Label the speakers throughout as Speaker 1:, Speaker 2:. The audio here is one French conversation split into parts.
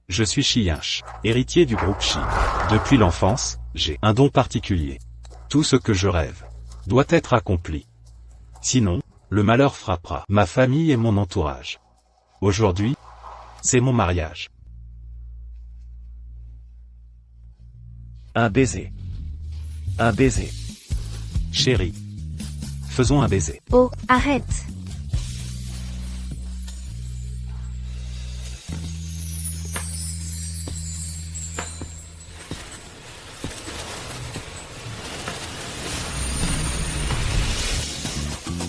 Speaker 1: Je suis Chi-Yinch, héritier du groupe Chi. Depuis l'enfance, j'ai un don particulier. Tout ce que je rêve doit être accompli. Sinon, le malheur frappera ma famille et mon entourage. Aujourd'hui, c'est mon mariage.
Speaker 2: Un baiser. Un baiser.
Speaker 1: Chérie, faisons un baiser.
Speaker 3: Oh, arrête.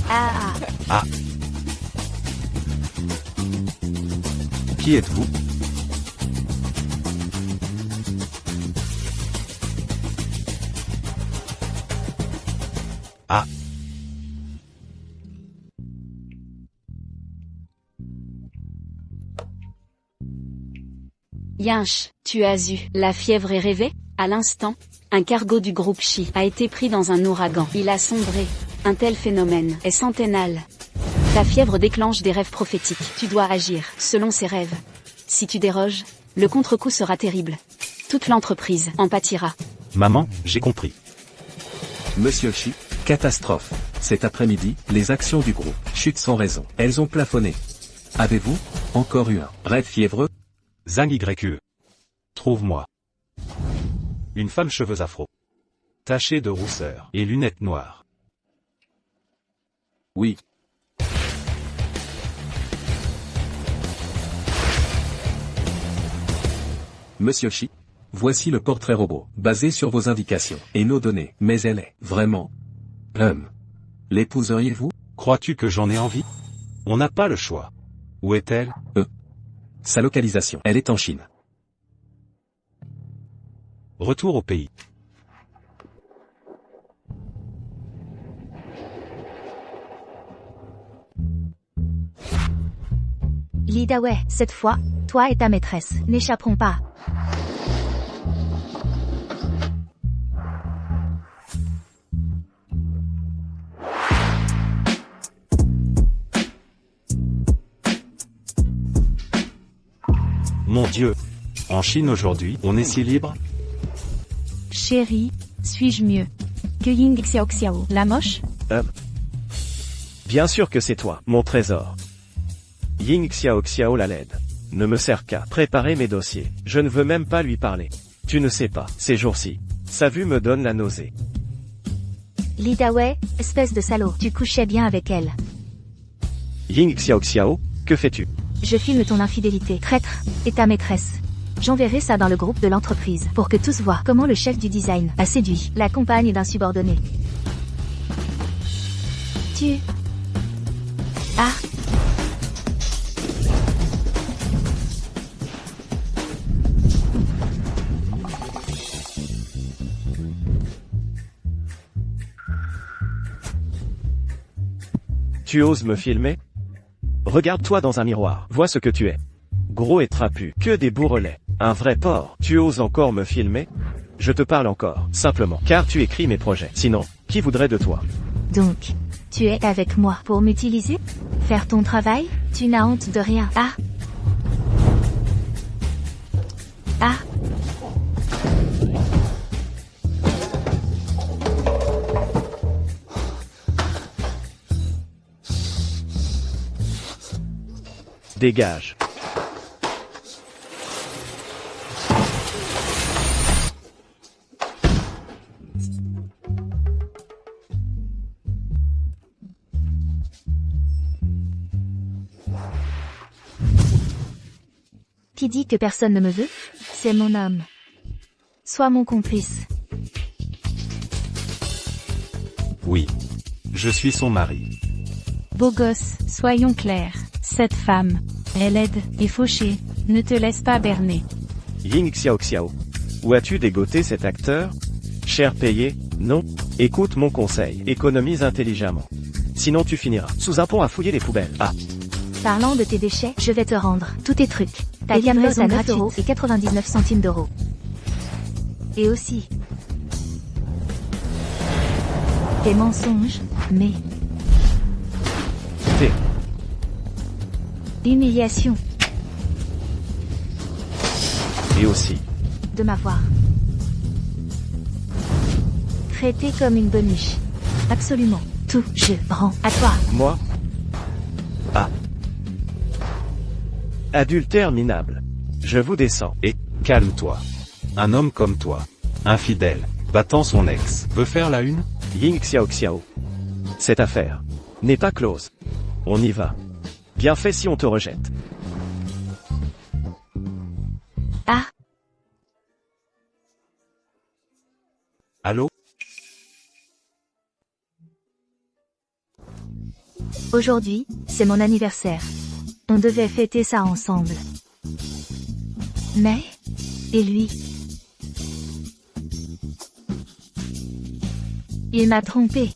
Speaker 3: Ah.
Speaker 1: Ah. Qui êtes-vous? Ah.
Speaker 4: Yinch, tu as eu la fièvre et rêvé? À l'instant, un cargo du groupe Chi a été pris dans un ouragan. Il a sombré. Un tel phénomène est centennal. Ta fièvre déclenche des rêves prophétiques. Tu dois agir selon ces rêves. Si tu déroges, le contre-coup sera terrible. Toute l'entreprise en pâtira.
Speaker 1: Maman, j'ai compris.
Speaker 2: Monsieur Chi, catastrophe. Cet après-midi, les actions du groupe chutent sans raison. Elles ont plafonné. Avez-vous encore eu un rêve fiévreux?
Speaker 1: Zhang YE. Trouve-moi une femme cheveux afro, tachée de rousseur et lunettes noires.
Speaker 2: Oui. Monsieur Chi, voici le portrait robot, basé sur vos indications et nos données. Mais elle est vraiment... L'épouseriez-vous?
Speaker 1: Crois-tu que j'en ai envie? On n'a pas le choix. Où est-elle?
Speaker 2: Sa localisation. Elle est en Chine.
Speaker 1: Retour au pays.
Speaker 3: Li Dawei, cette fois, toi et ta maîtresse n'échapperont pas.
Speaker 1: Mon Dieu. En Chine aujourd'hui, on est si libre?
Speaker 3: Chérie, suis-je mieux que Ying Xiaoxiao, la moche?
Speaker 2: Bien sûr que c'est toi, mon trésor. Ying Xiaoxiao la laide. Ne me sert qu'à préparer mes dossiers. Je ne veux même pas lui parler. Tu ne sais pas, ces jours-ci, sa vue me donne la nausée.
Speaker 3: Li Dawei, espèce de salaud, tu couchais bien avec elle.
Speaker 2: Ying Xiaoxiao, que fais-tu?
Speaker 3: Je filme ton infidélité, traître, et ta maîtresse. J'enverrai ça dans le groupe de l'entreprise pour que tous voient comment le chef du design a séduit la compagne d'un subordonné. Tu... Ah.
Speaker 2: Tu oses me filmer? Regarde-toi dans un miroir, vois ce que tu es. Gros et trapu, que des bourrelets. Un vrai porc. Tu oses encore me filmer? Je te parle encore, simplement, car tu écris mes projets. Sinon, qui voudrait de toi?
Speaker 3: Donc, tu es avec moi pour m'utiliser? Faire ton travail? Tu n'as honte de rien. Ah. Ah.
Speaker 2: Dégage.
Speaker 3: Qui dit que personne ne me veut? C'est mon homme. Sois mon complice.
Speaker 1: Oui. Je suis son mari.
Speaker 3: Beau gosse, soyons clairs. Cette femme est laide et fauchée. Ne te laisse pas berner.
Speaker 2: Ying Xiaoxiao. Où as-tu dégoté cet acteur? Cher payé? Non. Écoute mon conseil. Économise intelligemment. Sinon tu finiras sous un pont à fouiller les poubelles. Ah.
Speaker 3: Parlant de tes déchets, je vais te rendre tous tes trucs. Ta livraison à 9,99 €. Et aussi tes mensonges, mais humiliation.
Speaker 2: Et aussi.
Speaker 3: De m'avoir traité comme une boniche. Absolument. Tout, je rends à toi.
Speaker 2: Moi? Ah. Adultère minable. Je vous descends.
Speaker 1: Et, calme-toi. Un homme comme toi, infidèle, battant son ex, veut faire la une?
Speaker 2: Ying Xiao Xiao. Cette affaire n'est pas close. On y va. Bien fait si on te rejette.
Speaker 3: Ah,
Speaker 1: Allô?
Speaker 3: aujourd'hui, c'est mon anniversaire. On devait fêter ça ensemble. Mais, et lui? Il m'a trompé.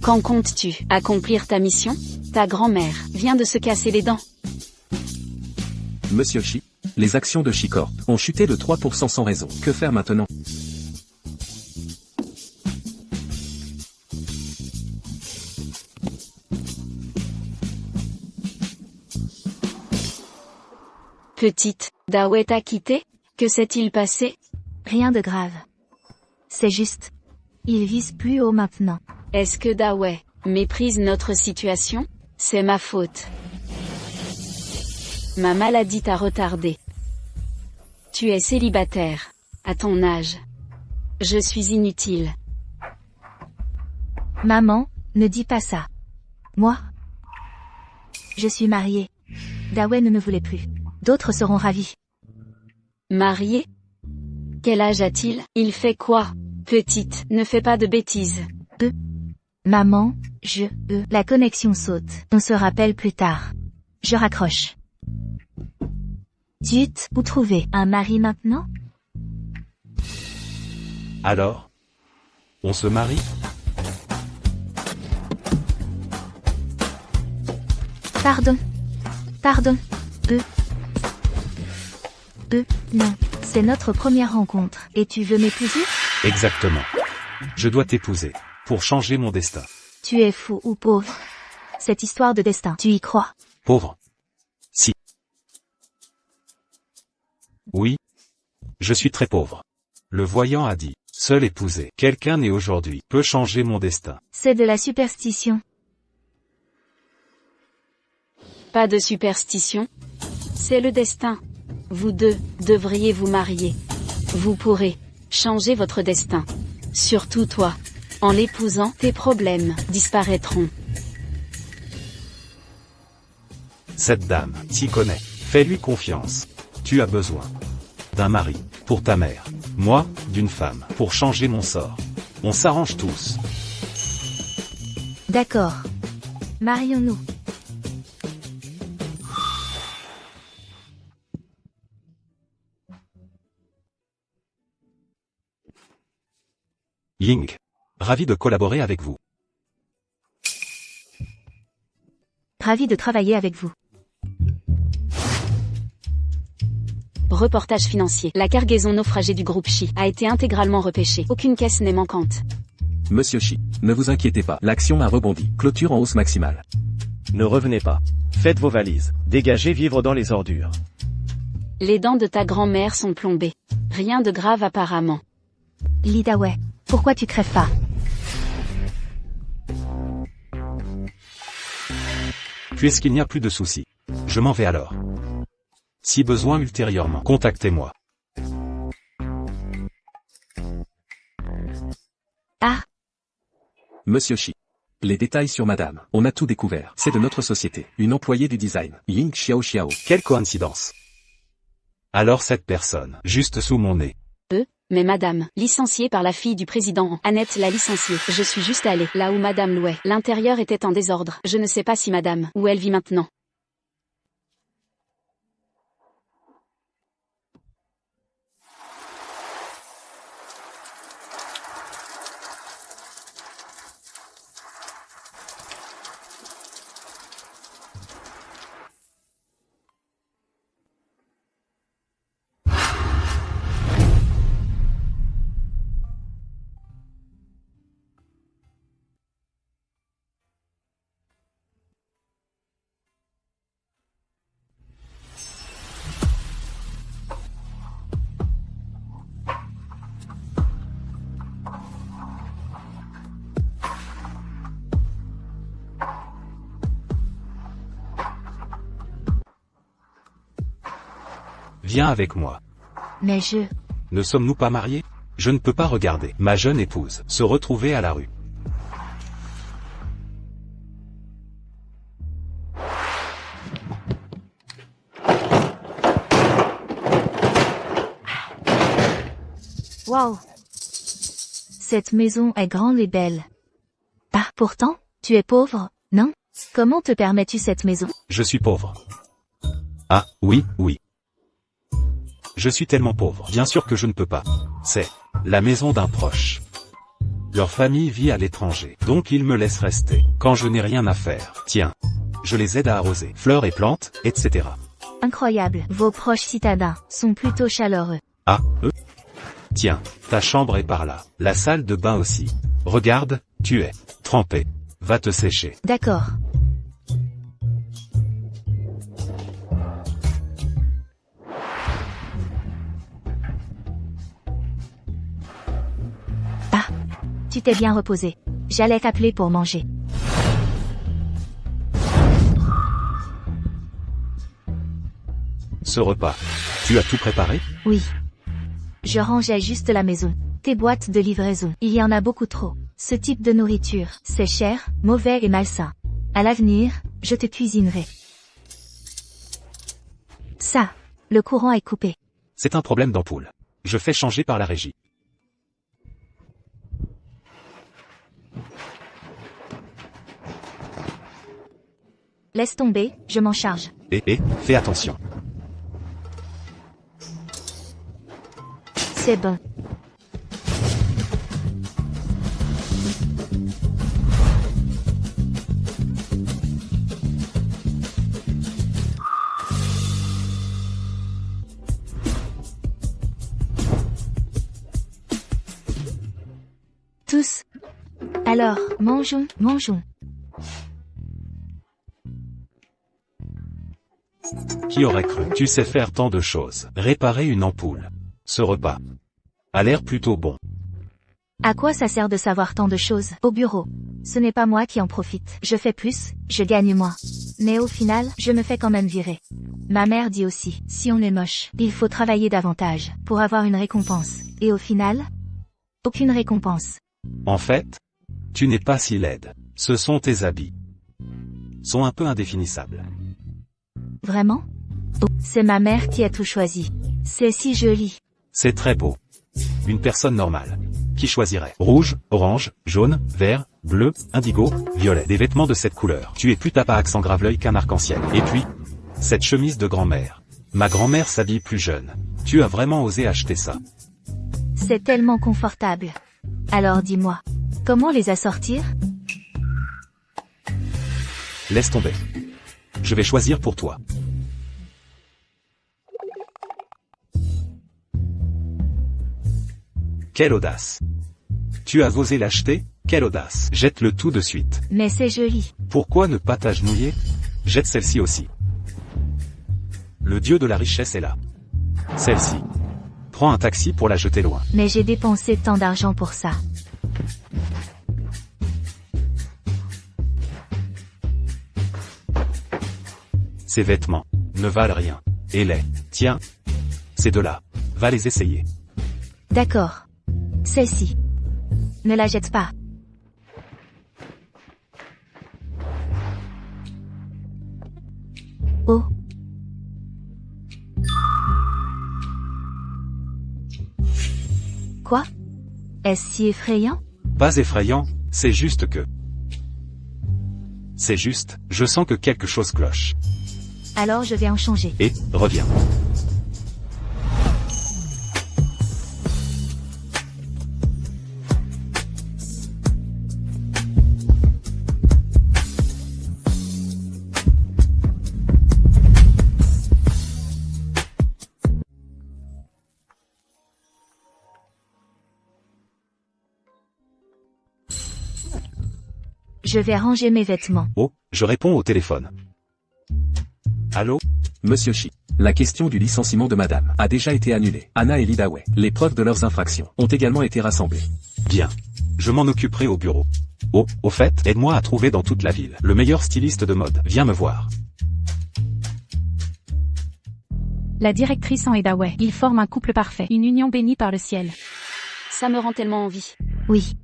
Speaker 4: Quand comptes-tu accomplir ta mission? Ta grand-mère vient de se casser les dents.
Speaker 5: Monsieur Shi, les actions de Shicorp ont chuté de 3% sans raison. Que faire maintenant?
Speaker 4: Petite, Dawei t'a quitté? Que s'est-il passé?
Speaker 3: Rien de grave. C'est juste. Il vise plus haut maintenant.
Speaker 4: Est-ce que Dawei méprise notre situation? C'est ma faute. Ma maladie t'a retardé. Tu es célibataire. À ton âge. Je suis inutile.
Speaker 3: Maman, ne dis pas ça. Moi? Je suis mariée. Dawei ne me voulait plus. D'autres seront ravis.
Speaker 4: Marié? Quel âge a-t-il? Il fait quoi? Petite, ne fais pas de bêtises.
Speaker 3: Maman, la connexion saute. On se rappelle plus tard. Je raccroche. Zut, où trouver un mari maintenant?
Speaker 1: Alors? On se marie?
Speaker 3: Pardon. Non. C'est notre première rencontre. Et tu veux m'épouser?
Speaker 1: Exactement. Je dois t'épouser. Pour changer mon destin.
Speaker 3: Tu es fou ou pauvre? Cette histoire de destin, tu y crois?
Speaker 1: Pauvre? Si. Oui. Je suis très pauvre. Le voyant a dit, seul épouser quelqu'un né aujourd'hui peut changer mon destin.
Speaker 3: C'est de la superstition.
Speaker 4: Pas de superstition. C'est le destin. Vous deux devriez vous marier. Vous pourrez changer votre destin. Surtout toi. En l'épousant, tes problèmes disparaîtront.
Speaker 1: Cette dame s'y connaît. Fais-lui confiance. Tu as besoin d'un mari pour ta mère. Moi, d'une femme pour changer mon sort. On s'arrange tous.
Speaker 3: D'accord. Marions-nous.
Speaker 1: Ying. Ravi de collaborer avec vous.
Speaker 3: Ravi de travailler avec vous.
Speaker 4: Reportage financier. La cargaison naufragée du groupe Shi a été intégralement repêchée. Aucune caisse n'est manquante.
Speaker 5: Monsieur Shi, ne vous inquiétez pas, l'action a rebondi. Clôture en hausse maximale.
Speaker 2: Ne revenez pas. Faites vos valises. Dégagez vivre dans les ordures.
Speaker 4: Les dents de ta grand-mère sont plombées. Rien de grave apparemment.
Speaker 3: Lee Dawei, pourquoi tu crèves pas?
Speaker 1: Puisqu'il n'y a plus de soucis. Je m'en vais alors. Si besoin ultérieurement, contactez-moi.
Speaker 3: Ah,
Speaker 5: Monsieur Shi. Les détails sur madame. On a tout découvert. C'est de notre société. Une employée du design. Ying Xiao Xiao.
Speaker 1: Quelle coïncidence. Alors cette personne, juste sous mon nez.
Speaker 4: Mais madame, licenciée par la fille du président, Annette l'a licenciée. Je suis juste allée là où madame louait. L'intérieur était en désordre. Je ne sais pas si madame, où elle vit maintenant.
Speaker 1: Viens avec moi.
Speaker 3: Mais je...
Speaker 1: Ne sommes-nous pas mariés? Je ne peux pas regarder ma jeune épouse se retrouver à la rue.
Speaker 3: Waouh! Cette maison est grande et belle. Ah, pourtant, tu es pauvre, non? Comment te permets-tu cette maison?
Speaker 1: Je suis pauvre. Ah, oui, oui. Je suis tellement pauvre. Bien sûr que je ne peux pas. C'est la maison d'un proche. Leur famille vit à l'étranger, donc ils me laissent rester quand je n'ai rien à faire. Tiens, je les aide à arroser fleurs et plantes, etc.
Speaker 3: Incroyable. Vos proches citadins sont plutôt chaleureux.
Speaker 1: Ah, eux? Tiens, ta chambre est par là. La salle de bain aussi. Regarde, tu es trempé. Va te sécher.
Speaker 3: D'accord. Ah, tu t'es bien reposé. J'allais t'appeler pour manger.
Speaker 1: Ce repas, tu as tout préparé?
Speaker 3: Oui. Je rangeais juste la maison. Tes boîtes de livraison, il y en a beaucoup trop. Ce type de nourriture, c'est cher, mauvais et malsain. À l'avenir, je te cuisinerai. Ça, le courant est coupé.
Speaker 1: C'est un problème d'ampoule. Je fais changer par la régie.
Speaker 3: Laisse tomber, je m'en charge.
Speaker 1: Et, fais attention.
Speaker 3: C'est bon. Tous. Alors, mangeons, mangeons.
Speaker 1: Qui aurait cru? Tu sais faire tant de choses. Réparer une ampoule. Ce repas a l'air plutôt bon.
Speaker 3: À quoi ça sert de savoir tant de choses au bureau? Ce n'est pas moi qui en profite. Je fais plus, je gagne moins. Mais au final, je me fais quand même virer. Ma mère dit aussi, si on est moche, il faut travailler davantage pour avoir une récompense. Et au final, aucune récompense.
Speaker 1: En fait, tu n'es pas si laide. Ce sont tes habits. Sont un peu indéfinissables.
Speaker 3: Vraiment? Oh, c'est ma mère qui a tout choisi. C'est si joli.
Speaker 1: C'est très beau. Une personne normale. Qui choisirait rouge, orange, jaune, vert, bleu, indigo, violet. Des vêtements de cette couleur. Tu es plus tape à accent grave l'œil qu'un arc-en-ciel. Et puis, cette chemise de grand-mère. Ma grand-mère s'habille plus jeune. Tu as vraiment osé acheter ça.
Speaker 3: C'est tellement confortable. Alors dis-moi, comment les assortir?
Speaker 1: Laisse tomber. Je vais choisir pour toi. Quelle audace. Tu as osé l'acheter? Quelle audace. Jette le tout de suite.
Speaker 3: Mais c'est joli.
Speaker 1: Pourquoi ne pas t'agenouiller? Jette celle-ci aussi. Le dieu de la richesse est là. Celle-ci. Prends un taxi pour la jeter loin.
Speaker 3: Mais j'ai dépensé tant d'argent pour ça.
Speaker 1: Ces vêtements ne valent rien. Et les tiens, ces deux-là, va les essayer.
Speaker 3: D'accord. Celle-ci. Ne la jette pas. Oh. Quoi? Est-ce si effrayant?
Speaker 1: Pas effrayant, c'est juste que... C'est juste, je sens que quelque chose cloche.
Speaker 3: Alors je vais en changer.
Speaker 1: Et, reviens.
Speaker 3: Je vais ranger mes vêtements.
Speaker 1: Oh, je réponds au téléphone. Allô?
Speaker 5: Monsieur Shi. La question du licenciement de madame a déjà été annulée. Anna et Lidaway, les preuves de leurs infractions, ont également été rassemblées.
Speaker 1: Bien. Je m'en occuperai au bureau. Oh, au fait, aide-moi à trouver dans toute la ville le meilleur styliste de mode. Viens me voir.
Speaker 6: La directrice en Edaway. Ils forment un couple parfait. Une union bénie par le ciel.
Speaker 4: Ça me rend tellement envie.
Speaker 3: Oui.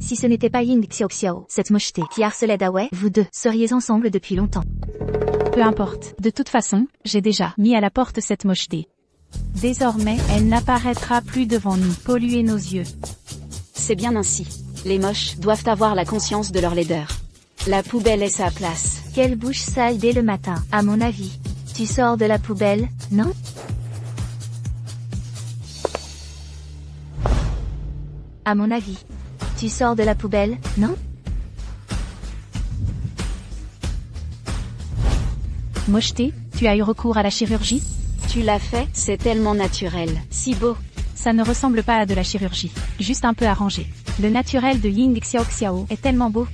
Speaker 3: Si ce n'était pas Ying Xiaoxiao, cette mocheté qui harcelait Dawei, vous deux seriez ensemble depuis longtemps.
Speaker 6: Peu importe. De toute façon, j'ai déjà mis à la porte cette mocheté. Désormais, elle n'apparaîtra plus devant nous, polluer nos yeux.
Speaker 4: C'est bien ainsi. Les moches doivent avoir la conscience de leur laideur. La poubelle est sa place.
Speaker 3: Quelle bouche sale dès le matin, à mon avis. Tu sors de la poubelle, non? À mon avis. Tu sors de la poubelle, non?
Speaker 6: Mocheté, tu as eu recours à la chirurgie?
Speaker 4: Tu l'as fait, c'est tellement naturel. Si beau.
Speaker 6: Ça ne ressemble pas à de la chirurgie. Juste un peu arrangé. Le naturel de Ying Xiaoxiao est tellement beau.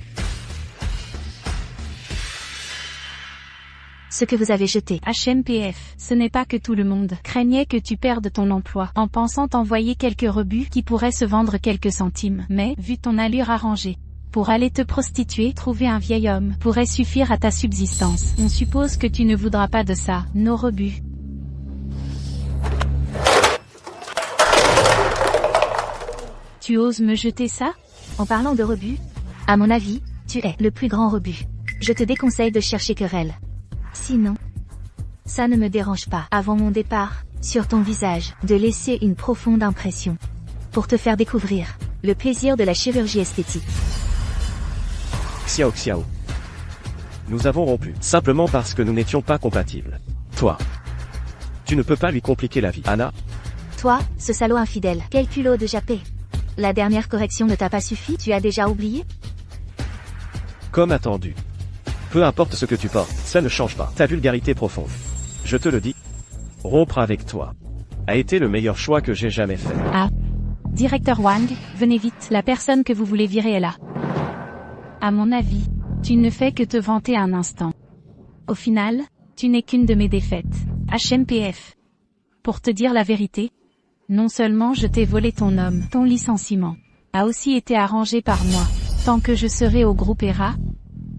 Speaker 3: Ce que vous avez jeté.
Speaker 6: HMPF, ce n'est pas que tout le monde craignait que tu perdes ton emploi en pensant t'envoyer quelques rebuts qui pourraient se vendre quelques centimes. Mais, vu ton allure arrangée, pour aller te prostituer, trouver un vieil homme pourrait suffire à ta subsistance. On suppose que tu ne voudras pas de ça, nos rebuts. Tu oses me jeter ça?
Speaker 3: En parlant de rebut, à mon avis, tu es le plus grand rebut. Je te déconseille de chercher querelle. Sinon, ça ne me dérange pas, avant mon départ, sur ton visage, de laisser une profonde impression. Pour te faire découvrir le plaisir de la chirurgie esthétique.
Speaker 2: Xiao. Nous avons rompu, simplement parce que nous n'étions pas compatibles. Toi. Tu ne peux pas lui compliquer la vie, Anna.
Speaker 3: Toi, ce salaud infidèle, quel culot de jappé. La dernière correction ne t'a pas suffi, tu as déjà oublié?
Speaker 2: Comme attendu. Peu importe ce que tu portes, ça ne change pas ta vulgarité profonde. Je te le dis. Rompre avec toi a été le meilleur choix que j'ai jamais fait.
Speaker 6: Ah. Directeur Wang, venez vite, la personne que vous voulez virer est là. À mon avis, tu ne fais que te vanter un instant. Au final, tu n'es qu'une de mes défaites. HMPF. Pour te dire la vérité, non seulement je t'ai volé ton homme, ton licenciement a aussi été arrangé par moi. Tant que je serai au groupe ERA,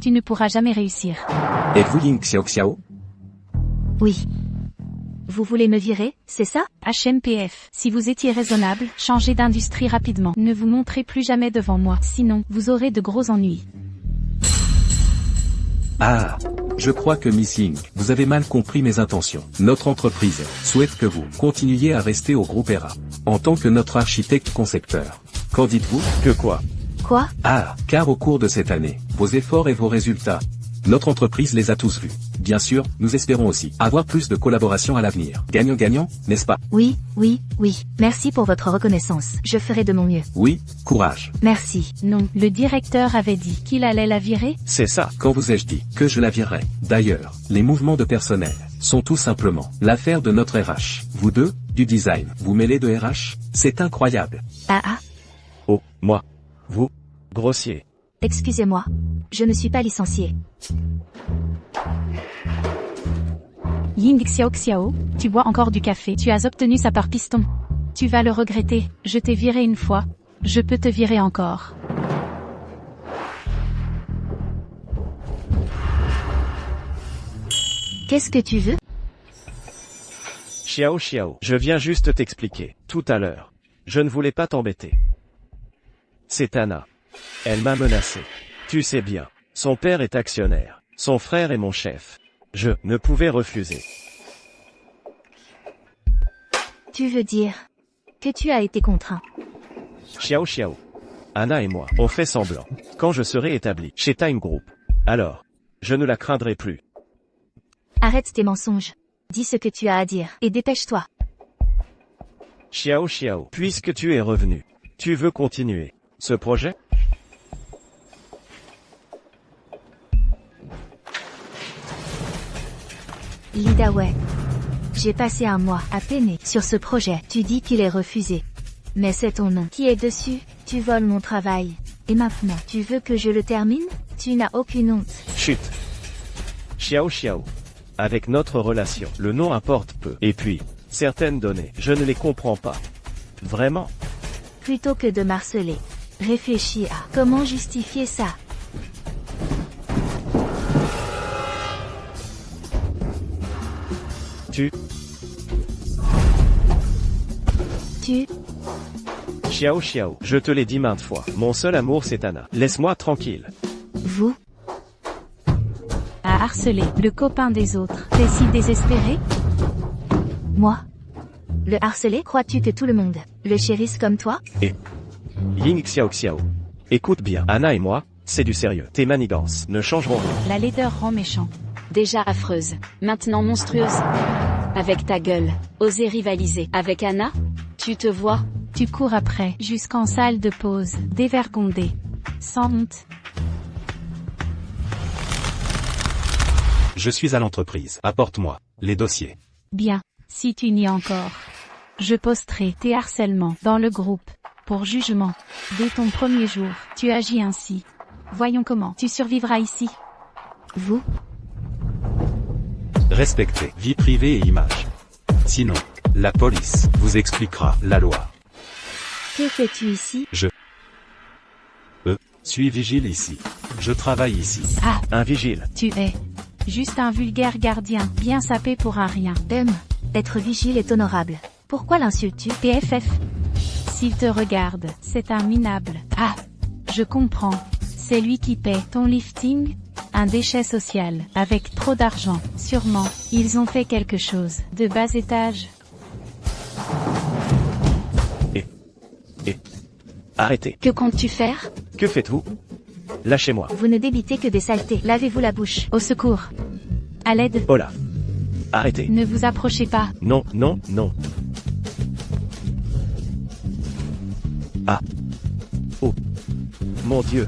Speaker 6: tu ne pourras jamais réussir.
Speaker 5: Êtes-vous Ying Xiaoxiao?
Speaker 3: Oui. Vous voulez me virer, c'est ça?
Speaker 6: HMPF. Si vous étiez raisonnable, changez d'industrie rapidement. Ne vous montrez plus jamais devant moi, sinon, vous aurez de gros ennuis.
Speaker 5: Ah, je crois que Miss Ying, vous avez mal compris mes intentions. Notre entreprise souhaite que vous continuiez à rester au groupe ERA, en tant que notre architecte concepteur. Qu'en dites-vous?
Speaker 2: Que quoi?
Speaker 3: Quoi?
Speaker 5: Ah, car au cours de cette année, vos efforts et vos résultats, notre entreprise les a tous vus. Bien sûr, nous espérons aussi avoir plus de collaborations à l'avenir. Gagnant-gagnant, n'est-ce pas?
Speaker 3: Oui. Merci pour votre reconnaissance. Je ferai de mon mieux.
Speaker 5: Oui, courage.
Speaker 3: Merci.
Speaker 6: Non, le directeur avait dit qu'il allait la virer.
Speaker 2: C'est ça.
Speaker 5: Quand vous ai-je dit que je la virerais? D'ailleurs, les mouvements de personnel sont tout simplement l'affaire de notre RH. Vous deux, du design, vous mêlez de RH? C'est incroyable.
Speaker 3: Ah.
Speaker 2: Oh, moi. Vous. Grossier.
Speaker 3: Excusez-moi. Je ne suis pas licencié.
Speaker 6: Ying Xiaoxiao, tu bois encore du café. Tu as obtenu ça par piston. Tu vas le regretter. Je t'ai viré une fois. Je peux te virer encore.
Speaker 3: Qu'est-ce que tu veux?
Speaker 2: Xiao. Je viens juste t'expliquer. Tout à l'heure. Je ne voulais pas t'embêter. C'est Anna. Elle m'a menacé. Tu sais bien. Son père est actionnaire. Son frère est mon chef. Je ne pouvais refuser.
Speaker 3: Tu veux dire que tu as été contraint?
Speaker 2: Xiao. Anna et moi, on fait semblant. Quand je serai établi chez Time Group, alors, je ne la craindrai plus.
Speaker 3: Arrête tes mensonges. Dis ce que tu as à dire, et dépêche-toi.
Speaker 2: Xiao. Puisque tu es revenu, tu veux continuer ce projet?
Speaker 3: Lida Wei. J'ai passé un mois à peiner sur ce projet. Tu dis qu'il est refusé. Mais c'est ton nom qui est dessus. Tu voles mon travail. Et maintenant, tu veux que je le termine? Tu n'as aucune honte.
Speaker 2: Chut. Xiao. Avec notre relation, le nom importe peu. Et puis, certaines données, je ne les comprends pas. Vraiment.
Speaker 3: Plutôt que de m'harceler, réfléchis à comment justifier ça. Tu...
Speaker 2: Xiao Xiao, je te l'ai dit maintes fois. Mon seul amour c'est Anna. Laisse-moi tranquille.
Speaker 3: Vous...
Speaker 6: À harceler le copain des autres. T'es si désespéré?
Speaker 3: Moi. Le harceler, crois-tu que tout le monde le chérisse comme toi?
Speaker 2: Ying Xiao Xiao. Écoute bien, Anna et moi, c'est du sérieux. Tes manigances ne changeront rien.
Speaker 6: La laideur rend méchant.
Speaker 4: Déjà affreuse, maintenant monstrueuse. Avec ta gueule, oser rivaliser avec Anna? Tu te vois?
Speaker 6: Tu cours après, jusqu'en salle de pause, dévergondé. Sans honte.
Speaker 1: Je suis à l'entreprise. Apporte-moi les dossiers.
Speaker 6: Bien, si tu n'y es encore. Je posterai tes harcèlements dans le groupe. Pour jugement. Dès ton premier jour, tu agis ainsi. Voyons comment tu survivras ici.
Speaker 3: Vous...
Speaker 1: Respectez vie privée et image. Sinon, la police vous expliquera la loi.
Speaker 3: Que fais-tu ici?
Speaker 1: Suis vigile ici. Je travaille ici.
Speaker 6: Ah,
Speaker 2: Un vigile.
Speaker 6: tu es juste un vulgaire gardien, bien sapé pour un rien.
Speaker 3: Être vigile est honorable. Pourquoi l'insultes-tu?
Speaker 6: PFF. S'il te regarde, c'est un minable. Ah, je comprends. C'est lui qui paie ton lifting? Un déchet social, avec trop d'argent, sûrement. Ils ont fait quelque chose de bas étage.
Speaker 2: Arrêtez.
Speaker 4: Que comptes-tu faire?
Speaker 2: Que faites-vous? Lâchez-moi.
Speaker 3: Vous ne débitez que des saletés. Lavez-vous la bouche.
Speaker 6: Au secours. À l'aide.
Speaker 2: Oh là. Arrêtez.
Speaker 6: Ne vous approchez pas.
Speaker 2: Non, non, non. Ah. Oh. Mon Dieu.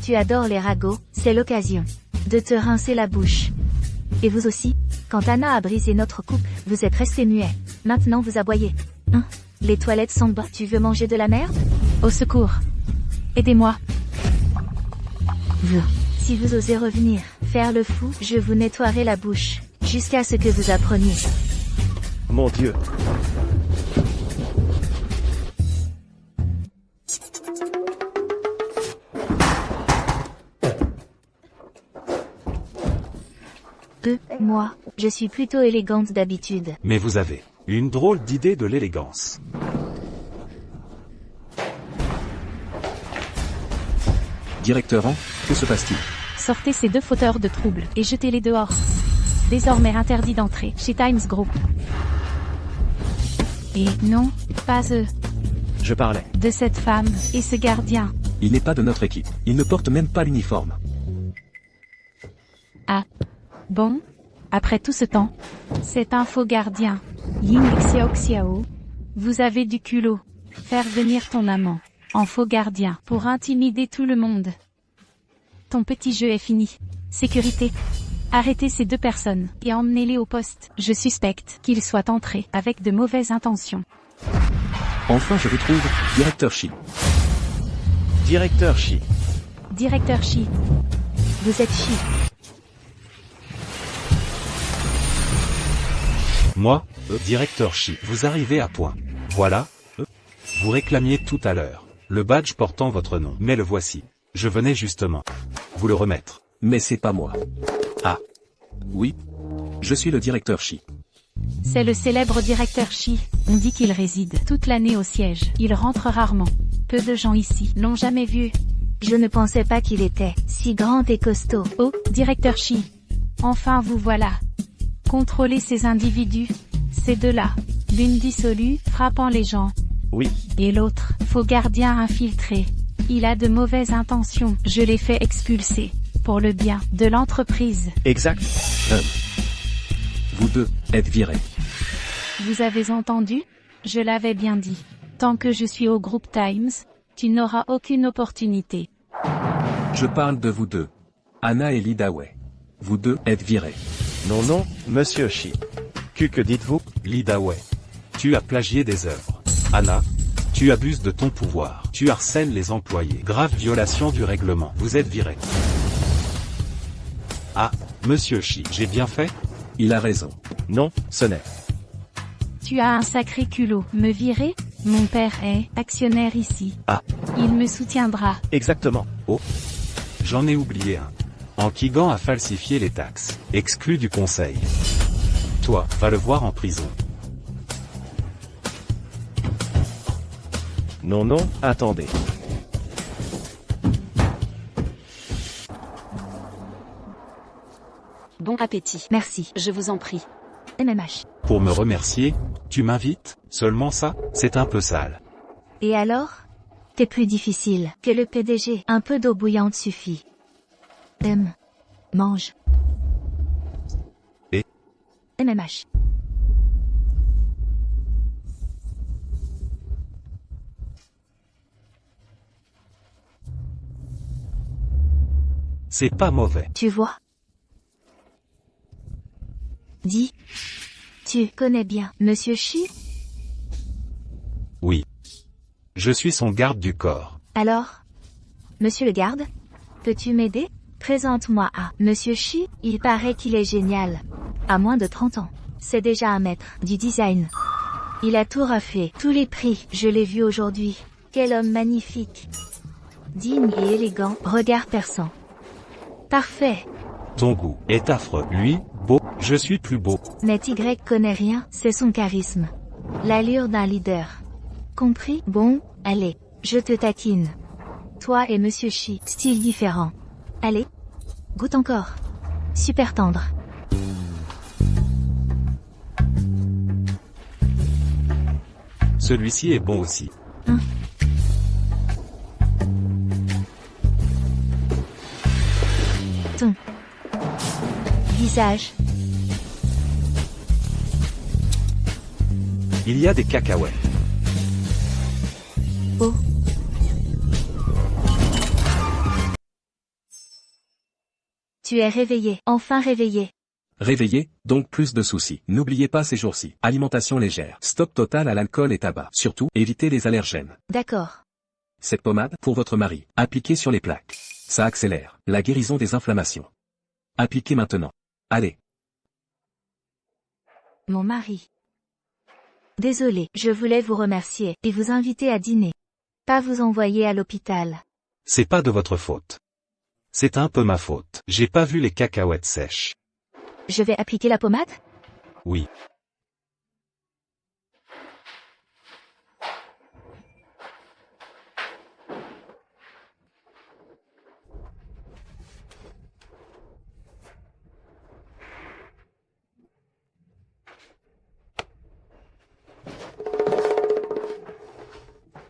Speaker 3: Tu adores les ragots, c'est l'occasion de te rincer la bouche. Et vous aussi? Quand Anna a brisé notre couple, vous êtes resté muet. Maintenant vous aboyez. Hein? Les toilettes sont bas. Tu veux manger de la merde?
Speaker 6: Au secours. Aidez-moi.
Speaker 3: Vous. Si vous osez revenir, faire le fou, je vous nettoierai la bouche. Jusqu'à ce que vous appreniez.
Speaker 2: Mon Dieu.
Speaker 3: Moi, je suis plutôt élégante d'habitude.
Speaker 1: Mais vous avez une drôle d'idée de l'élégance.
Speaker 5: Directeur An, que se passe-t-il?
Speaker 6: Sortez ces deux fauteurs de troubles et jetez-les dehors. Désormais interdit d'entrer chez Times Group. Et non, pas eux.
Speaker 2: Je parlais.
Speaker 6: De cette femme et ce gardien.
Speaker 5: Il n'est pas de notre équipe. Il ne porte même pas l'uniforme.
Speaker 6: Ah. Bon. Après tout ce temps. C'est un faux gardien. Ying Xiao Xiao. Vous avez du culot. Faire venir ton amant. En faux gardien. Pour intimider tout le monde. Ton petit jeu est fini. Sécurité. Arrêtez ces deux personnes et emmenez-les au poste. Je suspecte qu'ils soient entrés avec de mauvaises intentions.
Speaker 5: Enfin je vous trouve, directeur Shi.
Speaker 2: Directeur Shi.
Speaker 6: Directeur Shi.
Speaker 3: Vous êtes chi.
Speaker 1: Moi, directeur Shi, vous arrivez à point. Voilà, vous réclamiez tout à l'heure le badge portant votre nom. Mais le voici. Je venais justement vous le remettre.
Speaker 5: Mais c'est pas moi.
Speaker 1: Ah.
Speaker 5: Oui. Je suis le directeur Shi.
Speaker 6: C'est le célèbre directeur Shi. On dit qu'il réside toute l'année au siège. Il rentre rarement. Peu de gens ici l'ont jamais vu.
Speaker 3: Je ne pensais pas qu'il était si grand et costaud.
Speaker 6: Oh, directeur Shi. Enfin vous voilà. Contrôlez ces individus. Ces deux-là. L'une dissolue, frappant les gens.
Speaker 2: Oui.
Speaker 6: Et l'autre, faux gardien infiltré. Il a de mauvaises intentions. Je l'ai fait expulser. Pour le bien de l'entreprise.
Speaker 2: Exact.
Speaker 5: Vous deux êtes virés.
Speaker 6: Vous avez entendu? Je l'avais bien dit. Tant que je suis au groupe Times, tu n'auras aucune opportunité.
Speaker 5: Je parle de vous deux. Anna et Lida Wei. Vous deux êtes virés.
Speaker 2: Non, non, monsieur Shi. Que dites-vous?
Speaker 1: Lida Wei. Tu as plagié des œuvres. Anna. Tu abuses de ton pouvoir. Tu harcèles les employés. Grave violation du règlement. Vous êtes viré. Ah, monsieur Shi, j'ai bien fait?
Speaker 5: Il a raison.
Speaker 2: Non, ce n'est.
Speaker 6: Tu as un sacré culot. Me virer? Mon père est actionnaire ici.
Speaker 2: Ah.
Speaker 6: Il me soutiendra.
Speaker 2: Exactement.
Speaker 1: Oh. J'en ai oublié un. Enkigan a falsifié les taxes. Exclu du conseil. Toi, va le voir en prison.
Speaker 2: Non, non, attendez.
Speaker 4: Bon appétit.
Speaker 3: Merci.
Speaker 4: Je vous en prie.
Speaker 3: MMH.
Speaker 1: Pour me remercier, tu m'invites? Seulement ça? C'est un peu sale.
Speaker 3: Et alors? T'es plus difficile que le PDG. Un peu d'eau bouillante suffit. Mange.
Speaker 1: Et?
Speaker 3: MMH.
Speaker 1: C'est pas mauvais.
Speaker 3: Tu vois? Dis. Tu connais bien Monsieur Chi?
Speaker 1: Oui. Je suis son garde du corps.
Speaker 3: Alors? Monsieur le garde? Peux-tu m'aider? Présente-moi à Monsieur Chi, il paraît qu'il est génial. À moins de 30 ans. C'est déjà un maître du design. Il a tout raflé, tous les prix, je l'ai vu aujourd'hui. Quel homme magnifique. Digne et élégant, regard perçant. Parfait.
Speaker 1: Ton goût est affreux. Lui, beau, je suis plus beau.
Speaker 3: Mais Y connaît rien, c'est son charisme. L'allure d'un leader. Compris? Bon, allez, je te taquine. Toi et Monsieur Chi, style différent. Allez, goûte encore. Super tendre.
Speaker 1: Celui-ci est bon aussi.
Speaker 3: Ton visage.
Speaker 1: Il y a des cacahuètes.
Speaker 3: Oh. Tu es réveillé, enfin réveillé.
Speaker 5: Réveillé, donc plus de soucis. N'oubliez pas ces jours-ci. Alimentation légère. Stop total à l'alcool et tabac. Surtout, évitez les allergènes.
Speaker 3: D'accord.
Speaker 5: Cette pommade, pour votre mari, appliquez sur les plaques. Ça accélère la guérison des inflammations. Appliquez maintenant. Allez.
Speaker 3: Mon mari. Désolé, je voulais vous remercier et vous inviter à dîner. Pas vous envoyer à l'hôpital.
Speaker 1: C'est pas de votre faute. C'est un peu ma faute. J'ai pas vu les cacahuètes sèches.
Speaker 3: Je vais appliquer la pommade?
Speaker 1: Oui.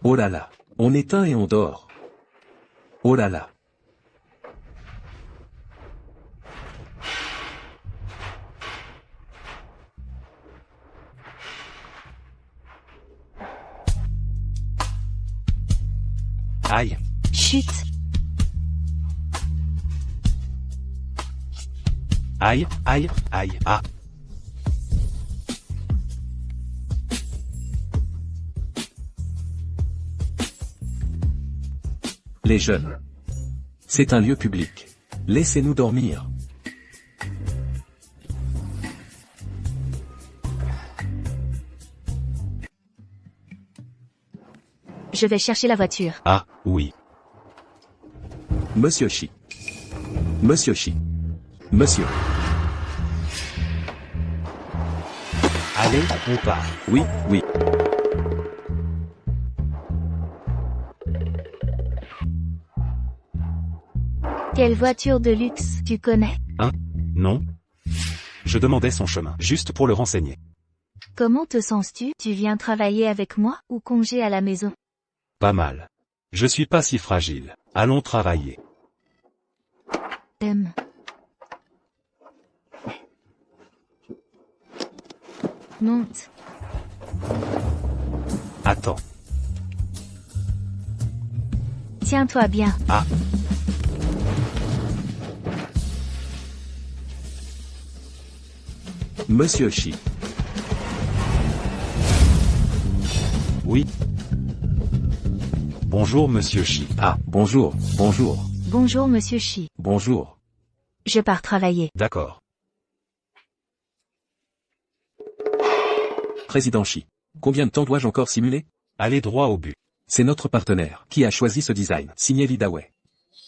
Speaker 5: Oh là là. On éteint et on dort. Oh là là.
Speaker 1: Aïe.
Speaker 3: Chut.
Speaker 1: Aïe, aïe, aïe, ah.
Speaker 5: Les jeunes. C'est un lieu public. Laissez-nous dormir.
Speaker 3: Je vais chercher la voiture.
Speaker 1: Ah, oui.
Speaker 5: Monsieur Chi. Monsieur Chi. Monsieur.
Speaker 1: Allez, on part.
Speaker 5: Oui, oui.
Speaker 3: Quelle voiture de luxe, tu connais?
Speaker 1: Non. Je demandais son chemin, juste pour le renseigner.
Speaker 3: Comment te sens-tu? Tu viens travailler avec moi ou congé à la maison?
Speaker 1: Pas mal. Je suis pas si fragile. Allons travailler.
Speaker 3: Monte.
Speaker 1: Attends.
Speaker 3: Tiens-toi bien.
Speaker 1: Ah.
Speaker 5: Monsieur Chi.
Speaker 1: Oui. Bonjour Monsieur Chi.
Speaker 5: Ah, bonjour, bonjour,
Speaker 3: Bonjour Monsieur Chi.
Speaker 5: bonjour.
Speaker 3: Je pars travailler.
Speaker 1: D'accord.
Speaker 5: Président Chi. Combien de temps dois-je encore simuler?
Speaker 1: Allez droit au but.
Speaker 5: C'est notre partenaire qui a choisi ce design, signé Lidaway.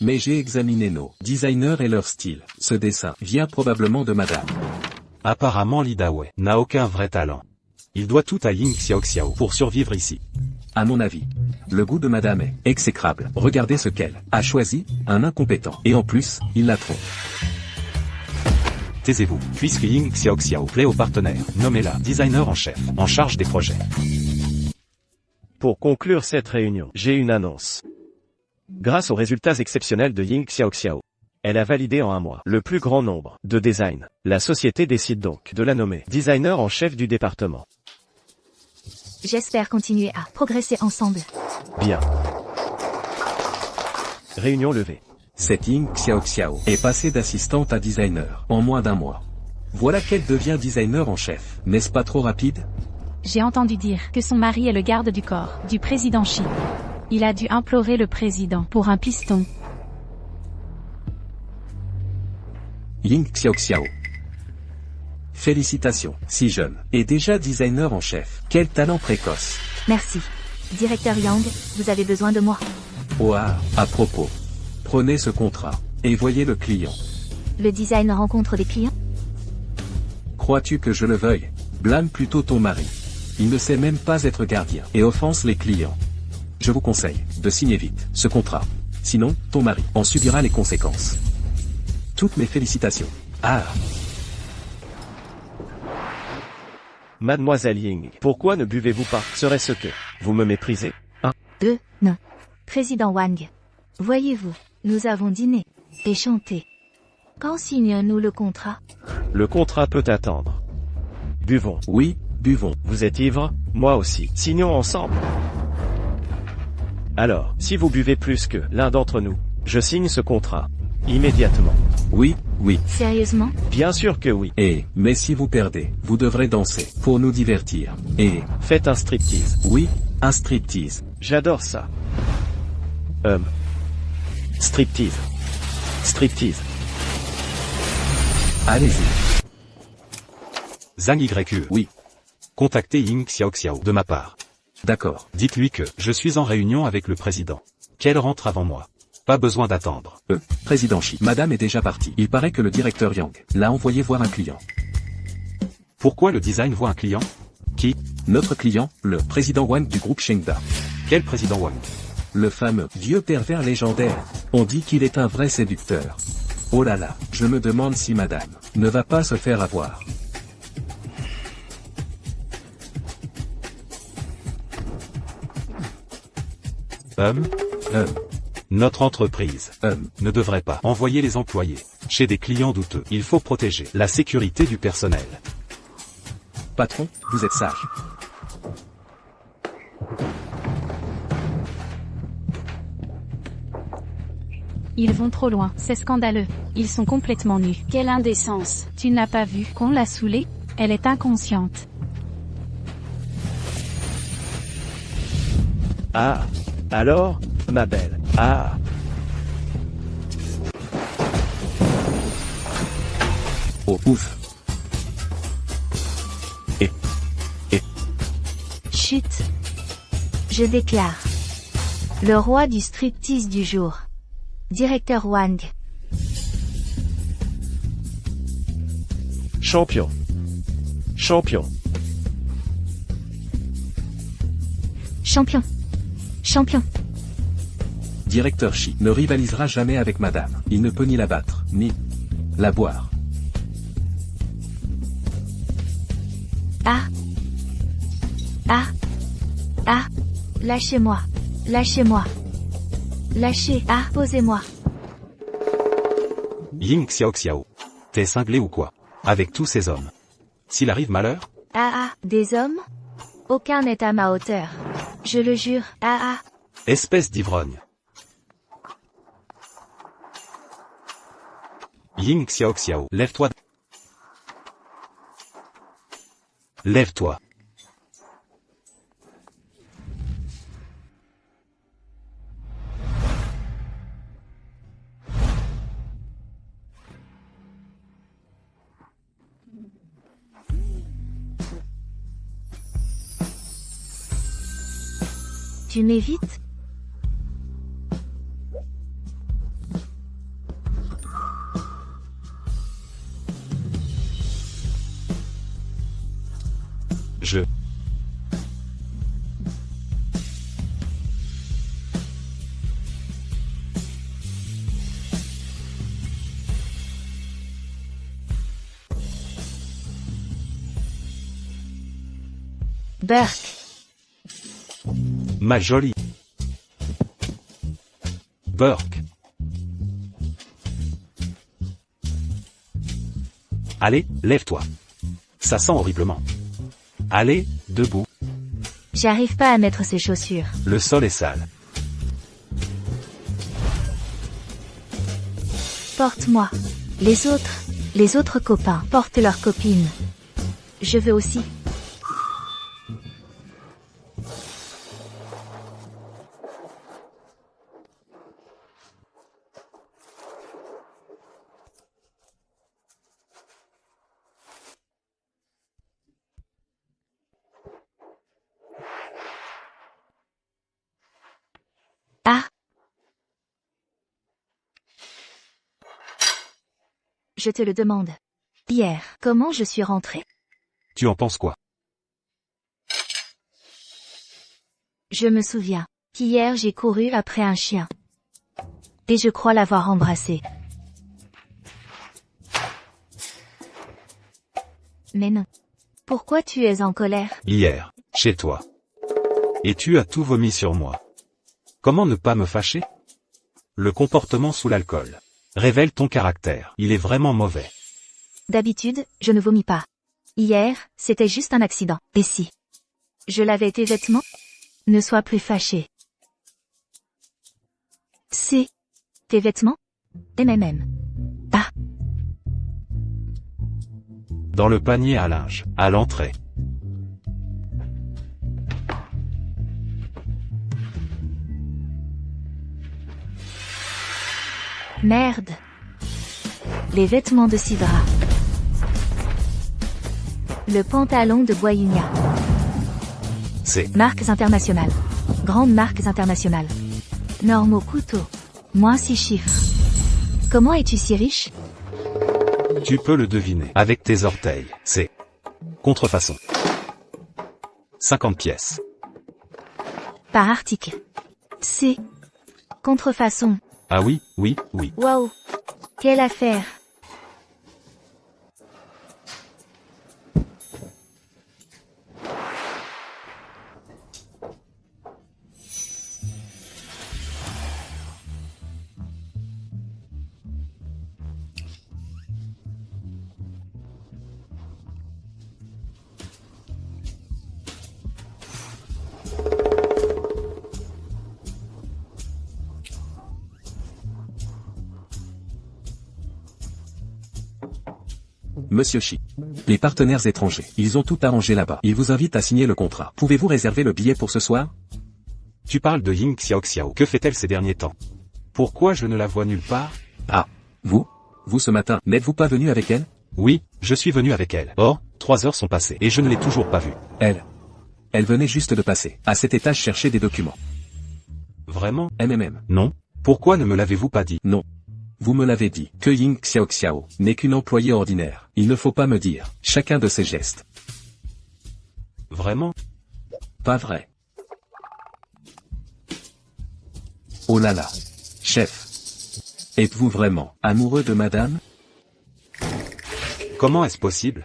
Speaker 5: Mais j'ai examiné nos designers et leur style. Ce dessin vient probablement de madame.
Speaker 1: Apparemment Li Dawei n'a aucun vrai talent. Il doit tout à Ying Xiaoxiao pour survivre ici.
Speaker 5: À mon avis, le goût de madame est exécrable. Regardez ce qu'elle a choisi, un incompétent. Et en plus, il la trompe.
Speaker 1: Taisez-vous, puisque Ying Xiaoxiao plaît aux partenaires, nommez-la designer en chef, en charge des projets.
Speaker 2: Pour conclure cette réunion, j'ai une annonce. Grâce aux résultats exceptionnels de Ying Xiaoxiao, elle a validé en un mois le plus grand nombre de designs. La société décide donc de la nommer designer en chef du département.
Speaker 3: J'espère continuer à progresser ensemble.
Speaker 2: Bien. Réunion levée.
Speaker 5: Cette Ying Xiaoxiao est passée d'assistante à designer en moins d'un mois. Voilà qu'elle devient designer en chef. N'est-ce pas trop rapide?
Speaker 6: J'ai entendu dire que son mari est le garde du corps du président Xi. Il a dû implorer le président pour un piston.
Speaker 5: Ying Xiaoxiao. Félicitations, si jeune, et déjà designer en chef. Quel talent précoce.
Speaker 3: Merci. Directeur Yang, vous avez besoin de moi.
Speaker 5: Oh ah, à propos. Prenez ce contrat, et voyez le client.
Speaker 3: Le design rencontre des clients?
Speaker 5: Crois-tu que je le veuille? Blâme plutôt ton mari. Il ne sait même pas être gardien, et offense les clients. Je vous conseille de signer vite ce contrat. Sinon, ton mari en subira les conséquences. Toutes mes félicitations. Ah.
Speaker 2: Mademoiselle Ying, pourquoi ne buvez-vous pas? Serait-ce que vous me méprisez?
Speaker 3: Non. Président Wang. Voyez-vous, nous avons dîné et chanté. Quand signons-nous le contrat?
Speaker 2: Le contrat peut attendre. Buvons.
Speaker 5: Oui, buvons.
Speaker 2: Vous êtes ivre? Moi aussi. Signons ensemble. Alors, si vous buvez plus que l'un d'entre nous, je signe ce contrat. Immédiatement.
Speaker 5: Oui, oui.
Speaker 3: Sérieusement?
Speaker 2: Bien sûr que oui.
Speaker 5: Mais si vous perdez, vous devrez danser, pour nous divertir.
Speaker 2: Faites un striptease.
Speaker 5: Oui, un striptease.
Speaker 2: J'adore ça. Striptease. Striptease.
Speaker 5: Allez-y.
Speaker 1: Zhang YQE.
Speaker 5: Oui.
Speaker 1: Contactez Ying Xiaoxiao de ma part.
Speaker 5: D'accord.
Speaker 1: Dites-lui que je suis en réunion avec le président. Qu'elle rentre avant moi. Pas besoin d'attendre.
Speaker 5: Président Xi. Madame est déjà partie. Il paraît que le directeur Yang l'a envoyé voir un client.
Speaker 1: Pourquoi le design voit un client? Qui?
Speaker 5: Notre client, le président Wang du groupe Shengda.
Speaker 1: Quel président Wang?
Speaker 5: Le fameux vieux pervers légendaire. On dit qu'il est un vrai séducteur. Oh là là, je me demande si madame ne va pas se faire avoir.
Speaker 1: Notre entreprise ne devrait pas envoyer les employés chez des clients douteux. Il faut protéger la sécurité du personnel.
Speaker 5: Patron, vous êtes sage.
Speaker 6: Ils vont trop loin, c'est scandaleux. Ils sont complètement nus.
Speaker 4: Quelle indécence.
Speaker 6: Tu n'as pas vu qu'on l'a saoulée? Elle est inconsciente.
Speaker 2: Ah. Alors, ma belle. Ah.
Speaker 5: Oh ouf.
Speaker 3: Chut. Je déclare. Le roi du striptease du jour. Directeur Wang.
Speaker 2: Champion. Champion.
Speaker 3: Champion. Champion.
Speaker 5: Directeur Xi ne rivalisera jamais avec madame. Il ne peut ni la battre, ni la boire.
Speaker 3: Ah. Ah. Ah. Lâchez-moi. Lâchez-moi. Lâchez. Ah. Posez-moi.
Speaker 1: Ying Xiaoxiao. T'es cinglé ou quoi? Avec tous ces hommes. S'il arrive malheur?
Speaker 3: Ah ah. Des hommes? Aucun n'est à ma hauteur. Je le jure. Ah ah.
Speaker 1: Espèce d'ivrogne. Ying Xiaoxiao, lève-toi. Lève-toi.
Speaker 3: Tu m'évites? Burke.
Speaker 1: Ma jolie. Burke. Allez, lève-toi. Ça sent horriblement. Allez, debout.
Speaker 3: J'arrive pas à mettre ces chaussures.
Speaker 1: Le sol est sale.
Speaker 3: Porte-moi. Les autres copains portent leurs copines. Je veux aussi. Ah. Je te le demande. Hier, comment je suis rentrée?
Speaker 1: Tu en penses quoi?
Speaker 3: Je me souviens qu'hier j'ai couru après un chien. Et je crois l'avoir embrassé. Mais non. Pourquoi tu es en colère?
Speaker 1: Hier, chez toi. Et tu as tout vomi sur moi. Comment ne pas me fâcher? Le comportement sous l'alcool révèle ton caractère. Il est vraiment mauvais.
Speaker 3: D'habitude, je ne vomis pas. Hier, c'était juste un accident. Et si je lavais tes vêtements? Ne sois plus fâché. C'est tes vêtements? MMM. Ah.
Speaker 1: Dans le panier à linge, à l'entrée.
Speaker 3: Merde. Les vêtements de Sidra. Le pantalon de Boyunia.
Speaker 1: C'est
Speaker 3: Marques internationales. Grandes marques internationales. Normaux couteaux. Moins 6 chiffres. Comment es-tu si riche?
Speaker 1: Tu peux le deviner avec tes orteils. C'est contrefaçon. 50 pièces.
Speaker 3: Par article. C'est contrefaçon.
Speaker 1: Ah oui, oui, oui.
Speaker 3: Waouh. Quelle affaire.
Speaker 5: Monsieur Shi. Les partenaires étrangers, ils ont tout arrangé là-bas. Ils vous invitent à signer le contrat. Pouvez-vous réserver le billet pour ce soir?
Speaker 1: Tu parles de Ying Xiaoxiao. Que fait-elle ces derniers temps? Pourquoi je ne la vois nulle part?
Speaker 5: Ah. Vous? Vous ce matin, n'êtes-vous pas venu avec elle?
Speaker 1: Oui, je suis venu avec elle. Or, 3 heures sont passées et je ne l'ai toujours pas vue.
Speaker 5: Elle venait juste de passer à cet étage chercher des documents.
Speaker 1: Vraiment?
Speaker 5: MMM.
Speaker 1: Non. Pourquoi ne me l'avez-vous pas dit?
Speaker 5: Non. Vous me l'avez dit, que Ying Xiaoxiao n'est qu'une employée ordinaire. Il ne faut pas me dire chacun de ses gestes.
Speaker 1: Vraiment?
Speaker 5: Pas vrai. Oh là là. Chef. Êtes-vous vraiment amoureux de madame?
Speaker 1: Comment est-ce possible?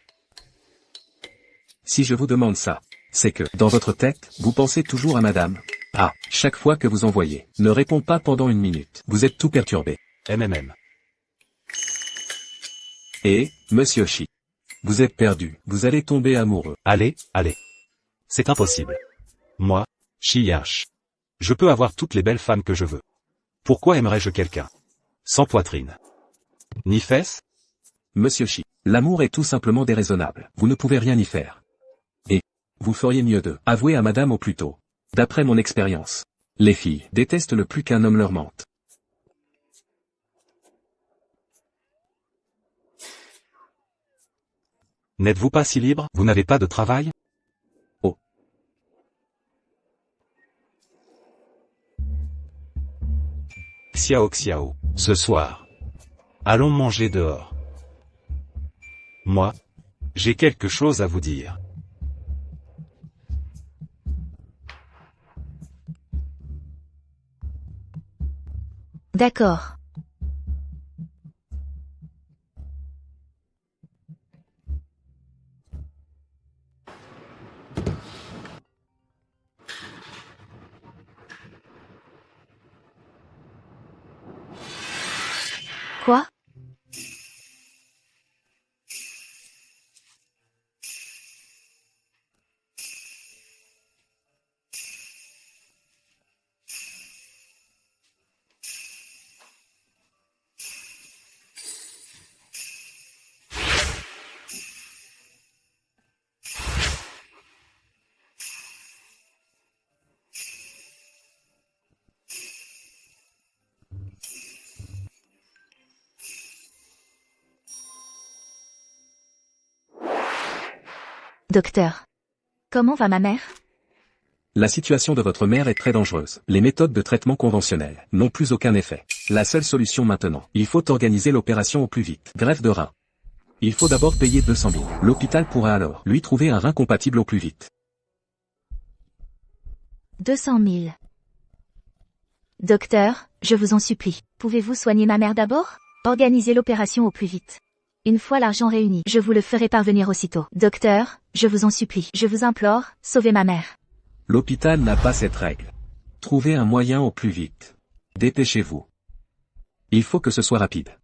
Speaker 5: Si je vous demande ça, c'est que, dans votre tête, vous pensez toujours à madame. Ah, chaque fois que vous envoyez, ne répond pas pendant 1 minute. Vous êtes tout perturbé.
Speaker 1: MMM.
Speaker 5: Et, monsieur Shi. Vous êtes perdu, vous allez tomber amoureux.
Speaker 1: Allez, allez. C'est impossible. Moi, Shi H. Je peux avoir toutes les belles femmes que je veux. Pourquoi aimerais-je quelqu'un sans poitrine ni fesses?
Speaker 5: Monsieur Shi. L'amour est tout simplement déraisonnable. Vous ne pouvez rien y faire. Et, vous feriez mieux de avouer à madame au plus tôt. D'après mon expérience. Les filles détestent le plus qu'un homme leur mente.
Speaker 1: N'êtes-vous pas si libre? Vous n'avez pas de travail?
Speaker 5: Oh.
Speaker 1: Xiao Xiao, ce soir. Allons manger dehors. Moi, j'ai quelque chose à vous dire.
Speaker 3: D'accord. Quoi? Docteur. Comment va ma mère?
Speaker 5: La situation de votre mère est très dangereuse. Les méthodes de traitement conventionnelles n'ont plus aucun effet. La seule solution maintenant, il faut organiser l'opération au plus vite. Greffe de rein. Il faut d'abord payer 200 000. L'hôpital pourra alors lui trouver un rein compatible au plus vite.
Speaker 3: 200 000. Docteur, je vous en supplie. Pouvez-vous soigner ma mère d'abord? Organisez l'opération au plus vite. Une fois l'argent réuni, je vous le ferai parvenir aussitôt. Docteur, je vous en supplie. Je vous implore, sauvez ma mère.
Speaker 5: L'hôpital n'a pas cette règle. Trouvez un moyen au plus vite. Dépêchez-vous. Il faut que ce soit rapide.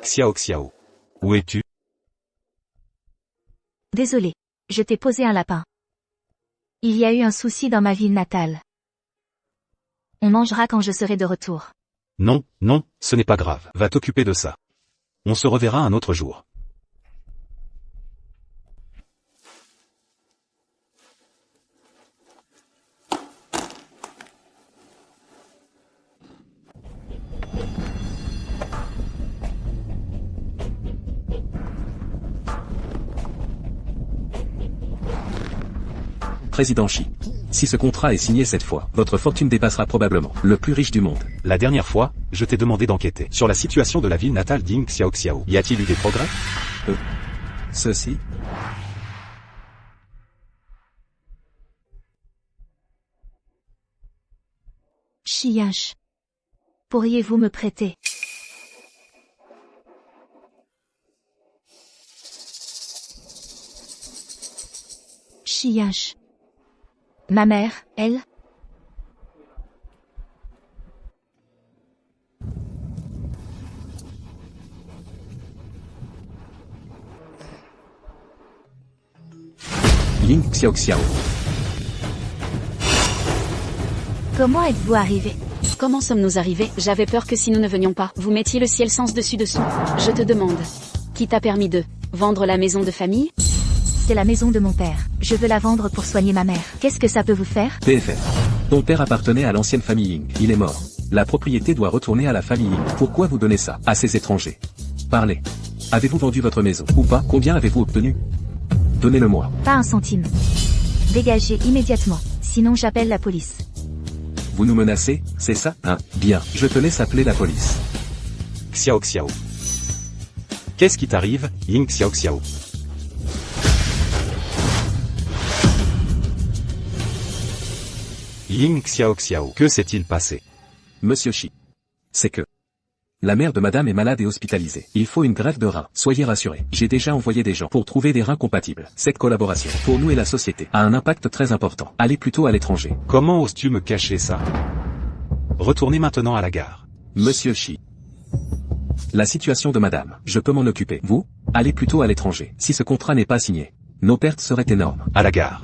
Speaker 1: Xiao Xiao. Où es-tu?
Speaker 3: Désolé. Je t'ai posé un lapin. Il y a eu un souci dans ma ville natale. On mangera quand je serai de retour.
Speaker 1: Non, non, ce n'est pas grave. Va t'occuper de ça. On se reverra un autre jour.
Speaker 5: Président Shi. Si ce contrat est signé cette fois, votre fortune dépassera probablement le plus riche du monde.
Speaker 1: La dernière fois, je t'ai demandé d'enquêter sur la situation de la ville natale d'Ying Xiao Xiao. Y a-t-il eu des progrès?
Speaker 5: Ceci.
Speaker 3: Chiache. Pourriez-vous me prêter? Chiache. Ma mère, elle?
Speaker 5: Ying Xiao Xiao.
Speaker 3: Comment êtes-vous arrivé?
Speaker 4: Comment sommes-nous arrivés? J'avais peur que si nous ne venions pas, vous mettiez le ciel sens dessus dessous. Je te demande. Qui t'a permis de vendre la maison de famille?
Speaker 3: C'est la maison de mon père. Je veux la vendre pour soigner ma mère. Qu'est-ce que ça peut vous faire?
Speaker 5: PFR. Ton père appartenait à l'ancienne famille Ying. Il est mort. La propriété doit retourner à la famille Ying. Pourquoi vous donnez ça à ces étrangers? Parlez. Avez-vous vendu votre maison ou pas? Combien avez-vous obtenu? Donnez-le-moi.
Speaker 3: Pas un centime. Dégagez immédiatement. Sinon j'appelle la police.
Speaker 5: Vous nous menacez, c'est ça? Hein? Bien, je te laisse appeler la police.
Speaker 1: Xiao Xiao. Qu'est-ce qui t'arrive, Ying Xiao Xiao? Ying Xiao Xiao. Que s'est-il passé?
Speaker 5: Monsieur Shi. C'est que la mère de madame est malade et hospitalisée. Il faut une greffe de rein. Soyez rassurés. J'ai déjà envoyé des gens pour trouver des reins compatibles. Cette collaboration, pour nous et la société, a un impact très important. Allez plutôt à l'étranger.
Speaker 1: Comment oses-tu me cacher ça? Retournez maintenant à la gare.
Speaker 5: Monsieur Shi. La situation de madame, je peux m'en occuper. Vous, allez plutôt à l'étranger. Si ce contrat n'est pas signé, nos pertes seraient énormes.
Speaker 1: À la gare.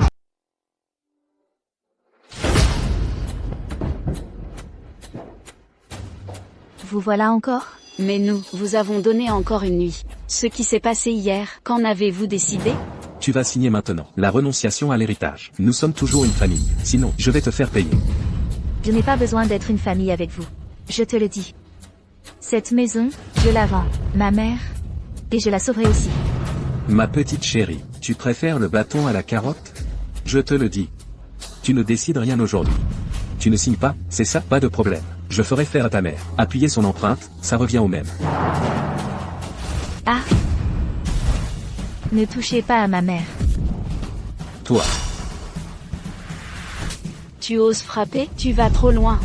Speaker 3: Vous voilà encore?
Speaker 4: Mais nous, vous avons donné encore une nuit. Ce qui s'est passé hier, qu'en avez-vous décidé?
Speaker 5: Tu vas signer maintenant la renonciation à l'héritage. Nous sommes toujours une famille. Sinon, je vais te faire payer.
Speaker 3: Je n'ai pas besoin d'être une famille avec vous. Je te le dis. Cette maison, je la vends. Ma mère. Et je la sauverai aussi.
Speaker 5: Ma petite chérie, tu préfères le bâton à la carotte? Je te le dis. Tu ne décides rien aujourd'hui. Tu ne signes pas, c'est ça? Pas de problème. Je ferai faire à ta mère. Appuyer son empreinte, ça revient au même.
Speaker 3: Ah. Ne touchez pas à ma mère.
Speaker 5: Toi.
Speaker 4: Tu oses frapper? Tu vas trop loin.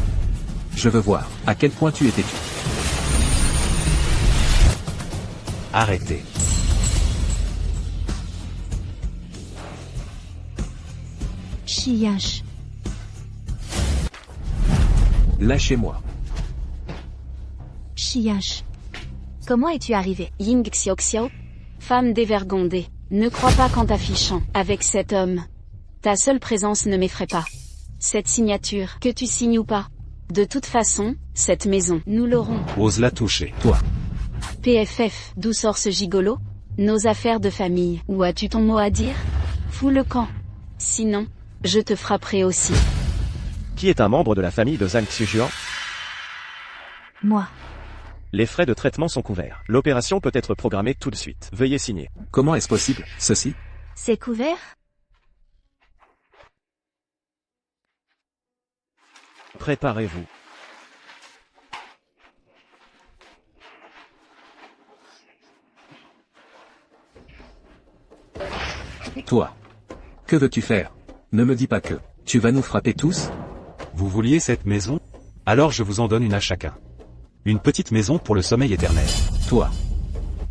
Speaker 5: Je veux voir à quel point tu es têtu.
Speaker 1: Arrêtez.
Speaker 3: Chiyash.
Speaker 5: Lâchez-moi.
Speaker 3: Chiyash. Comment es-tu arrivé?
Speaker 4: Ying Xiaoxiao? Femme dévergondée. Ne crois pas qu'en t'affichant avec cet homme. Ta seule présence ne m'effraie pas. Cette signature, que tu signes ou pas. De toute façon, cette maison, nous l'aurons.
Speaker 1: Ose la toucher.
Speaker 5: Toi.
Speaker 4: PFF, d'où sort ce gigolo? Nos affaires de famille, où as-tu ton mot à dire? Fous le camp. Sinon, je te frapperai aussi.
Speaker 2: Qui est un membre de la famille de Zhang Xujuan?
Speaker 3: Moi.
Speaker 2: Les frais de traitement sont couverts. L'opération peut être programmée tout de suite. Veuillez signer.
Speaker 5: Comment est-ce possible, ceci?
Speaker 3: C'est couvert?
Speaker 2: Préparez-vous.
Speaker 5: Toi. Que veux-tu faire? Ne me dis pas que tu vas nous frapper tous?
Speaker 1: Vous vouliez cette maison? Alors je vous en donne une à chacun. Une petite maison pour le sommeil éternel.
Speaker 5: Toi.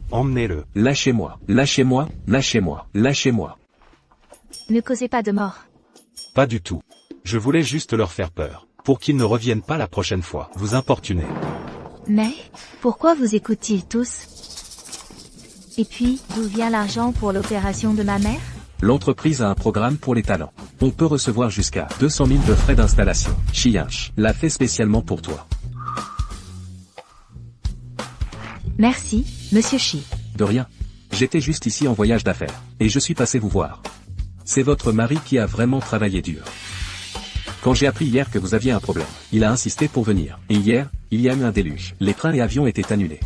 Speaker 1: Emmenez-le.
Speaker 5: Lâchez-moi. Lâchez-moi. Lâchez-moi. Lâchez-moi.
Speaker 3: Ne causez pas de mort.
Speaker 1: Pas du tout. Je voulais juste leur faire peur, pour qu'ils ne reviennent pas la prochaine fois. Vous importunez.
Speaker 3: Mais, pourquoi vous écoutent-ils tous? Et puis, d'où vient l'argent pour l'opération de ma mère?
Speaker 5: L'entreprise a un programme pour les talents. On peut recevoir jusqu'à 200 000 de frais d'installation. Chiyanch l'a fait spécialement pour toi.
Speaker 3: Merci, Monsieur Shi.
Speaker 5: De rien. J'étais juste ici en voyage d'affaires, et je suis passé vous voir. C'est votre mari qui a vraiment travaillé dur. Quand j'ai appris hier que vous aviez un problème, il a insisté pour venir. Et hier, il y a eu un déluge. Les trains et avions étaient annulés.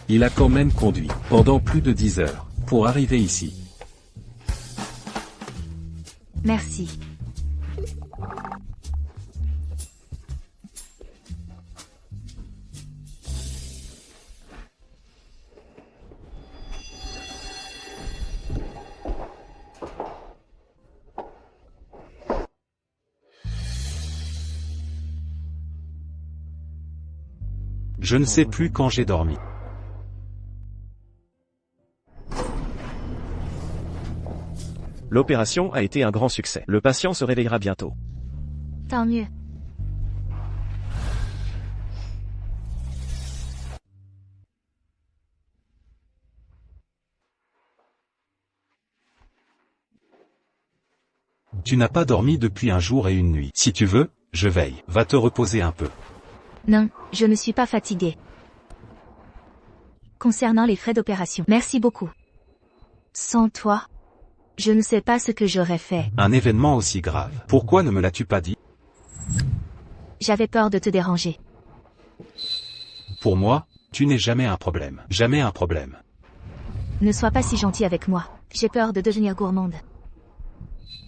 Speaker 5: Il a quand même conduit, pendant plus de 10 heures, pour arriver ici.
Speaker 3: Merci.
Speaker 1: Je ne sais plus quand j'ai dormi.
Speaker 2: L'opération a été un grand succès. Le patient se réveillera bientôt.
Speaker 3: Tant mieux.
Speaker 1: Tu n'as pas dormi depuis un jour et une nuit. Si tu veux, je veille. Va te reposer un peu.
Speaker 3: Non, je ne suis pas fatiguée. Concernant les frais d'opération, merci beaucoup. Sans toi, je ne sais pas ce que j'aurais fait.
Speaker 1: Un événement aussi grave. Pourquoi ne me l'as-tu pas dit?
Speaker 3: J'avais peur de te déranger.
Speaker 1: Pour moi, tu n'es jamais un problème. Jamais un problème.
Speaker 3: Ne sois pas si gentil avec moi. J'ai peur de devenir gourmande.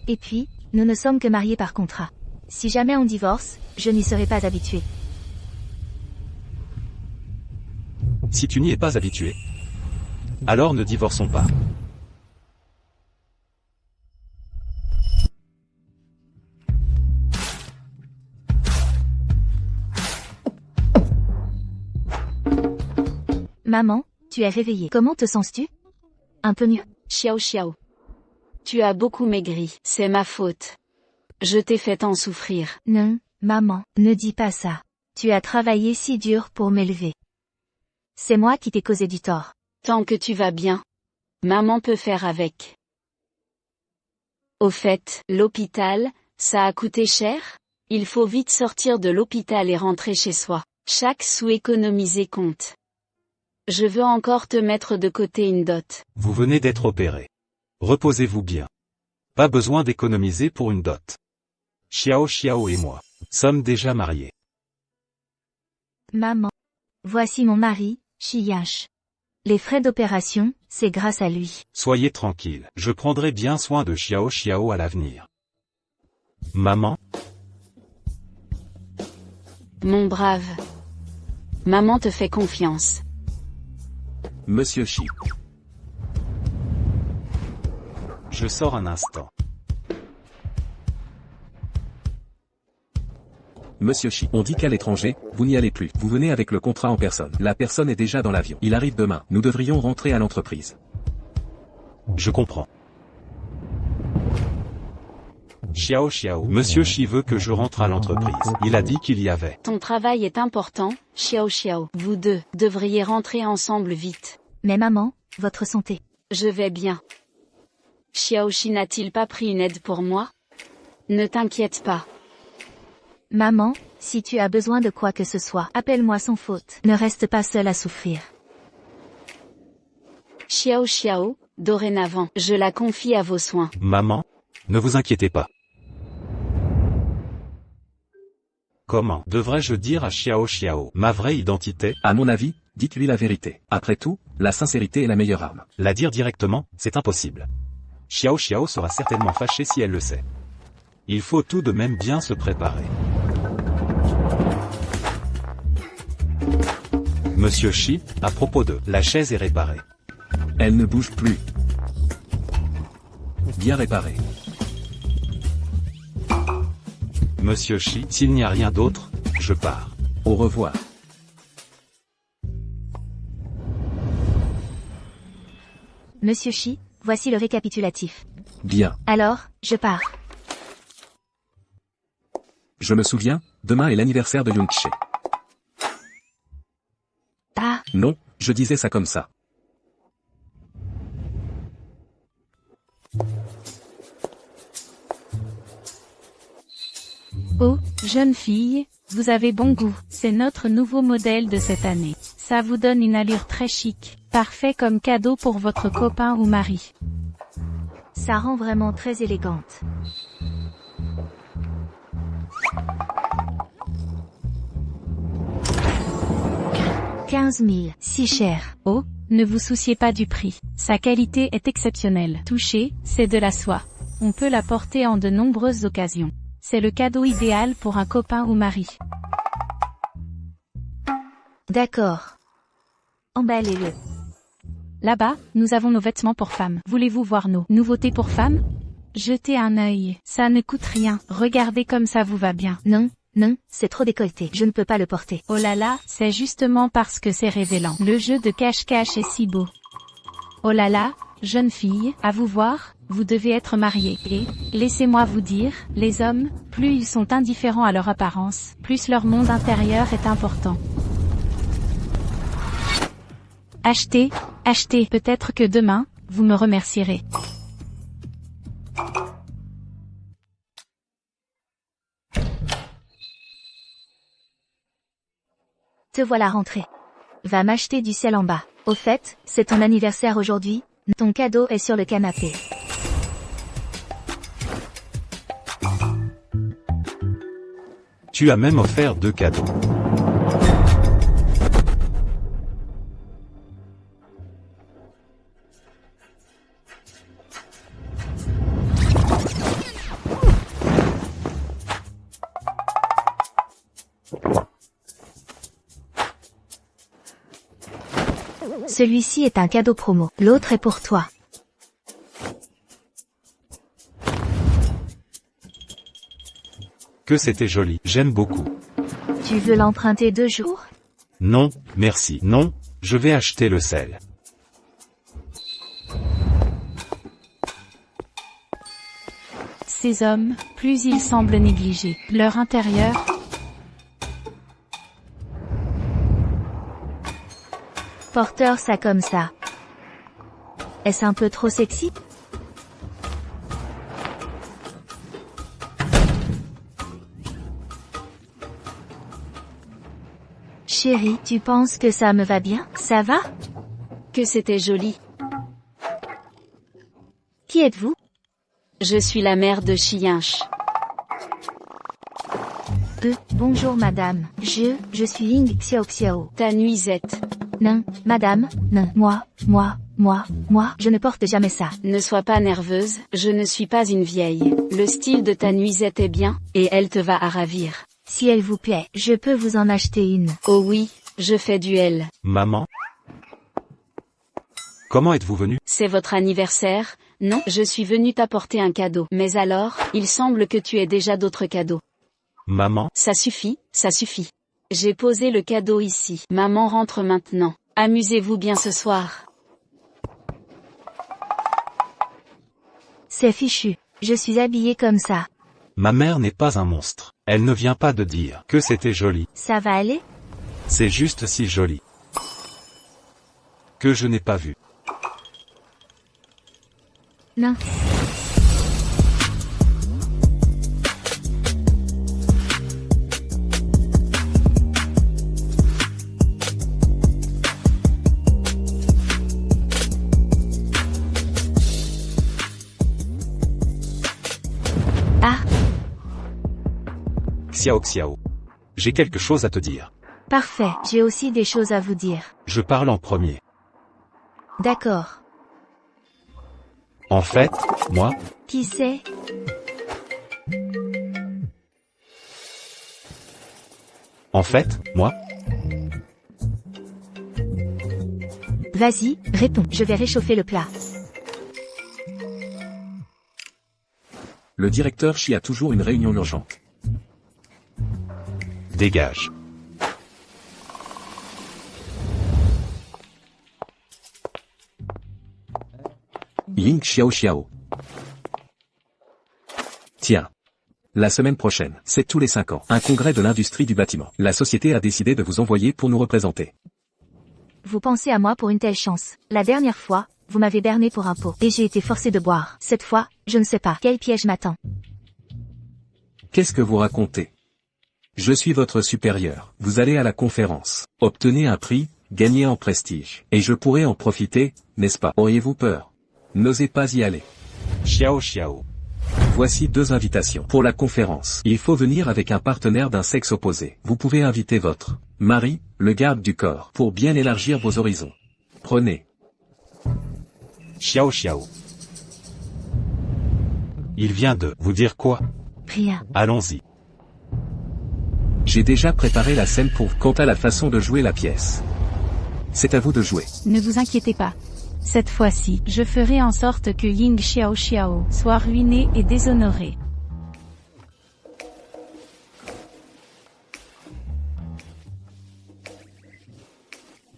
Speaker 3: Et puis, nous ne sommes que mariés par contrat. Si jamais on divorce, je n'y serai pas habituée.
Speaker 1: Si tu n'y es pas habitué, alors ne divorçons pas.
Speaker 3: Maman, tu es réveillée. Comment te sens-tu? Un peu mieux.
Speaker 4: Xiao Xiao. Tu as beaucoup maigri, c'est ma faute. Je t'ai fait tant souffrir.
Speaker 3: Non, maman, ne dis pas ça. Tu as travaillé si dur pour m'élever. C'est moi qui t'ai causé du tort.
Speaker 4: Tant que tu vas bien. Maman peut faire avec. Au fait, l'hôpital, ça a coûté cher? Il faut vite sortir de l'hôpital et rentrer chez soi. Chaque sou économisé compte. Je veux encore te mettre de côté une dot.
Speaker 1: Vous venez d'être opéré. Reposez-vous bien. Pas besoin d'économiser pour une dot. Xiao Xiao et moi sommes déjà mariés.
Speaker 3: Maman. Voici mon mari, Chiyash. Les frais d'opération, c'est grâce à lui.
Speaker 1: Soyez tranquille, je prendrai bien soin de Xiao Xiao à l'avenir. Maman?
Speaker 4: Mon brave. Maman te fait confiance.
Speaker 5: Monsieur Shi.
Speaker 1: Je sors un instant.
Speaker 5: Monsieur Chi, on dit qu'à l'étranger, vous n'y allez plus. Vous venez avec le contrat en personne. La personne est déjà dans l'avion. Il arrive demain. Nous devrions rentrer à l'entreprise.
Speaker 1: Je comprends. Xiao Xiao, Monsieur Chi veut que je rentre à l'entreprise. Il a dit qu'il y avait.
Speaker 4: Ton travail est important, Xiao Xiao. Vous deux devriez rentrer ensemble vite.
Speaker 3: Mais maman, votre santé.
Speaker 4: Je vais bien. Xiao Shi n'a-t-il pas pris une aide pour moi? Ne t'inquiète pas.
Speaker 3: Maman, si tu as besoin de quoi que ce soit, appelle-moi sans faute. Ne reste pas seule à souffrir.
Speaker 4: Xiao Xiao, dorénavant, je la confie à vos soins.
Speaker 1: Maman, ne vous inquiétez pas. Comment devrais-je dire à Xiao Xiao ma vraie identité?
Speaker 5: À mon avis, dites-lui la vérité. Après tout, la sincérité est la meilleure arme.
Speaker 1: La dire directement, c'est impossible. Xiao Xiao sera certainement fâchée si elle le sait. Il faut tout de même bien se préparer. Monsieur Chi, à propos de la chaise est réparée.
Speaker 5: Elle ne bouge plus. Bien réparée.
Speaker 1: Monsieur Chi, s'il n'y a rien d'autre, je pars.
Speaker 5: Au revoir.
Speaker 3: Monsieur Chi, voici le récapitulatif.
Speaker 5: Bien.
Speaker 3: Alors, je pars.
Speaker 5: Je me souviens, demain est l'anniversaire de Yunche.
Speaker 3: Ah,
Speaker 5: Non, je disais ça comme ça.
Speaker 6: Oh, jeune fille, vous avez bon goût. C'est notre nouveau modèle de cette année. Ça vous donne une allure très chic. Parfait comme cadeau pour votre copain ou mari.
Speaker 3: ça rend vraiment très élégante. « 15 000, si cher. »
Speaker 6: Oh, ne vous souciez pas du prix. Sa qualité est exceptionnelle. Touchez, c'est de la soie. On peut la porter en de nombreuses occasions. C'est le cadeau idéal pour un copain ou mari.
Speaker 3: D'accord. Emballez-le.
Speaker 6: Là-bas, nous avons nos vêtements pour femmes. Voulez-vous voir nos nouveautés pour femmes? Jetez un œil. Ça ne coûte rien. Regardez comme ça vous va bien.
Speaker 3: Non, non, c'est trop décolleté. Je ne peux pas le porter.
Speaker 6: Oh là là, c'est justement parce que c'est révélant. Le jeu de cache-cache est si beau. Oh là là, jeune fille, à vous voir, vous devez être mariée. Et, laissez-moi vous dire, les hommes, plus ils sont indifférents à leur apparence, plus leur monde intérieur est important. Achetez, achetez. Peut-être que demain, vous me remercierez.
Speaker 3: Te voilà rentré. Va m'acheter du sel en bas. Au fait, c'est ton anniversaire aujourd'hui. Ton cadeau est sur le canapé.
Speaker 1: Tu as même offert 2 cadeaux.
Speaker 3: Celui-ci est un cadeau promo. L'autre est pour toi.
Speaker 1: Que c'était joli, j'aime beaucoup.
Speaker 3: Tu veux l'emprunter 2 jours?
Speaker 1: Non, merci. Non, je vais acheter le sel.
Speaker 6: Ces hommes, plus ils semblent négliger leur intérieur.
Speaker 3: Porteur ça comme ça. Est-ce un peu trop sexy? Chérie, tu penses que ça me va bien? Ça va?
Speaker 4: Que c'était joli.
Speaker 3: Qui êtes-vous?
Speaker 4: Je suis la mère de Chiinche.
Speaker 3: Bonjour madame. Je suis Ying Xiao Xiao.
Speaker 4: Ta nuisette.
Speaker 3: Non, madame, non. Moi, je ne porte jamais ça.
Speaker 4: Ne sois pas nerveuse, je ne suis pas une vieille. Le style de ta nuisette est bien, et elle te va à ravir.
Speaker 3: Si elle vous plaît, je peux vous en acheter une.
Speaker 4: Oh oui, je fais duel.
Speaker 1: Maman? Comment êtes-vous venue?
Speaker 4: C'est votre anniversaire, Non, je suis venu t'apporter un cadeau. Mais alors, il semble que tu aies déjà d'autres cadeaux.
Speaker 1: Maman,
Speaker 4: Ça suffit, ça suffit. J'ai posé le cadeau ici. Maman rentre maintenant. Amusez-vous bien ce soir.
Speaker 3: C'est fichu. Je suis habillée comme ça.
Speaker 1: ma mère n'est pas un monstre. Elle ne vient pas de dire que c'était joli.
Speaker 3: Ça va aller?
Speaker 1: C'est juste si joli. Que je n'ai pas vu.
Speaker 3: Non. Ah,
Speaker 1: Xiao Xiao. J'ai quelque chose à te dire.
Speaker 3: parfait. J'ai aussi des choses à vous dire.
Speaker 1: Je parle en premier.
Speaker 3: D'accord.
Speaker 1: En fait, moi,
Speaker 3: Qui c'est?
Speaker 1: en fait, moi,
Speaker 3: Vas-y, réponds. Je vais réchauffer le plat.
Speaker 5: Le directeur Chi a toujours une réunion urgente.
Speaker 1: dégage.
Speaker 5: Ying Xiao Xiao. Tiens. La semaine prochaine, c'est tous les 5 ans, un congrès de l'industrie du bâtiment. La société a décidé de vous envoyer pour nous représenter.
Speaker 3: Vous pensez à moi pour une telle chance. La dernière fois, vous m'avez berné pour un pot. Et j'ai été forcé de boire. Cette fois, je ne sais pas quel piège m'attend.
Speaker 5: Qu'est-ce que vous racontez? Je suis votre supérieur. Vous allez à la conférence. Obtenez un prix, gagnez en prestige. Et je pourrais en profiter, n'est-ce pas? Auriez-vous peur? N'osez pas y aller.
Speaker 1: Xiao Xiao.
Speaker 5: Voici 2 invitations pour la conférence. Il faut venir avec un partenaire d'un sexe opposé. Vous pouvez inviter votre mari, le garde du corps, pour bien élargir vos horizons. Prenez.
Speaker 1: Xiao Xiao. Il vient de vous dire quoi?
Speaker 3: Rien.
Speaker 1: Allons-y.
Speaker 5: J'ai déjà préparé la scène pour vous. Quant à la façon de jouer la pièce, c'est à vous de jouer.
Speaker 6: Ne vous inquiétez pas. Cette fois-ci, je ferai en sorte que Ying Xiao Xiao soit ruiné et déshonoré.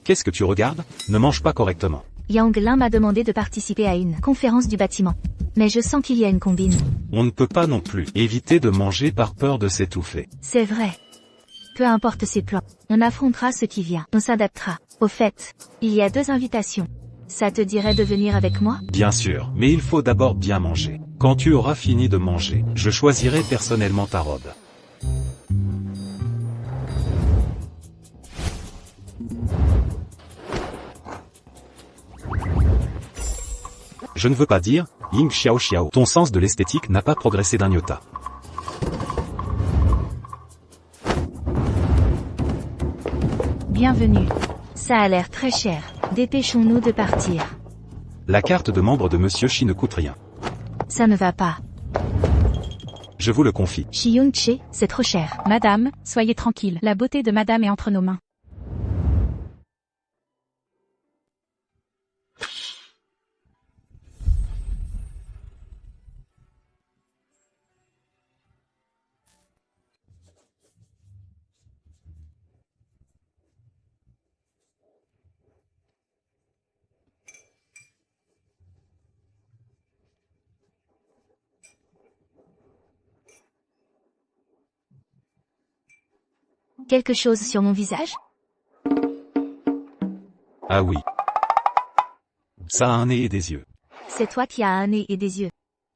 Speaker 1: Qu'est-ce que tu regardes? Ne mange pas correctement.
Speaker 3: Yang Lin m'a demandé de participer à une conférence du bâtiment. Mais je sens qu'il y a une combine.
Speaker 1: On ne peut pas non plus éviter de manger par peur de s'étouffer.
Speaker 3: C'est vrai. Peu importe ses plans. On affrontera ce qui vient. On s'adaptera. Au fait, il y a 2 invitations. Ça te dirait de venir avec moi?
Speaker 1: Bien sûr, mais il faut d'abord bien manger. Quand tu auras fini de manger, je choisirai personnellement ta robe. Je ne veux pas dire, Ying Xiao Xiao, ton sens de l'esthétique n'a pas progressé d'un iota.
Speaker 6: Bienvenue.
Speaker 3: Ça a l'air très cher. Dépêchons-nous de partir.
Speaker 1: La carte de membre de Monsieur Shi ne coûte rien.
Speaker 3: Ça ne va pas.
Speaker 1: Je vous le confie.
Speaker 3: Shiyun-che, c'est trop cher.
Speaker 6: Madame, soyez tranquille. La beauté de madame est entre nos mains.
Speaker 3: Quelque chose sur mon visage?
Speaker 1: Ah oui. Ça a un nez et des yeux.
Speaker 3: C'est toi qui as un nez et des yeux.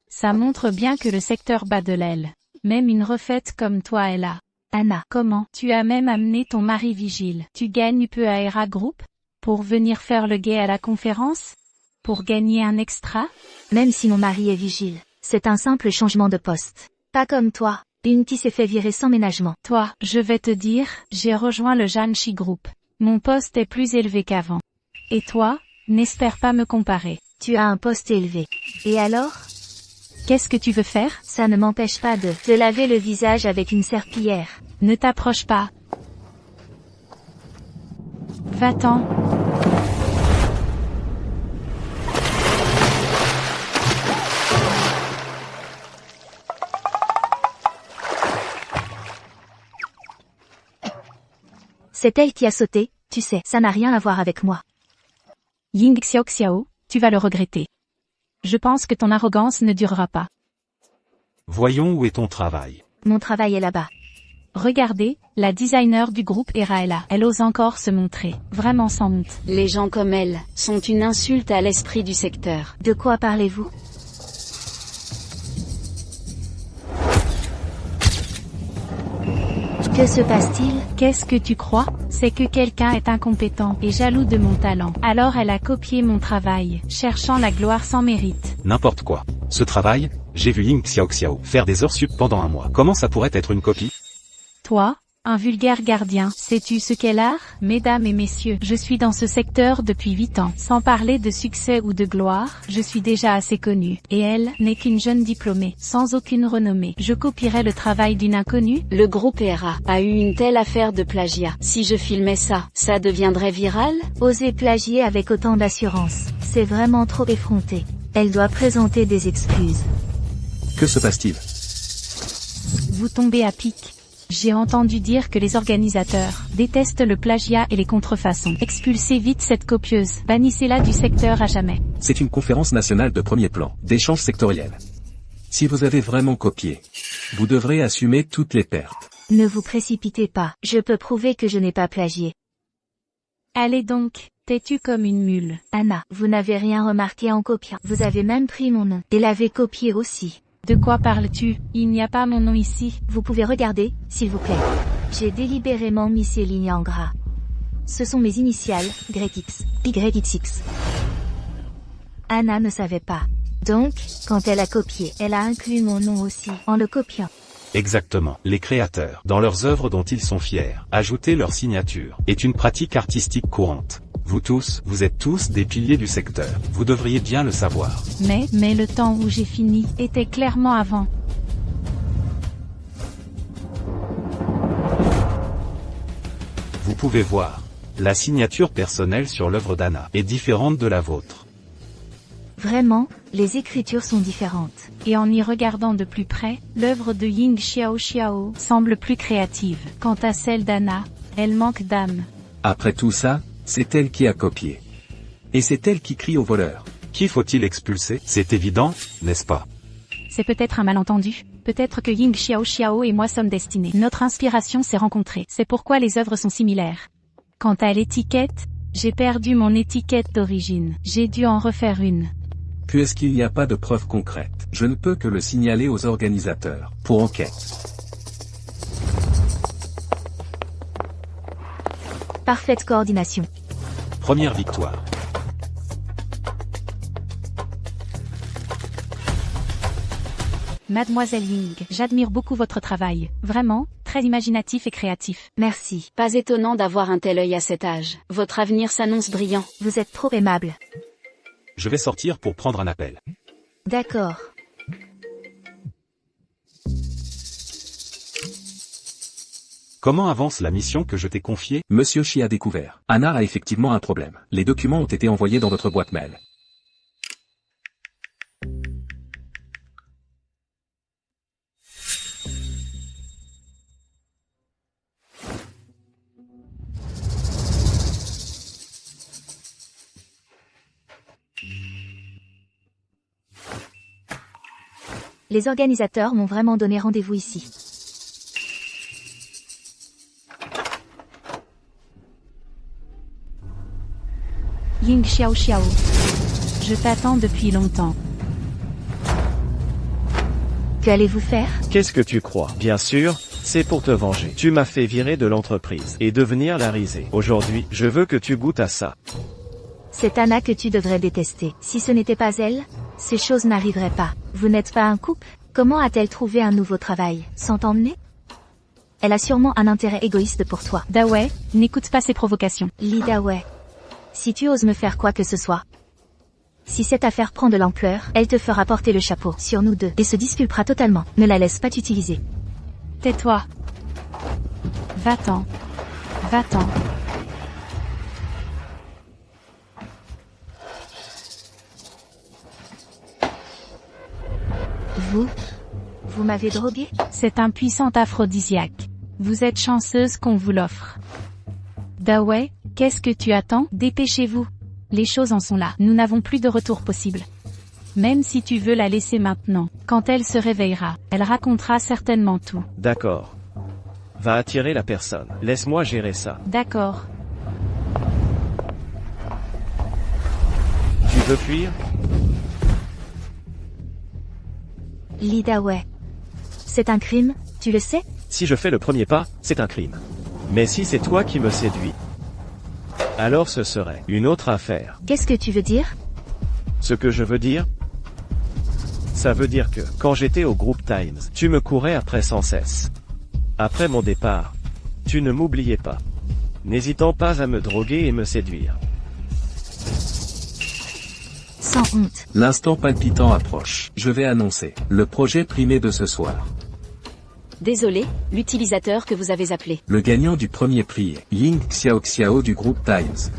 Speaker 6: Ça montre bien que le secteur bat de l'aile. Même une refaite comme toi est là.
Speaker 3: Anna.
Speaker 6: Comment? Tu as même amené ton mari Vigile. Tu gagnes peu à Era Group? Pour venir faire le guet à la conférence? Pour gagner un extra?
Speaker 3: Même si mon mari est vigile, c'est un simple changement de poste. Pas comme toi, une qui s'est fait virer sans ménagement.
Speaker 6: Toi, je vais te dire, j'ai rejoint le Janshi Group. Mon poste est plus élevé qu'avant. Et toi, n'espère pas me comparer.
Speaker 3: Tu as un poste élevé. Et alors?
Speaker 6: Qu'est-ce que tu veux faire?
Speaker 3: Ça ne m'empêche pas de te laver le visage avec une serpillière.
Speaker 6: Ne t'approche pas. Va-t'en.
Speaker 3: C'est elle qui a sauté, tu sais, ça n'a rien à voir avec moi.
Speaker 6: Ying Xiao, tu vas le regretter. Je pense que ton arrogance ne durera pas.
Speaker 1: Voyons où est ton travail.
Speaker 3: Mon travail est là-bas.
Speaker 6: Regardez, la designer du groupe est Raela. Elle ose encore se montrer, vraiment sans honte.
Speaker 4: Les gens comme elle sont une insulte à l'esprit du secteur.
Speaker 3: De quoi parlez-vous? Que se passe-t-il?
Speaker 6: Qu'est-ce que tu crois? C'est que quelqu'un est incompétent et jaloux de mon talent. Alors elle a copié mon travail, cherchant la gloire sans mérite.
Speaker 1: N'importe quoi. Ce travail, j'ai vu Ying Xiao faire des heures sup pendant un mois. Comment ça pourrait être une copie?
Speaker 6: Toi, un vulgaire gardien, sais-tu ce qu'est l'art? Mesdames et messieurs, je suis dans ce secteur depuis 8 ans. Sans parler de succès ou de gloire, je suis déjà assez connue. Et elle n'est qu'une jeune diplômée, sans aucune renommée. Je copierais le travail d'une inconnue?
Speaker 4: Le groupe ERA a eu une telle affaire de plagiat. Si je filmais ça, ça deviendrait viral?
Speaker 3: Oser plagier avec autant d'assurance, c'est vraiment trop effronté. Elle doit présenter des excuses.
Speaker 5: Que se passe-t-il?
Speaker 6: Vous tombez à pic. J'ai entendu dire que les organisateurs détestent le plagiat et les contrefaçons. Expulsez vite cette copieuse. Bannissez-la du secteur à jamais.
Speaker 5: C'est une conférence nationale de premier plan, d'échange sectoriel. Si vous avez vraiment copié, vous devrez assumer toutes les pertes.
Speaker 3: Ne vous précipitez pas, je peux prouver que je n'ai pas plagié.
Speaker 6: Allez donc, têtu comme une mule.
Speaker 3: Anna, vous n'avez rien remarqué en copiant. Vous avez même pris mon nom, et l'avez copié aussi.
Speaker 6: De quoi parles-tu? Il n'y a pas mon nom ici.
Speaker 3: Vous pouvez regarder, s'il vous plaît. J'ai délibérément mis ces lignes en gras. Ce sont mes initiales, GRETX, YXX. Anna ne savait pas. Donc, quand elle a copié, elle a inclus mon nom aussi, en le copiant.
Speaker 1: Exactement. Les créateurs, dans leurs œuvres dont ils sont fiers, ajouter leur signature, est une pratique artistique courante. Vous tous, vous êtes tous des piliers du secteur. Vous devriez bien le savoir.
Speaker 6: Mais le temps où j'ai fini était clairement avant.
Speaker 1: Vous pouvez voir. La signature personnelle sur l'œuvre d'Anna est différente de la vôtre.
Speaker 3: Vraiment, les écritures sont différentes.
Speaker 6: Et en y regardant de plus près, l'œuvre de Ying Xiao semble plus créative. Quant à celle d'Anna, elle manque d'âme.
Speaker 5: Après tout ça, c'est elle qui a copié. Et c'est elle qui crie au voleur.
Speaker 1: Qui faut-il expulser? C'est évident, n'est-ce pas?
Speaker 6: C'est peut-être un malentendu. Peut-être que Ying Xiao et moi sommes destinés. Notre inspiration s'est rencontrée. C'est pourquoi les œuvres sont similaires. Quant à l'étiquette, j'ai perdu mon étiquette d'origine. J'ai dû en refaire une.
Speaker 5: Puisqu'il n'y a pas de preuves concrètes, je ne peux que le signaler aux organisateurs, pour enquête.
Speaker 3: Parfaite coordination.
Speaker 1: Première victoire.
Speaker 6: Mademoiselle Ying, j'admire beaucoup votre travail. Vraiment, très imaginatif et créatif.
Speaker 3: Merci.
Speaker 4: Pas étonnant d'avoir un tel œil à cet âge. Votre avenir s'annonce brillant.
Speaker 3: Vous êtes trop aimable.
Speaker 1: Je vais sortir pour prendre un appel.
Speaker 3: D'accord.
Speaker 1: Comment avance la mission que je t'ai confiée?
Speaker 5: Monsieur Chi a découvert. Anna a effectivement un problème. Les documents ont été envoyés dans votre boîte mail.
Speaker 3: Les organisateurs m'ont vraiment donné rendez-vous ici.
Speaker 6: Ying Xiao. Je t'attends depuis longtemps.
Speaker 3: Qu'allez-vous faire?
Speaker 2: Qu'est-ce que tu crois? Bien sûr, c'est pour te venger. Tu m'as fait virer de l'entreprise et devenir la risée. Aujourd'hui, je veux que tu goûtes à ça.
Speaker 3: C'est Anna que tu devrais détester. Si ce n'était pas elle, ces choses n'arriveraient pas. Vous n'êtes pas un couple? Comment a-t-elle trouvé un nouveau travail? Sans t'emmener? Elle a sûrement un intérêt égoïste pour toi.
Speaker 6: Dawei, n'écoute pas ces provocations.
Speaker 3: Lee Dawei. Si tu oses me faire quoi que ce soit, si cette affaire prend de l'ampleur, elle te fera porter le chapeau sur nous deux et se disculpera totalement. Ne la laisse pas t'utiliser.
Speaker 6: Tais-toi. Va-t'en. Va-t'en.
Speaker 3: Vous m'avez drogué?
Speaker 6: C'est un puissant aphrodisiaque. Vous êtes chanceuse qu'on vous l'offre. Dawei, qu'est-ce que tu attends? Dépêchez-vous. Les choses en sont là. Nous n'avons plus de retour possible. Même si tu veux la laisser maintenant, quand elle se réveillera, elle racontera certainement tout.
Speaker 2: D'accord. Va attirer la personne. Laisse-moi gérer ça.
Speaker 6: D'accord.
Speaker 2: Tu veux fuir?
Speaker 3: Lee Dawei. C'est un crime, tu le sais?
Speaker 2: Si je fais le premier pas, c'est un crime. Mais si c'est toi qui me séduis, alors ce serait une autre affaire.
Speaker 3: Qu'est-ce que tu veux dire?
Speaker 2: Ce que je veux dire, ça veut dire que, quand j'étais au groupe Times, tu me courais après sans cesse. Après mon départ, tu ne m'oubliais pas, n'hésitant pas à me droguer et me séduire.
Speaker 3: Sans honte.
Speaker 5: L'instant palpitant approche. Je vais annoncer le projet primé de ce soir.
Speaker 4: Désolé, l'utilisateur que vous avez appelé.
Speaker 5: Le gagnant du premier prix est Ying Xiao du groupe Times.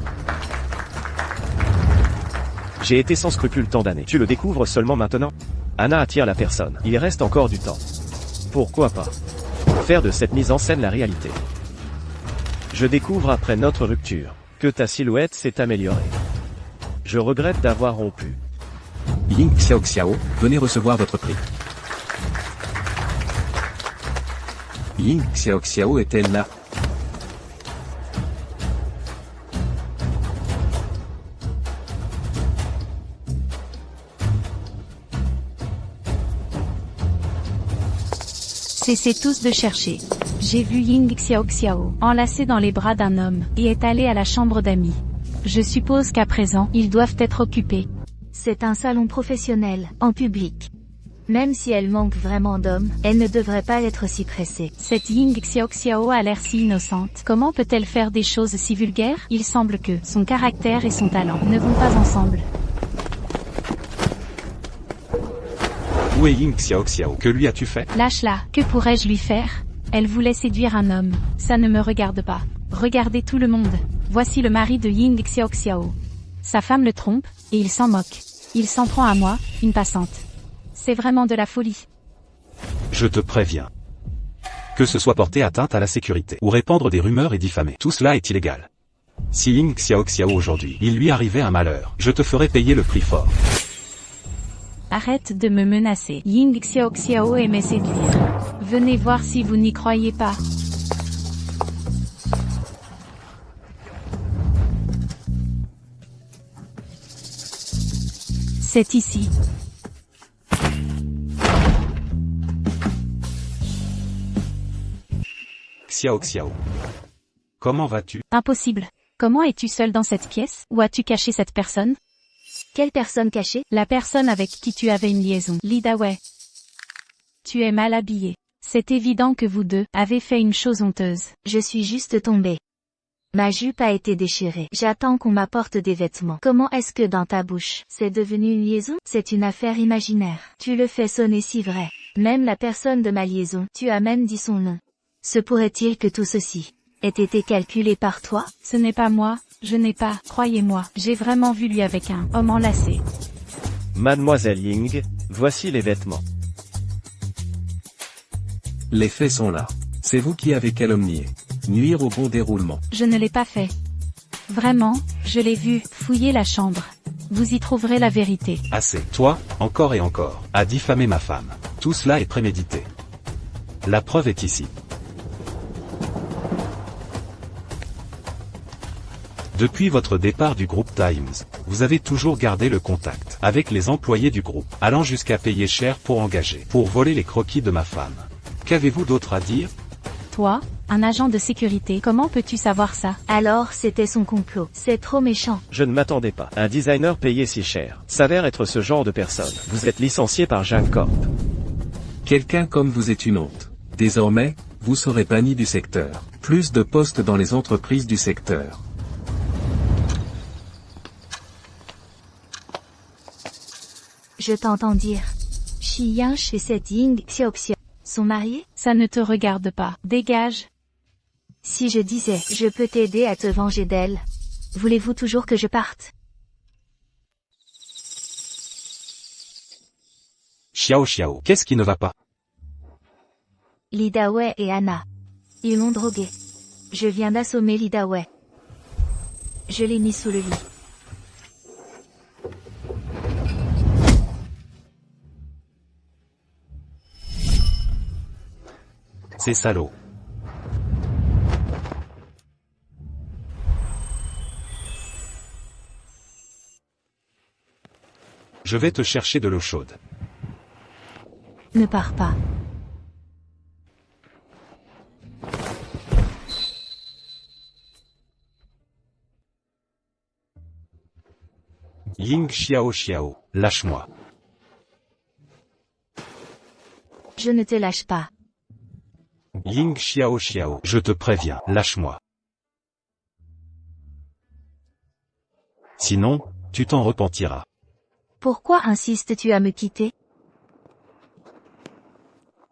Speaker 2: J'ai été sans scrupule tant d'années. Tu le découvres seulement maintenant? Anna attire la personne. Il reste encore du temps. Pourquoi pas faire de cette mise en scène la réalité? Je découvre après notre rupture que ta silhouette s'est améliorée. Je regrette d'avoir rompu.
Speaker 5: Ying Xiao, venez recevoir votre prix. Ying Xiao est-elle là?
Speaker 6: Cessez tous de chercher. J'ai vu Ying Xiao enlacé dans les bras d'un homme, et est allé à la chambre d'amis. Je suppose qu'à présent, ils doivent être occupés.
Speaker 3: C'est un salon professionnel, en public. Même si elle manque vraiment d'hommes, elle ne devrait pas être si pressée.
Speaker 6: Cette Ying Xiao a l'air si innocente. Comment peut-elle faire des choses si vulgaires? Il semble que son caractère et son talent ne vont pas ensemble.
Speaker 1: Où est Ying Xiao? Que lui as-tu fait?
Speaker 6: Lâche-la, que pourrais-je lui faire? Elle voulait séduire un homme. Ça ne me regarde pas. Regardez tout le monde. Voici le mari de Ying Xiao. Sa femme le trompe, et il s'en moque. Il s'en prend à moi, une passante. C'est vraiment de la folie.
Speaker 1: Je te préviens. Que ce soit porter atteinte à la sécurité, ou répandre des rumeurs et diffamer, tout cela est illégal. Si Ying Xiao aujourd'hui, il lui arrivait un malheur, je te ferai payer le prix fort.
Speaker 6: Arrête de me menacer. Ying Xiao aimait séduire. Venez voir si vous n'y croyez pas. C'est ici.
Speaker 1: Xiao. Comment vas-tu?
Speaker 6: Impossible. Comment es-tu seul dans cette pièce? Où as-tu caché cette personne?
Speaker 3: Quelle personne cachée?
Speaker 6: La personne avec qui tu avais une liaison. Lee Dawei. Tu es mal habillé. C'est évident que vous deux avez fait une chose honteuse.
Speaker 3: Je suis juste tombée. Ma jupe a été déchirée. J'attends qu'on m'apporte des vêtements. Comment est-ce que dans ta bouche, c'est devenu une liaison? C'est une affaire imaginaire. Tu le fais sonner si vrai. Même la personne de ma liaison, tu as même dit son nom. Se pourrait-il que tout ceci ait été calculé par toi?
Speaker 6: Ce n'est pas moi, je n'ai pas, croyez-moi, j'ai vraiment vu lui avec un homme enlacé.
Speaker 2: Mademoiselle Ying, voici les vêtements.
Speaker 5: Les faits sont là. C'est vous qui avez calomnié. Nuire au bon déroulement.
Speaker 6: Je ne l'ai pas fait. Vraiment, je l'ai vu, fouiller la chambre. Vous y trouverez la vérité.
Speaker 1: Assez. Toi, encore et encore, à diffamer ma femme. Tout cela est prémédité. La preuve est ici. Depuis votre départ du groupe Times, vous avez toujours gardé le contact avec les employés du groupe, allant jusqu'à payer cher pour engager, pour voler les croquis de ma femme. Qu'avez-vous d'autre à dire?
Speaker 6: Toi, un agent de sécurité, comment peux-tu savoir ça?
Speaker 3: Alors c'était son complot. C'est trop méchant.
Speaker 2: Je ne m'attendais pas. Un designer payé si cher s'avère être ce genre de personne. Vous êtes licencié par Jang Corp.
Speaker 5: Quelqu'un comme vous est une honte. Désormais, vous serez banni du secteur. Plus de postes dans les entreprises du secteur.
Speaker 3: Je t'entends dire. Shi Yansh et cette Ying Xiao sont mariés?
Speaker 6: Ça ne te regarde pas. Dégage.
Speaker 3: Si je disais, je peux t'aider à te venger d'elle. Voulez-vous toujours que je parte?
Speaker 1: Xiao, qu'est-ce qui ne va pas?
Speaker 3: Lee Dawei et Anna. Ils m'ont drogué. Je viens d'assommer Lee Dawei. Je l'ai mis sous le lit.
Speaker 1: C'est salaud. Je vais te chercher de l'eau chaude.
Speaker 3: Ne pars pas.
Speaker 1: Ying Xiao Xiao, lâche-moi.
Speaker 3: Je ne te lâche pas.
Speaker 1: Ying Xiao Xiao, je te préviens, lâche-moi. Sinon, tu t'en repentiras.
Speaker 3: Pourquoi insistes-tu à me quitter?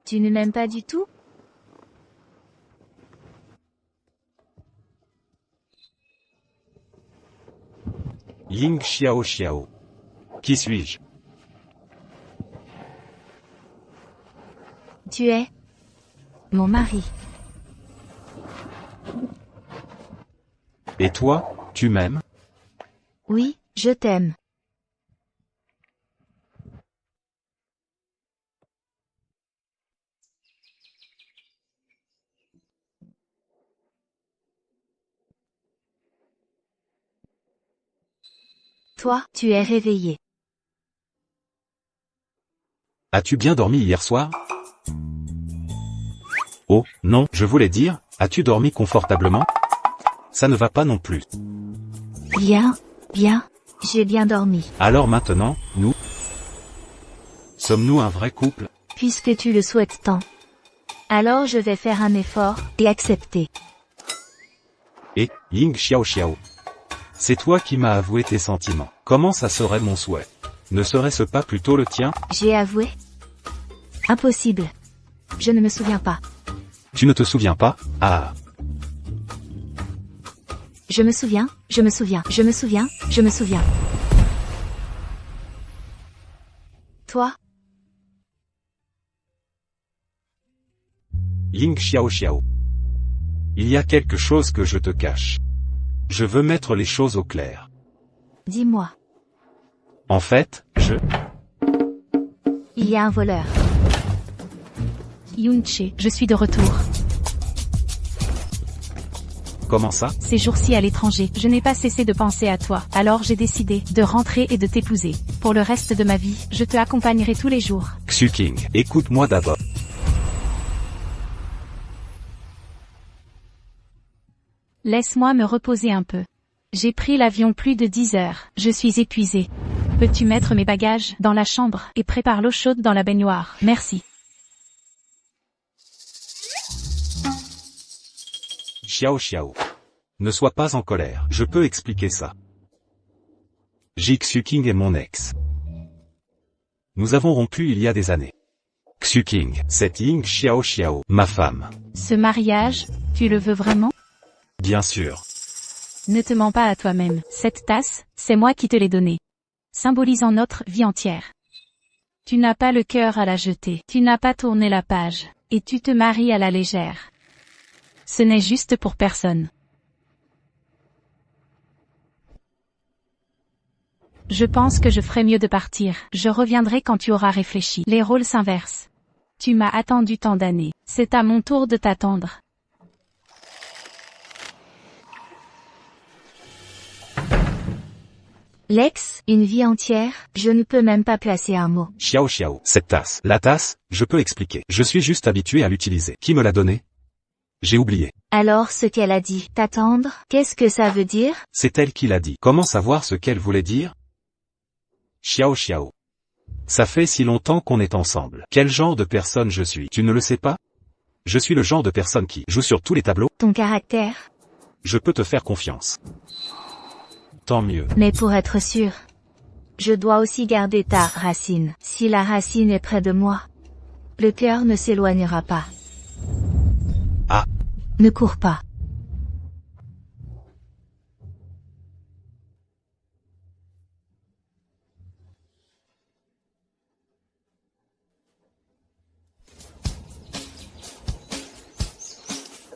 Speaker 3: Tu ne m'aimes pas du tout?
Speaker 1: Ying Xiao Xiao. Qui suis-je?
Speaker 3: Tu es mon mari.
Speaker 1: Et toi, tu m'aimes?
Speaker 3: Oui, je t'aime. Toi, tu es réveillé.
Speaker 1: As-tu bien dormi hier soir? Oh, non, je voulais dire, as-tu dormi confortablement? Ça ne va pas non plus.
Speaker 3: Bien, bien, j'ai bien dormi.
Speaker 1: Alors maintenant, nous? Sommes-nous un vrai couple?
Speaker 3: Puisque tu le souhaites tant. Alors je vais faire un effort, et accepter.
Speaker 1: Et, Ying Xiao Xiao. C'est toi qui m'as avoué tes sentiments. Comment ça serait mon souhait? Ne serait-ce pas plutôt le tien?
Speaker 3: J'ai avoué? Impossible. Je ne me souviens pas.
Speaker 1: Tu ne te souviens pas? Ah.
Speaker 3: Je me souviens, je me souviens, je me souviens, je me souviens. Toi?
Speaker 1: Ying Xiao Xiao. Il y a quelque chose que je te cache. Je veux mettre les choses au clair.
Speaker 3: Dis-moi.
Speaker 1: En fait,
Speaker 3: Il y a un voleur.
Speaker 6: Yunche, je suis de retour.
Speaker 1: Comment ça?
Speaker 6: Ces jours-ci à l'étranger, je n'ai pas cessé de penser à toi. Alors j'ai décidé de rentrer et de t'épouser. Pour le reste de ma vie, je te accompagnerai tous les jours.
Speaker 1: Xu King, écoute-moi d'abord.
Speaker 6: Laisse-moi me reposer un peu. J'ai pris l'avion plus de 10 heures. Je suis épuisée. Peux-tu mettre mes bagages dans la chambre et prépare l'eau chaude dans la baignoire? Merci.
Speaker 1: Xiao Xiao. Ne sois pas en colère, je peux expliquer ça. Xu King est mon ex. Nous avons rompu il y a des années. Xu King, c'est Ying Xiao Xiao, ma femme.
Speaker 6: Ce mariage, tu le veux vraiment?
Speaker 1: Bien sûr.
Speaker 6: Ne te mens pas à toi-même. Cette tasse, c'est moi qui te l'ai donnée. Symbolisant notre vie entière. Tu n'as pas le cœur à la jeter. Tu n'as pas tourné la page. Et tu te maries à la légère. Ce n'est juste pour personne. Je pense que je ferais mieux de partir. Je reviendrai quand tu auras réfléchi. Les rôles s'inversent. Tu m'as attendu tant d'années. C'est à mon tour de t'attendre.
Speaker 3: Lex, une vie entière, je ne peux même pas placer un mot.
Speaker 1: Xiao Xiao, cette tasse. La tasse, je peux expliquer. Je suis juste habitué à l'utiliser. Qui me l'a donnée? J'ai oublié.
Speaker 3: Alors ce qu'elle a dit, t'attendre, qu'est-ce que ça veut dire?
Speaker 1: C'est elle qui l'a dit. Comment savoir ce qu'elle voulait dire? Xiao Xiao. Ça fait si longtemps qu'on est ensemble. Quel genre de personne je suis? Tu ne le sais pas? Je suis le genre de personne qui joue sur tous les tableaux.
Speaker 3: Ton caractère?
Speaker 1: Je peux te faire confiance. Tant mieux.
Speaker 3: Mais pour être sûr, je dois aussi garder ta racine. Si la racine est près de moi, le cœur ne s'éloignera pas.
Speaker 1: Ah.
Speaker 3: Ne cours pas.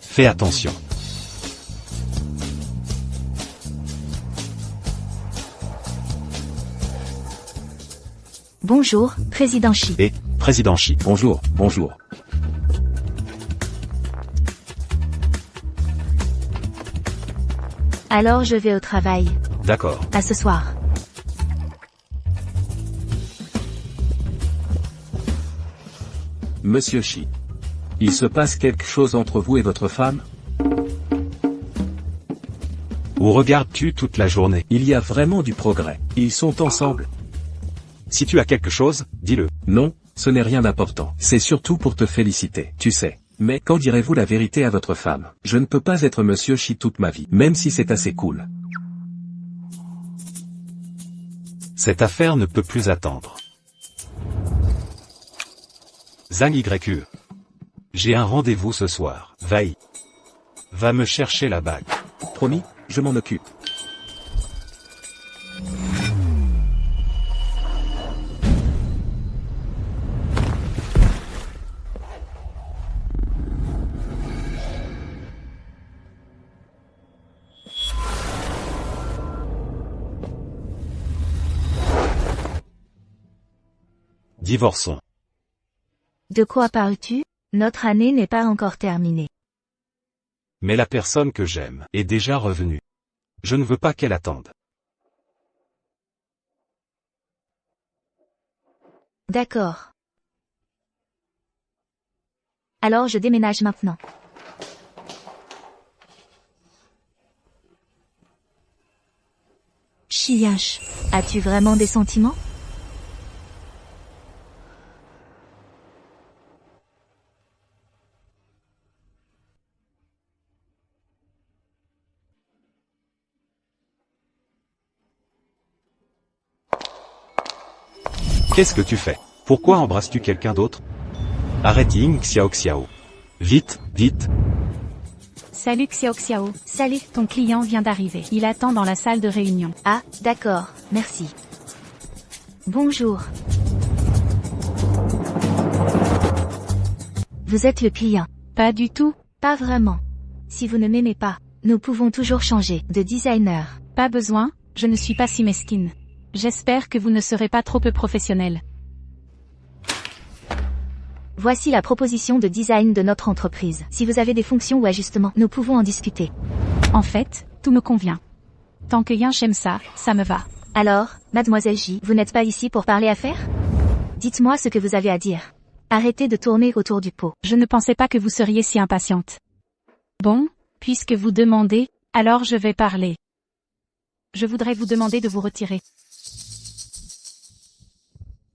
Speaker 1: Fais attention.
Speaker 3: Bonjour, Président Shi.
Speaker 1: Et, Président Shi.
Speaker 5: Bonjour, bonjour.
Speaker 3: Alors je vais au travail.
Speaker 1: D'accord.
Speaker 3: À ce soir.
Speaker 5: Monsieur Shi. Il se passe quelque chose entre vous et votre femme?
Speaker 1: Où regardes-tu toute la journée?
Speaker 5: Il y a vraiment du progrès. Ils sont ensemble?
Speaker 1: Si tu as quelque chose, dis-le.
Speaker 5: Non, ce n'est rien d'important. C'est surtout pour te féliciter, tu sais. Mais quand direz-vous la vérité à votre femme? Je ne peux pas être Monsieur Shi toute ma vie, même si c'est assez cool.
Speaker 1: Cette affaire ne peut plus attendre. Zhang YQ. J'ai un rendez-vous ce soir. Veille. Va me chercher la bague.
Speaker 5: Promis, je m'en occupe.
Speaker 1: Divorçons.
Speaker 3: De quoi parles-tu? Notre année n'est pas encore terminée.
Speaker 1: Mais la personne que j'aime est déjà revenue. Je ne veux pas qu'elle attende.
Speaker 3: D'accord. Alors je déménage maintenant. Chiyash, as-tu vraiment des sentiments?
Speaker 1: Qu'est-ce que tu fais? Pourquoi embrasses-tu quelqu'un d'autre? Arrête Ying Xiao Xiao. Vite, vite.
Speaker 6: Salut Xiao Xiao.
Speaker 3: Salut.
Speaker 6: Ton client vient d'arriver. Il attend dans la salle de réunion.
Speaker 3: Ah, d'accord, merci. Bonjour. Vous êtes le client?
Speaker 6: Pas du tout.
Speaker 3: Pas vraiment. Si vous ne m'aimez pas, nous pouvons toujours changer de designer.
Speaker 6: Pas besoin, je ne suis pas si mesquine. J'espère que vous ne serez pas trop peu professionnel.
Speaker 3: Voici la proposition de design de notre entreprise. Si vous avez des fonctions ou ajustements, nous pouvons en discuter.
Speaker 6: En fait, tout me convient. Tant que Yinch aime ça, ça me va.
Speaker 3: Alors, mademoiselle J, vous n'êtes pas ici pour parler affaires? Dites-moi ce que vous avez à dire. Arrêtez de tourner autour du pot.
Speaker 6: Je ne pensais pas que vous seriez si impatiente. Bon, puisque vous demandez, alors je vais parler. Je voudrais vous demander de vous retirer.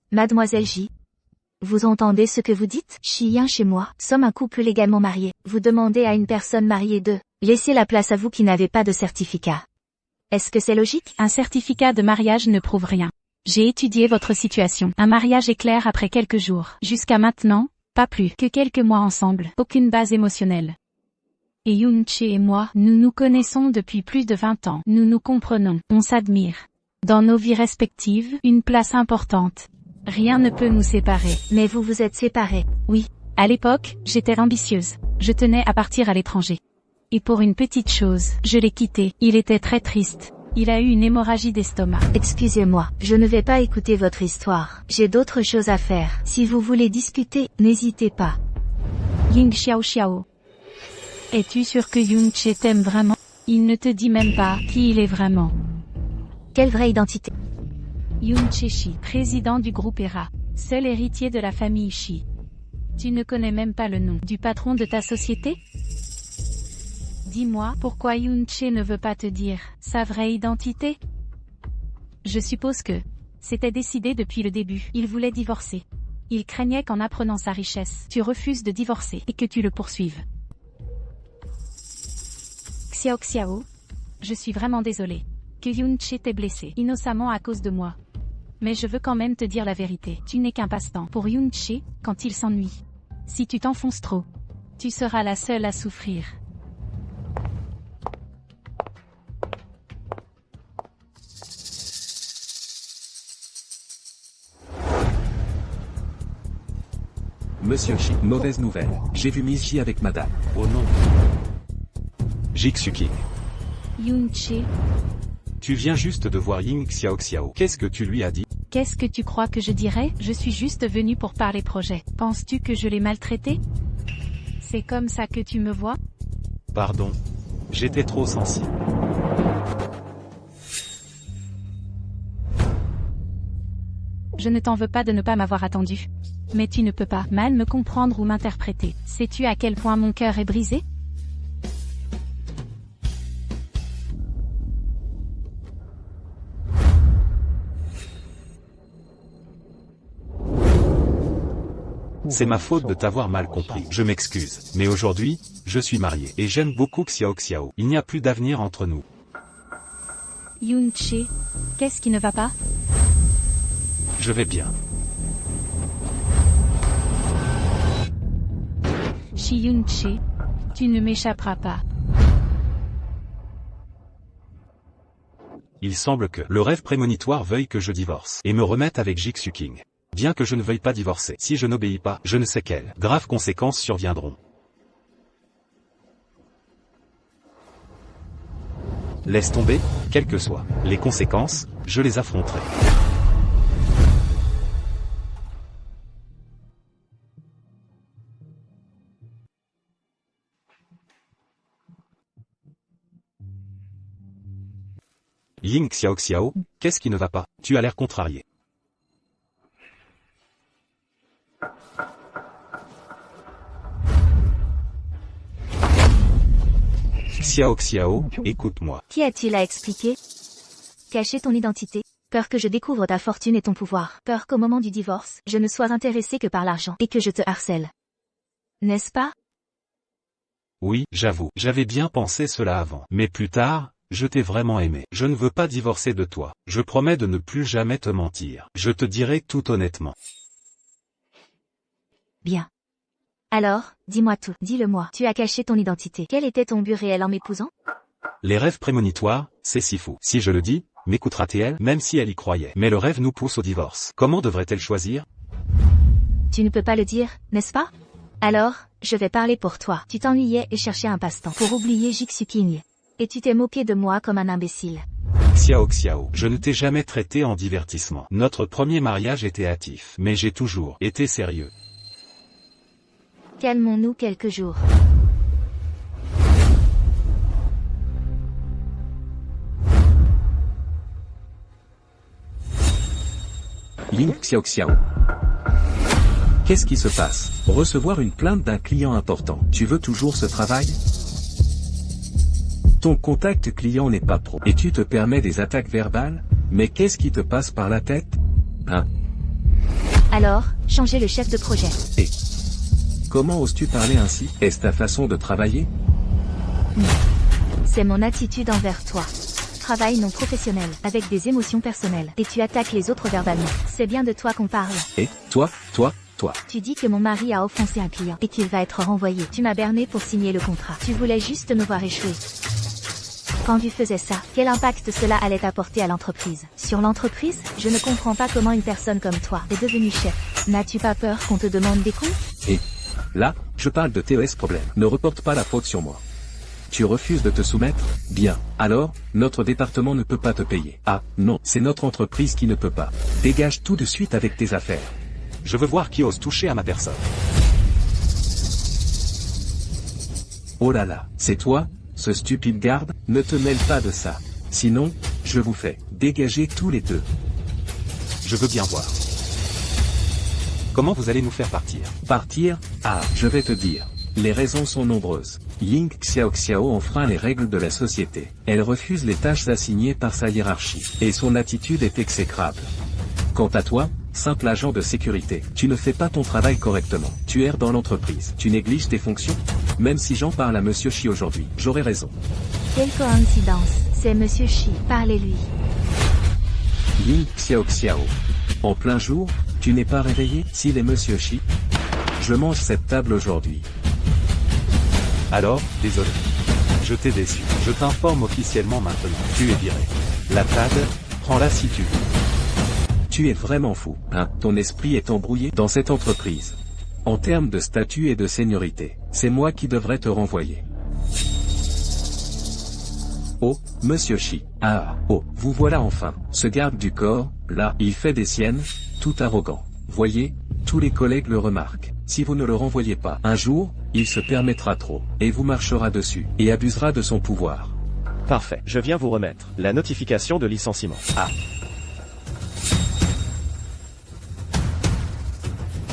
Speaker 3: Mademoiselle J, vous entendez ce que vous dites? Chien chez moi, sommes un couple légalement marié. Vous demandez à une personne mariée de laisser la place à vous qui n'avez pas de certificat. Est-ce que c'est logique?
Speaker 6: Un certificat de mariage ne prouve rien. J'ai étudié votre situation. Un mariage est clair après quelques jours. Jusqu'à maintenant, pas plus que quelques mois ensemble. Aucune base émotionnelle. Et Yunche et moi, nous nous connaissons depuis plus de 20 ans. Nous nous comprenons. On s'admire. Dans nos vies respectives, une place importante. Rien ne peut nous séparer.
Speaker 3: Mais vous vous êtes séparés.
Speaker 6: Oui. À l'époque, j'étais ambitieuse. Je tenais à partir à l'étranger. Et pour une petite chose, je l'ai quitté. Il était très triste. Il a eu une hémorragie d'estomac.
Speaker 3: Excusez-moi, je ne vais pas écouter votre histoire. J'ai d'autres choses à faire. Si vous voulez discuter, n'hésitez pas.
Speaker 6: Ying Xiao Xiao. Es-tu sûr que Yunche t'aime vraiment? Il ne te dit même pas qui il est vraiment.
Speaker 3: Quelle vraie identité?
Speaker 6: Yunche Shi, président du groupe ERA, seul héritier de la famille Shi. Tu ne connais même pas le nom du patron de ta société? Dis-moi, pourquoi Yunche ne veut pas te dire sa vraie identité? Je suppose que c'était décidé depuis le début. Il voulait divorcer. Il craignait qu'en apprenant sa richesse, tu refuses de divorcer et que tu le poursuives. Xiao Xiao, je suis vraiment désolée que Yunche t'ait blessé innocemment à cause de moi. Mais je veux quand même te dire la vérité. Tu n'es qu'un passe-temps pour Yunche quand il s'ennuie. Si tu t'enfonces trop, tu seras la seule à souffrir.
Speaker 5: Monsieur Shi, mauvaise nouvelle. J'ai vu Miss J avec madame.
Speaker 1: Oh non. Jixuki.
Speaker 6: Yunche,
Speaker 1: Tu viens juste de voir Ying Xiao Xiao. Qu'est-ce que tu lui as dit?
Speaker 6: Qu'est-ce que tu crois que je dirais? Je suis juste venu pour parler projet. Penses-tu que je l'ai maltraité? C'est comme ça que tu me vois?
Speaker 1: Pardon. J'étais trop sensible.
Speaker 6: Je ne t'en veux pas de ne pas m'avoir attendu. Mais tu ne peux pas mal me comprendre ou m'interpréter. Sais-tu à quel point mon cœur est brisé?
Speaker 1: C'est ma faute de t'avoir mal compris. Je m'excuse. Mais aujourd'hui, je suis marié. Et j'aime beaucoup Xiao Xiao. Il n'y a plus d'avenir entre nous.
Speaker 6: Yun-che, qu'est-ce qui ne va pas?
Speaker 1: Je vais bien.
Speaker 6: Shi-Yun-che, tu ne m'échapperas pas.
Speaker 1: Il semble que le rêve prémonitoire veuille que je divorce et me remette avec Jigsaw King. Bien que je ne veuille pas divorcer, si je n'obéis pas, je ne sais quelles graves conséquences surviendront. Laisse tomber, quelles que soient les conséquences, je les affronterai. Ying Xiao Xiao, qu'est-ce qui ne va pas? Tu as l'air contrarié. Xiao Xiao, écoute-moi.
Speaker 3: Qui a-t-il à expliquer? Cacher ton identité. Peur que je découvre ta fortune et ton pouvoir. Peur qu'au moment du divorce, je ne sois intéressé que par l'argent et que je te harcèle. N'est-ce pas?
Speaker 1: Oui, j'avoue, j'avais bien pensé cela avant. Mais plus tard, je t'ai vraiment aimé. Je ne veux pas divorcer de toi. Je promets de ne plus jamais te mentir. Je te dirai tout honnêtement.
Speaker 3: Bien. Alors, dis-moi tout. Dis-le-moi. Tu as caché ton identité. Quel était ton but réel en m'épousant?
Speaker 1: Les rêves prémonitoires, c'est si fou. Si je le dis, m'écoutera-t-elle, même si elle y croyait? Mais le rêve nous pousse au divorce. Comment devrait-elle choisir?
Speaker 3: Tu ne peux pas le dire, n'est-ce pas? Alors, je vais parler pour toi. Tu t'ennuyais et cherchais un passe-temps pour oublier Jigsaw King. Et tu t'es moqué de moi comme un imbécile.
Speaker 1: Xiao Xiao, je ne t'ai jamais traité en divertissement. Notre premier mariage était hâtif, mais j'ai toujours été sérieux.
Speaker 3: Calmons-nous quelques jours.
Speaker 5: Ying Xiao Xiao. Qu'est-ce qui se passe? Recevoir une plainte d'un client important. Tu veux toujours ce travail? Ton contact client n'est pas pro. Et tu te permets des attaques verbales? Mais qu'est-ce qui te passe par la tête? Hein?
Speaker 3: Alors, changez le chef de projet.
Speaker 5: Et comment oses-tu parler ainsi? Est-ce ta façon de travailler?
Speaker 3: C'est mon attitude envers toi. Travail non professionnel, avec des émotions personnelles. Et tu attaques les autres verbalement. C'est bien de toi qu'on parle.
Speaker 5: Et toi.
Speaker 3: Tu dis que mon mari a offensé un client et qu'il va être renvoyé. Tu m'as berné pour signer le contrat. Tu voulais juste me voir échouer. Quand tu faisais ça, quel impact cela allait apporter à l'entreprise? Sur l'entreprise, je ne comprends pas comment une personne comme toi est devenue chef. N'as-tu pas peur qu'on te demande des comptes?
Speaker 5: Et là, je parle de TES problème. Ne reporte pas la faute sur moi. Tu refuses de te soumettre? Bien. Alors, notre département ne peut pas te payer. Ah, non, c'est notre entreprise qui ne peut pas. Dégage tout de suite avec tes affaires.
Speaker 1: Je veux voir qui ose toucher à ma personne.
Speaker 5: Oh là là, c'est toi, ce stupide garde? Ne te mêle pas de ça. Sinon, je vous fais dégager tous les deux.
Speaker 1: Je veux bien voir. Comment vous allez nous faire partir?
Speaker 5: Partir? Ah, je vais te dire. Les raisons sont nombreuses. Ying Xiao Xiao enfreint les règles de la société. Elle refuse les tâches assignées par sa hiérarchie. Et son attitude est exécrable. Quant à toi, simple agent de sécurité, tu ne fais pas ton travail correctement. Tu erres dans l'entreprise. Tu négliges tes fonctions? Même si j'en parle à Monsieur Shi aujourd'hui, j'aurais raison.
Speaker 3: Quelle coïncidence. C'est Monsieur Shi. Parlez-lui.
Speaker 5: Ying Xiao Xiao. En plein jour, tu n'es pas réveillé? S'il est Monsieur Shi, je mange cette table aujourd'hui.
Speaker 1: Alors, désolé. Je t'ai déçu. Je t'informe officiellement maintenant. Tu es viré. La TAD, prends-la si tu veux.
Speaker 5: Tu es vraiment fou, hein? Ton esprit est embrouillé dans cette entreprise. En termes de statut et de seniorité, c'est moi qui devrais te renvoyer. Oh, monsieur Chi. Ah, oh, vous voilà enfin. Ce garde du corps, là, il fait des siennes, tout arrogant. Voyez, tous les collègues le remarquent. Si vous ne le renvoyez pas, un jour, il se permettra trop, et vous marchera dessus, et abusera de son pouvoir.
Speaker 2: Parfait, je viens vous remettre la notification de licenciement. Ah,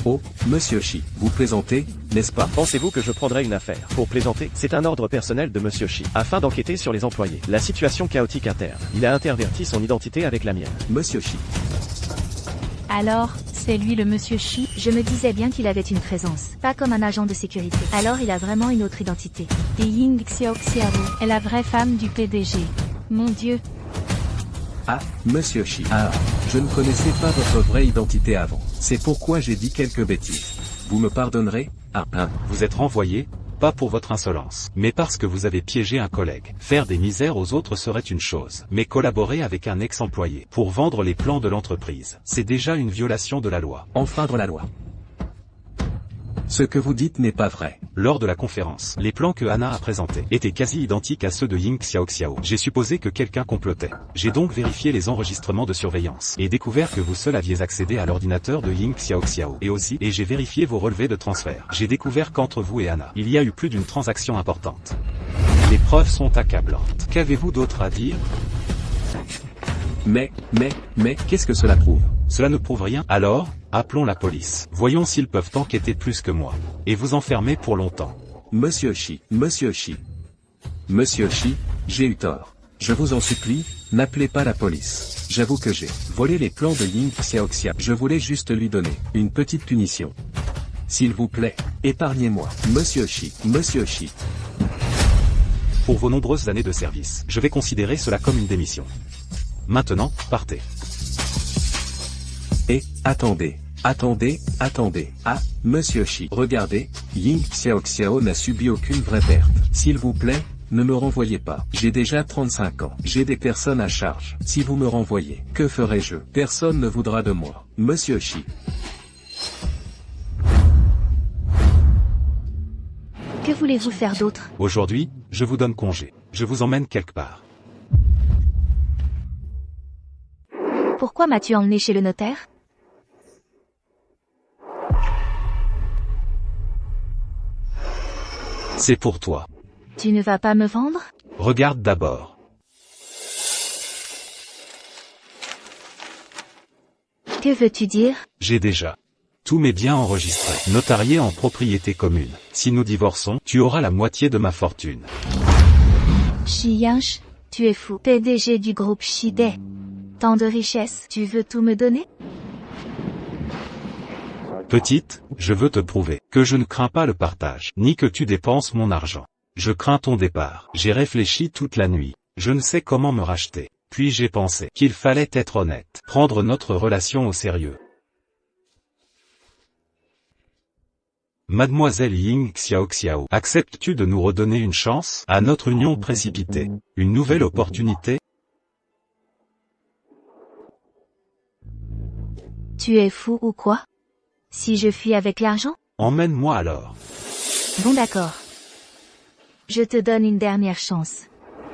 Speaker 5: Oh, monsieur Chi, vous plaisantez, n'est-ce pas?
Speaker 2: pensez-vous que je prendrai une affaire pour plaisanter? C'est un ordre personnel de Monsieur Chi, afin d'enquêter sur les employés. La situation chaotique interne. Il a interverti son identité avec la mienne.
Speaker 5: Monsieur Chi.
Speaker 6: Alors, c'est lui le monsieur Chi?
Speaker 3: Je me disais bien qu'il avait une présence, pas comme un agent de sécurité. Alors il a vraiment une autre identité.
Speaker 6: Et Ying Xiaoxiao est la vraie femme du PDG. Mon Dieu.
Speaker 5: Ah, monsieur Chi. Ah, je ne connaissais pas votre vraie identité avant. C'est pourquoi j'ai dit quelques bêtises. Vous me pardonnerez? Ah,
Speaker 1: Vous êtes renvoyé, pas pour votre insolence, mais parce que vous avez piégé un collègue. Faire des misères aux autres serait une chose, mais collaborer avec un ex-employé pour vendre les plans de l'entreprise, c'est déjà une violation de la loi.
Speaker 5: enfreindre la loi. Ce que vous dites n'est pas vrai.
Speaker 1: Lors de la conférence, les plans que Anna a présentés étaient quasi identiques à ceux de Ying Xiaoxiao. J'ai supposé que quelqu'un complotait. J'ai donc vérifié les enregistrements de surveillance et découvert que vous seul aviez accédé à l'ordinateur de Ying Xiaoxiao. Et j'ai vérifié vos relevés de transfert. J'ai découvert qu'entre vous et Anna, il y a eu plus d'une transaction importante. Les preuves sont accablantes. Qu'avez-vous d'autre à dire?
Speaker 5: Mais, qu'est-ce que cela prouve?
Speaker 1: Cela ne prouve rien. Alors, appelons la police. Voyons s'ils peuvent enquêter plus que moi. Et vous enfermer pour longtemps.
Speaker 5: Monsieur Chi, j'ai eu tort. Je vous en supplie, n'appelez pas la police. J'avoue que j'ai volé les plans de Ying Xiaoxia. Je voulais juste lui donner une petite punition. S'il vous plaît, épargnez-moi. Monsieur Chi.
Speaker 1: Pour vos nombreuses années de service, je vais considérer cela comme une démission. Maintenant, partez.
Speaker 5: Et, attendez. Ah, monsieur Chi. Regardez, Ying Xiaoxiao n'a subi aucune vraie perte. S'il vous plaît, ne me renvoyez pas. J'ai déjà 35 ans. J'ai des personnes à charge. Si vous me renvoyez, que ferai-je? Personne ne voudra de moi. Monsieur Chi.
Speaker 3: Que voulez-vous faire d'autre?
Speaker 1: Aujourd'hui, je vous donne congé. Je vous emmène quelque part.
Speaker 3: Pourquoi m'as-tu emmené chez le notaire?
Speaker 1: C'est pour toi.
Speaker 3: Tu ne vas pas me vendre?
Speaker 1: Regarde d'abord.
Speaker 3: Que veux-tu dire?
Speaker 1: J'ai déjà tous mes biens enregistrés, notariés en propriété commune. Si nous divorçons, tu auras la moitié de ma fortune.
Speaker 3: Shi Yansh, tu es fou. PDG du groupe Shide. Tant de richesses, tu veux tout me donner?
Speaker 1: Petite, je veux te prouver que je ne crains pas le partage, ni que tu dépenses mon argent. Je crains ton départ. J'ai réfléchi toute la nuit. Je ne sais comment me racheter. Puis j'ai pensé qu'il fallait être honnête, prendre notre relation au sérieux. Mademoiselle Ying Xiaoxiao, acceptes-tu de nous redonner une chance à notre union précipitée? Une nouvelle opportunité?
Speaker 3: Tu es fou ou quoi? Si je fuis avec l'argent?
Speaker 1: Emmène-moi alors.
Speaker 3: Bon d'accord. Je te donne une dernière chance.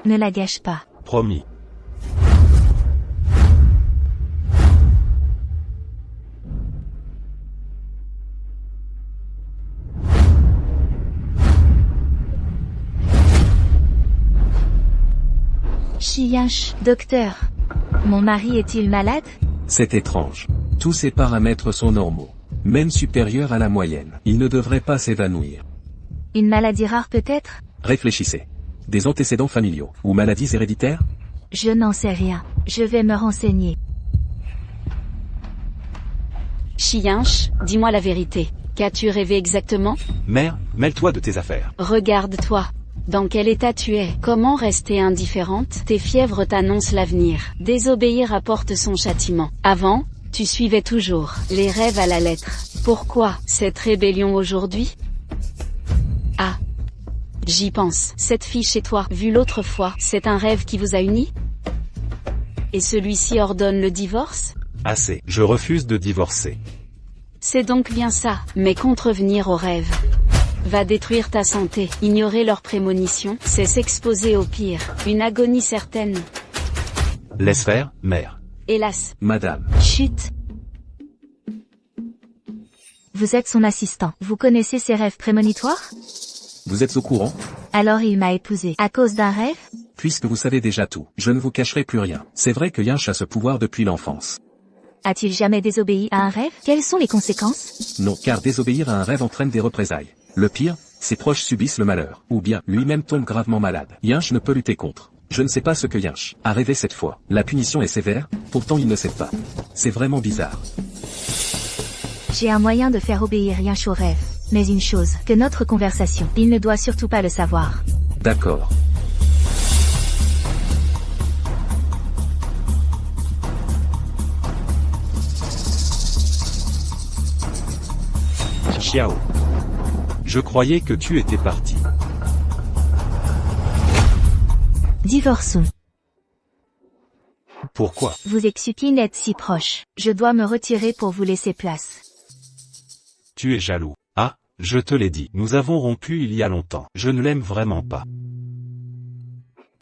Speaker 3: Ne la gâche pas.
Speaker 1: Promis.
Speaker 3: Shi Yansh, docteur. Mon mari est-il malade?
Speaker 5: C'est étrange. Tous ces paramètres sont normaux. Même supérieurs à la moyenne. Il ne devrait pas s'évanouir.
Speaker 3: Une maladie rare peut-être?
Speaker 5: Réfléchissez. Des antécédents familiaux, ou maladies héréditaires?
Speaker 3: Je n'en sais rien. Je vais me renseigner.
Speaker 4: Shi Yansh, dis-moi la vérité. Qu'as-tu rêvé exactement?
Speaker 1: Mère, mêle-toi de tes affaires.
Speaker 4: Regarde-toi. Dans quel état tu es? Comment rester indifférente? Tes fièvres t'annoncent l'avenir. Désobéir apporte son châtiment. Avant, tu suivais toujours les rêves à la lettre. Pourquoi cette rébellion aujourd'hui? Ah, j'y pense. Cette fille chez toi, vue l'autre fois, c'est un rêve qui vous a unis? Et celui-ci ordonne le divorce?
Speaker 1: Assez. Je refuse de divorcer.
Speaker 4: C'est donc bien ça, mais contrevenir au rêve. va détruire ta santé. Ignorer leurs prémonitions, c'est s'exposer au pire. Une agonie certaine.
Speaker 1: Laisse faire, mère.
Speaker 4: Hélas.
Speaker 5: Madame.
Speaker 3: Chut. Vous êtes son assistant. Vous connaissez ses rêves prémonitoires?
Speaker 5: Vous êtes au courant?
Speaker 3: Alors il m'a épousée. À cause d'un rêve?
Speaker 5: Puisque vous savez déjà tout, je ne vous cacherai plus rien. C'est vrai que Yinch a ce pouvoir depuis l'enfance.
Speaker 3: A-t-il jamais désobéi à un rêve? Quelles sont les conséquences?
Speaker 5: Non, car désobéir à un rêve entraîne des représailles. Le pire, ses proches subissent le malheur, ou bien lui-même tombe gravement malade. Yinch ne peut lutter contre. Je ne sais pas ce que Yinch a rêvé cette fois. La punition est sévère, pourtant il ne sait pas. C'est vraiment bizarre.
Speaker 3: J'ai un moyen de faire obéir Yinch au rêve. Mais une chose, que notre conversation, il ne doit surtout pas le savoir.
Speaker 5: D'accord.
Speaker 1: Xiao. Je croyais que tu étais parti.
Speaker 3: Divorçons.
Speaker 1: Pourquoi?
Speaker 3: Vous et Xupin êtes si proches. Je dois me retirer pour vous laisser place.
Speaker 1: Tu es jaloux. Ah, je te l'ai dit. Nous avons rompu il y a longtemps. Je ne l'aime vraiment pas.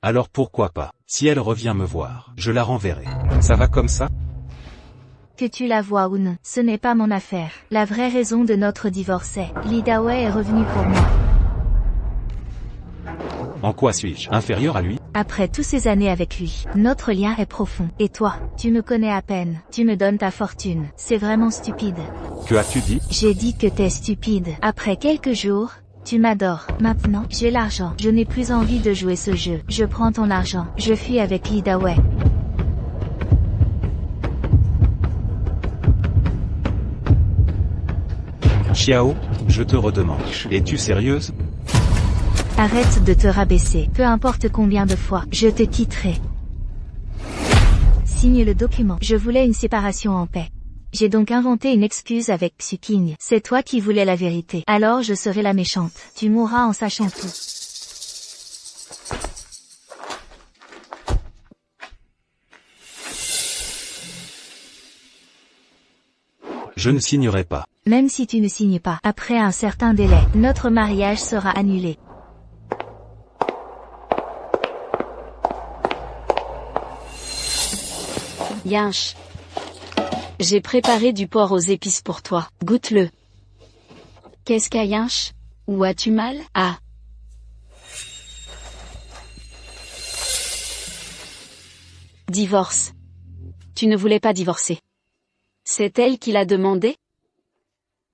Speaker 1: Alors pourquoi pas? Si elle revient me voir, je la renverrai. Ça va comme ça?
Speaker 3: Que tu la vois ou non, ce n'est pas mon affaire. La vraie raison de notre divorce est, Li Dawei est revenu pour moi.
Speaker 1: En quoi suis-je inférieur à lui?
Speaker 3: Après toutes ces années avec lui, notre lien est profond. Et toi, tu me connais à peine. Tu me donnes ta fortune. C'est vraiment stupide.
Speaker 1: Que as-tu dit?
Speaker 3: J'ai dit que t'es stupide. Après quelques jours, tu m'adores. Maintenant, j'ai l'argent. Je n'ai plus envie de jouer ce jeu. Je prends ton argent. Je fuis avec Li Dawei.
Speaker 1: Xiao, je te redemande. Es-tu sérieuse?
Speaker 3: Arrête de te rabaisser. Peu importe combien de fois, je te quitterai. Signe le document. Je voulais une séparation en paix. J'ai donc inventé une excuse avec Xuping. C'est toi qui voulais la vérité. Alors je serai la méchante. Tu mourras en sachant tout.
Speaker 1: Je ne signerai pas.
Speaker 3: Même si tu ne signes pas, après un certain délai, notre mariage sera annulé.
Speaker 4: Yinch. J'ai préparé du porc aux épices pour toi. Goûte-le. Qu'est-ce qu'a Yinch? Où as-tu mal? Ah. Divorce. Tu ne voulais pas divorcer. C'est elle qui l'a demandé?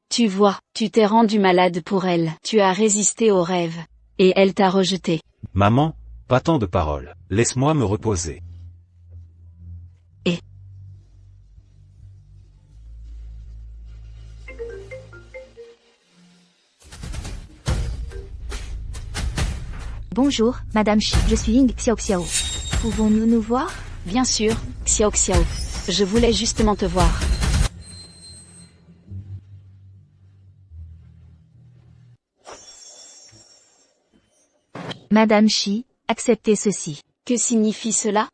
Speaker 4: Tu vois, tu t'es rendu malade pour elle. Tu as résisté au rêve. Et elle t'a rejeté.
Speaker 1: Maman, pas tant de paroles. Laisse-moi me reposer.
Speaker 3: Bonjour, Madame Shi. Je suis Ying Xiaoxiao. Pouvons-nous nous voir?
Speaker 4: Bien sûr, Xiao Xiao. Je voulais justement te voir.
Speaker 3: Madame Shi, acceptez ceci.
Speaker 4: Que signifie cela?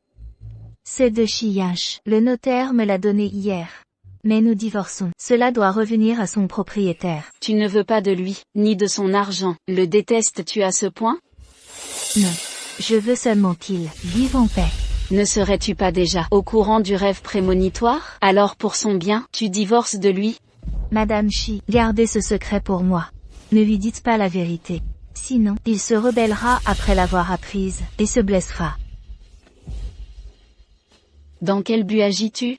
Speaker 3: C'est de Shi Yinch. Le notaire me l'a donné hier. Mais nous divorçons. Cela doit revenir à son propriétaire.
Speaker 4: Tu ne veux pas de lui, ni de son argent. Le détestes-tu à ce point?
Speaker 3: Non. Je veux seulement qu'il vive en paix.
Speaker 4: Ne serais-tu pas déjà au courant du rêve prémonitoire? Alors pour son bien, tu divorces de lui?
Speaker 3: Madame Shi, gardez ce secret pour moi. Ne lui dites pas la vérité. Sinon, il se rebellera après l'avoir apprise, et se blessera.
Speaker 4: Dans quel but agis-tu?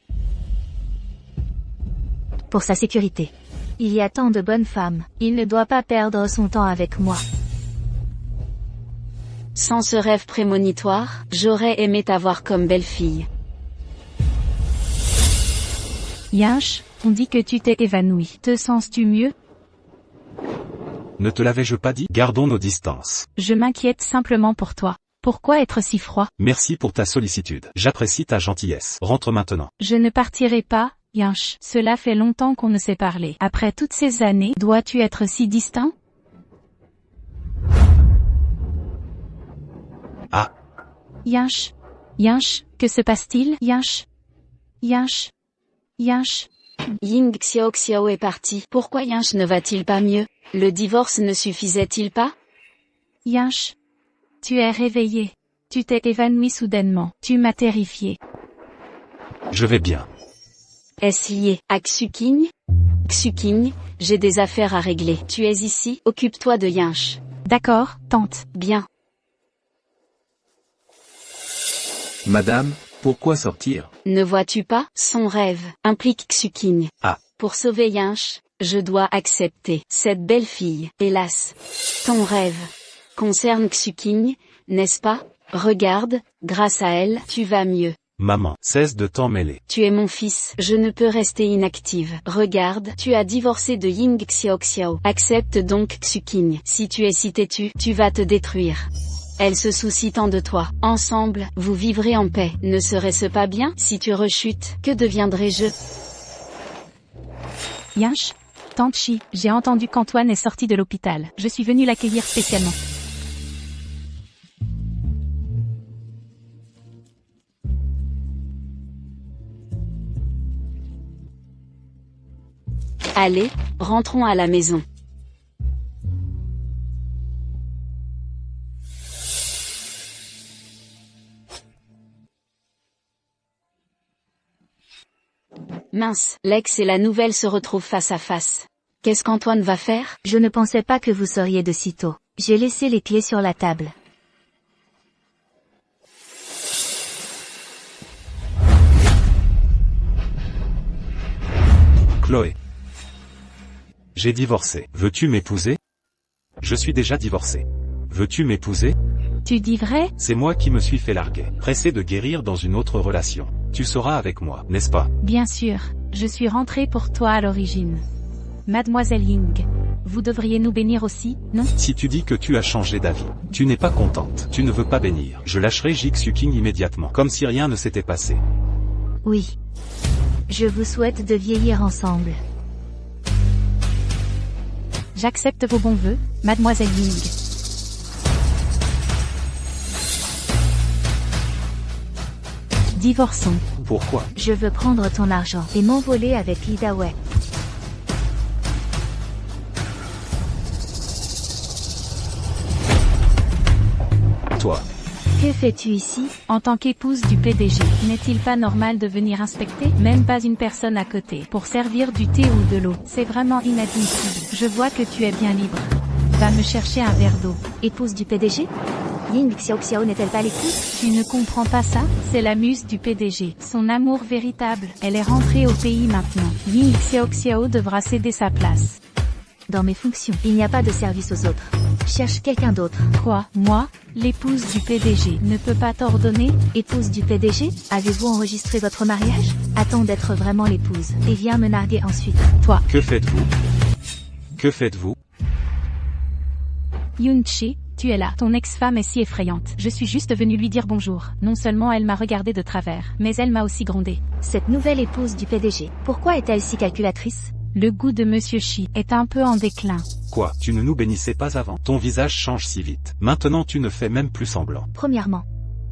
Speaker 3: Pour sa sécurité. Il y a tant de bonnes femmes, il ne doit pas perdre son temps avec moi.
Speaker 4: Sans ce rêve prémonitoire, j'aurais aimé t'avoir comme belle-fille.
Speaker 6: Yinch, on dit que tu t'es évanoui. Te sens-tu mieux?
Speaker 1: Ne te l'avais-je pas dit? Gardons nos distances.
Speaker 6: Je m'inquiète simplement pour toi. Pourquoi être si froid?
Speaker 1: Merci pour ta sollicitude. J'apprécie ta gentillesse. Rentre maintenant.
Speaker 6: Je ne partirai pas, Yinch. Cela fait longtemps qu'on ne s'est parlé. Après toutes ces années, dois-tu être si distant?
Speaker 1: Ah.
Speaker 6: Yinch. Yinch, que se passe-t-il? Yinch. Yinch. Yinch.
Speaker 4: Ying Xiao Xiao est parti. Pourquoi Yinch ne va-t-il pas mieux? Le divorce ne suffisait-il pas?
Speaker 6: Yinche. Tu es réveillé. Tu t'es évanoui soudainement. Tu m'as terrifié.
Speaker 1: Je vais bien.
Speaker 4: Est-ce lié à Xuking? Xuking, j'ai des affaires à régler. Tu es ici, occupe-toi de Yinche.
Speaker 6: D'accord, tante.
Speaker 4: Bien.
Speaker 5: Madame, pourquoi sortir?
Speaker 4: Ne vois-tu pas? Son rêve implique Xuking.
Speaker 1: Ah.
Speaker 4: Pour sauver Yinche, je dois accepter cette belle fille. Hélas. Ton rêve concerne Xuking, n'est-ce pas? Regarde, grâce à elle, tu vas mieux.
Speaker 1: Maman, cesse de t'en mêler.
Speaker 4: Tu es mon fils, je ne peux rester inactive. Regarde, tu as divorcé de Ying Xiaoxiao. Accepte donc Xuking. Si tu es si têtu, tu vas te détruire. Elle se soucie tant de toi. Ensemble, vous vivrez en paix. Ne serait-ce pas bien? Si tu rechutes, que deviendrai-je?
Speaker 6: Yinche. Tante Chi, j'ai entendu qu'Antoine est sorti de l'hôpital. Je suis venue l'accueillir spécialement.
Speaker 4: Allez, rentrons à la maison. Mince, Lex et la nouvelle se retrouvent face à face. Qu'est-ce qu'Antoine va faire?
Speaker 3: Je ne pensais pas que vous seriez de si tôt. J'ai laissé les pieds sur la table.
Speaker 1: Chloé. J'ai divorcé. Veux-tu m'épouser? Je suis déjà divorcé. Veux-tu m'épouser?
Speaker 6: Tu dis vrai?
Speaker 1: C'est moi qui me suis fait larguer. Pressé de guérir dans une autre relation. Tu seras avec moi, n'est-ce pas?
Speaker 6: Bien sûr, je suis rentrée pour toi à l'origine. Mademoiselle Ying, vous devriez nous bénir aussi, non?
Speaker 1: Si tu dis que tu as changé d'avis, tu n'es pas contente, tu ne veux pas bénir, je lâcherai Jixuking immédiatement, comme si rien ne s'était passé.
Speaker 3: Oui. Je vous souhaite de vieillir ensemble.
Speaker 6: J'accepte vos bons vœux, Mademoiselle Ying. Divorçons.
Speaker 1: Pourquoi?
Speaker 3: Je veux prendre ton argent et m'envoler avec Lida Wei.
Speaker 1: Toi.
Speaker 3: Que fais-tu ici?
Speaker 6: En tant qu'épouse du PDG, n'est-il pas normal de venir inspecter? Même pas une personne à côté, pour servir du thé ou de l'eau. C'est vraiment inadmissible. Je vois que tu es bien libre. Va me chercher un verre d'eau.
Speaker 3: Épouse du PDG? Ying Xiaoxiao n'est-elle pas l'épouse?
Speaker 6: Tu ne comprends pas ça? C'est la muse du PDG. Son amour véritable. Elle est rentrée au pays maintenant. Ying Xiaoxiao devra céder sa place.
Speaker 3: Dans mes fonctions, il n'y a pas de service aux autres. Cherche quelqu'un d'autre.
Speaker 6: Quoi? Moi? L'épouse du PDG ne peut pas t'ordonner?
Speaker 3: Épouse du PDG? Avez-vous enregistré votre mariage? Attends d'être vraiment l'épouse, et viens me narguer ensuite.
Speaker 6: Toi.
Speaker 1: Que faites-vous? Que faites-vous?
Speaker 6: Yunchi, tu es là. Ton ex-femme est si effrayante. Je suis juste venue lui dire bonjour. Non seulement elle m'a regardé de travers, mais elle m'a aussi grondé.
Speaker 3: Cette nouvelle épouse du PDG, pourquoi est-elle si calculatrice?
Speaker 6: Le goût de Monsieur Chi est un peu en déclin.
Speaker 1: Quoi? Tu ne nous bénissais pas avant. Ton visage change si vite. Maintenant tu ne fais même plus semblant.
Speaker 3: Premièrement,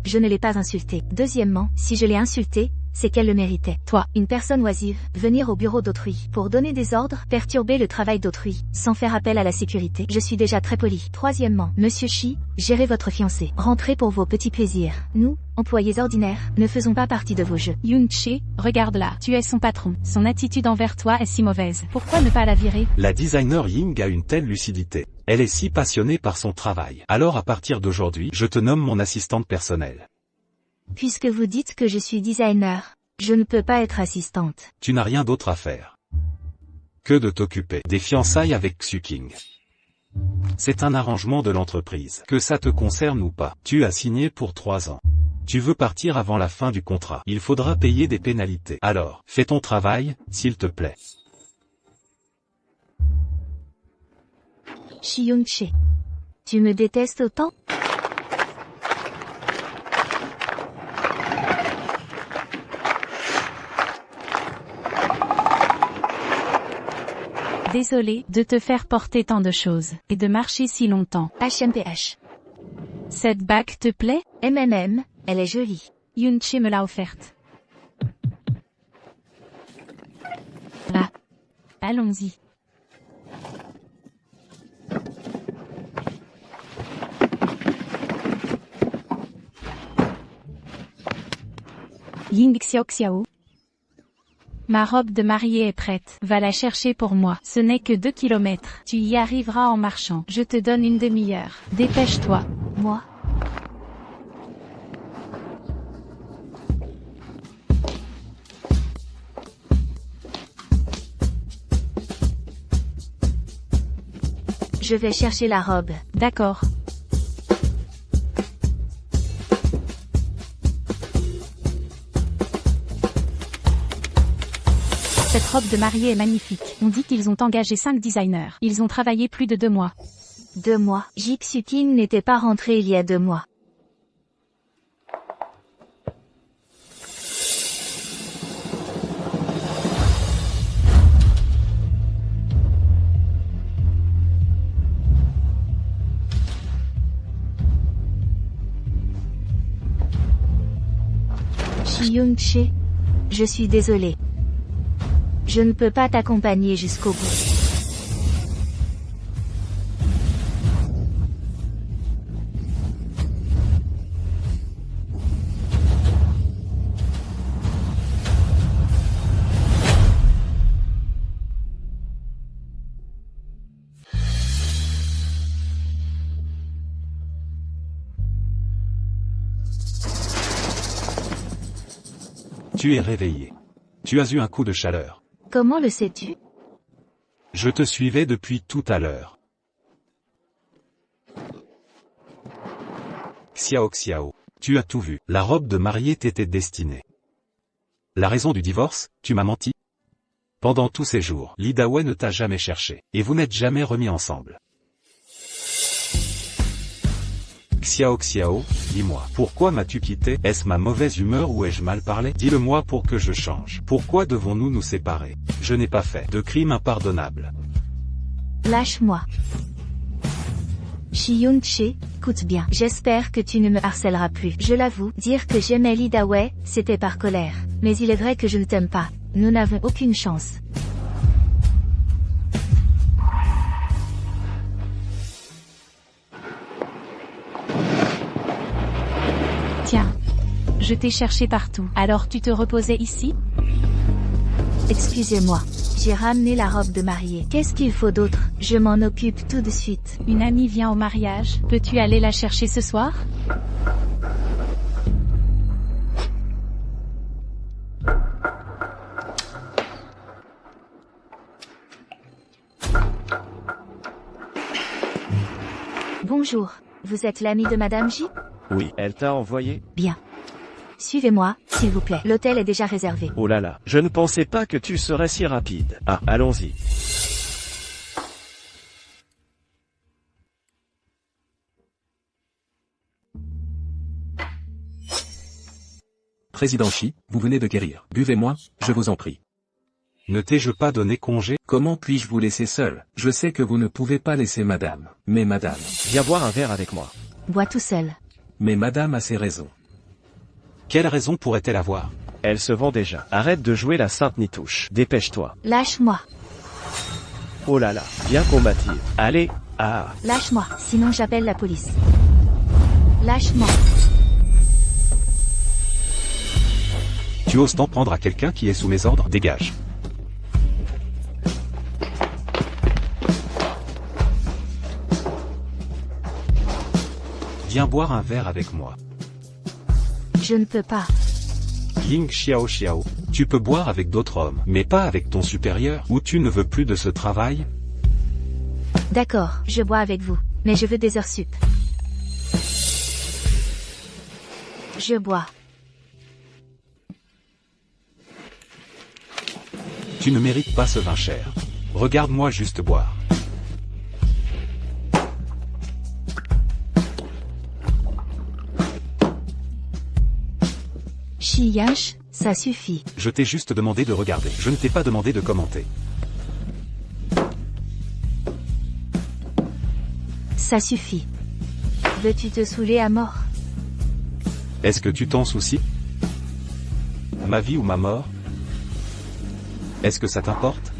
Speaker 3: je ne l'ai pas insultée. Deuxièmement, si je l'ai insultée, c'est qu'elle le méritait. Toi, une personne oisive, venir au bureau d'autrui, pour donner des ordres, perturber le travail d'autrui, sans faire appel à la sécurité. Je suis déjà très poli. Troisièmement, Monsieur Chi, gérez votre fiancé. Rentrez pour vos petits plaisirs. Nous, employés ordinaires, ne faisons pas partie de vos jeux.
Speaker 6: Yunchi, regarde-la. Tu es son patron. Son attitude envers toi est si mauvaise. Pourquoi ne pas la virer?
Speaker 1: La designer Ying a une telle lucidité. Elle est si passionnée par son travail. Alors à partir d'aujourd'hui, je te nomme mon assistante personnelle.
Speaker 3: Puisque vous dites que je suis designer, je ne peux pas être assistante.
Speaker 1: Tu n'as rien d'autre à faire que de t'occuper des fiançailles avec Xuking. C'est un arrangement de l'entreprise. Que ça te concerne ou pas, tu as signé pour 3 ans. Tu veux partir avant la fin du contrat. Il faudra payer des pénalités. Alors, fais ton travail, s'il te plaît.
Speaker 3: Shi Yunche. Tu me détestes autant?
Speaker 6: Désolé de te faire porter tant de choses, et de marcher si longtemps.
Speaker 3: HMPH.
Speaker 6: Cette bague te plaît?
Speaker 3: MMM, elle est jolie.
Speaker 6: Yunchi me l'a offerte. Ah. Allons-y. Ying Xiao Xiao. Ma robe de mariée est prête. Va la chercher pour moi. Ce n'est que 2 kilomètres. Tu y arriveras en marchant. Je te donne une demi-heure. Dépêche-toi.
Speaker 3: Moi? Je vais chercher la robe.
Speaker 6: D'accord. Cette robe de mariée est magnifique. On dit qu'ils ont engagé 5 designers. Ils ont travaillé plus de 2 mois.
Speaker 3: 2 mois. Jixu King n'était pas rentré il y a 2 mois. Young-che, je suis désolé. Je ne peux pas t'accompagner jusqu'au bout.
Speaker 1: Tu es réveillé. Tu as eu un coup de chaleur.
Speaker 3: Comment le sais-tu?
Speaker 1: Je te suivais depuis tout à l'heure. Xiao Xiao, tu as tout vu. La robe de mariée t'était destinée. La raison du divorce, tu m'as menti. Pendant tous ces jours, Li Dawei ne t'a jamais cherché, et vous n'êtes jamais remis ensemble. Xiao Xiao, dis-moi, pourquoi m'as-tu quitté? Est-ce ma mauvaise humeur ou ai-je mal parlé? Dis-le-moi pour que je change. Pourquoi devons-nous nous séparer? Je n'ai pas fait de crime impardonnable.
Speaker 3: Lâche-moi. Young-che, écoute bien. J'espère que tu ne me harcèleras plus. Je l'avoue, dire que j'aimais Li Dawei, c'était par colère. Mais il est vrai que je ne t'aime pas. Nous n'avons aucune chance.
Speaker 6: Tiens. Je t'ai cherché partout. Alors tu te reposais ici?
Speaker 3: Excusez-moi. J'ai ramené la robe de mariée. Qu'est-ce qu'il faut d'autre? Je m'en occupe tout de suite.
Speaker 6: Une amie vient au mariage. Peux-tu aller la chercher ce soir?
Speaker 3: Bonjour. Vous êtes l'ami de Madame J?
Speaker 2: Oui, elle t'a envoyé?
Speaker 3: Bien. Suivez-moi, s'il vous plaît. L'hôtel est déjà réservé.
Speaker 2: Oh là là, je ne pensais pas que tu serais si rapide. Ah, allons-y.
Speaker 5: Président Shi, vous venez de guérir. Buvez-moi, je vous en prie.
Speaker 1: Ne t'ai-je pas donné congé?
Speaker 5: Comment puis-je vous laisser seul? Je sais que vous ne pouvez pas laisser madame. Mais madame.
Speaker 2: Viens boire un verre avec moi.
Speaker 3: Bois tout seul.
Speaker 5: Mais madame a ses raisons.
Speaker 1: Quelle raison pourrait-elle avoir?
Speaker 2: Elle se vend déjà. Arrête de jouer la sainte nitouche. Dépêche-toi.
Speaker 3: Lâche-moi.
Speaker 2: Oh là là, bien combative. Allez, ah.
Speaker 3: Lâche-moi, sinon j'appelle la police. Lâche-moi.
Speaker 1: Tu oses t'en prendre à quelqu'un qui est sous mes ordres? Dégage. Viens boire un verre avec moi.
Speaker 3: Je ne peux pas.
Speaker 1: Ying Xiao Xiao, tu peux boire avec d'autres hommes, mais pas avec ton supérieur, ou tu ne veux plus de ce travail?
Speaker 3: D'accord, je bois avec vous, mais je veux des heures sup. Je bois.
Speaker 1: Tu ne mérites pas ce vin cher. Regarde-moi juste boire.
Speaker 3: Chiyash, ça suffit.
Speaker 1: Je t'ai juste demandé de regarder. Je ne t'ai pas demandé de commenter.
Speaker 3: Ça suffit. Veux-tu te saouler à mort?
Speaker 1: Est-ce que tu t'en soucies? Ma vie ou ma mort? Est-ce que ça t'importe?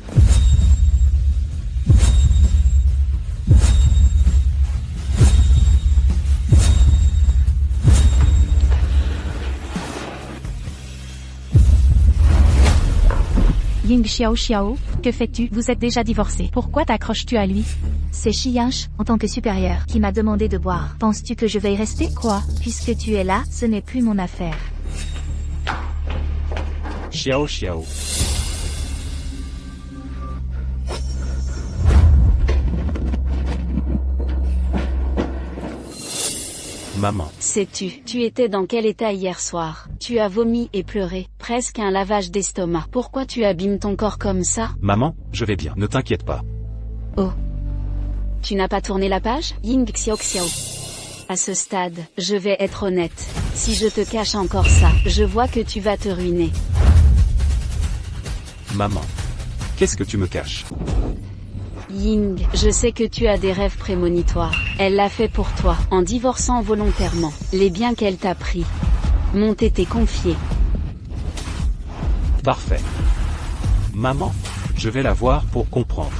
Speaker 6: Ying Xiao Xiao, que fais-tu? Vous êtes déjà divorcés. Pourquoi t'accroches-tu à lui?
Speaker 3: C'est Xianche, en tant que supérieur, qui m'a demandé de boire. Penses-tu que je vais y rester?
Speaker 6: Quoi?
Speaker 3: Puisque tu es là, ce n'est plus mon affaire.
Speaker 1: Xiao Xiao. Maman.
Speaker 4: Sais-tu, tu étais dans quel état hier soir? Tu as vomi et pleuré, presque un lavage d'estomac. Pourquoi tu abîmes ton corps comme ça?
Speaker 1: Maman, je vais bien, ne t'inquiète pas.
Speaker 4: Oh. Tu n'as pas tourné la page? Ying Xiao Xiao. À ce stade, je vais être honnête. Si je te cache encore ça, je vois que tu vas te ruiner.
Speaker 1: Maman. Qu'est-ce que tu me caches?
Speaker 4: Ying, je sais que tu as des rêves prémonitoires. Elle l'a fait pour toi, en divorçant volontairement. Les biens qu'elle t'a pris m'ont été confiés.
Speaker 1: Parfait. Maman, je vais la voir pour comprendre.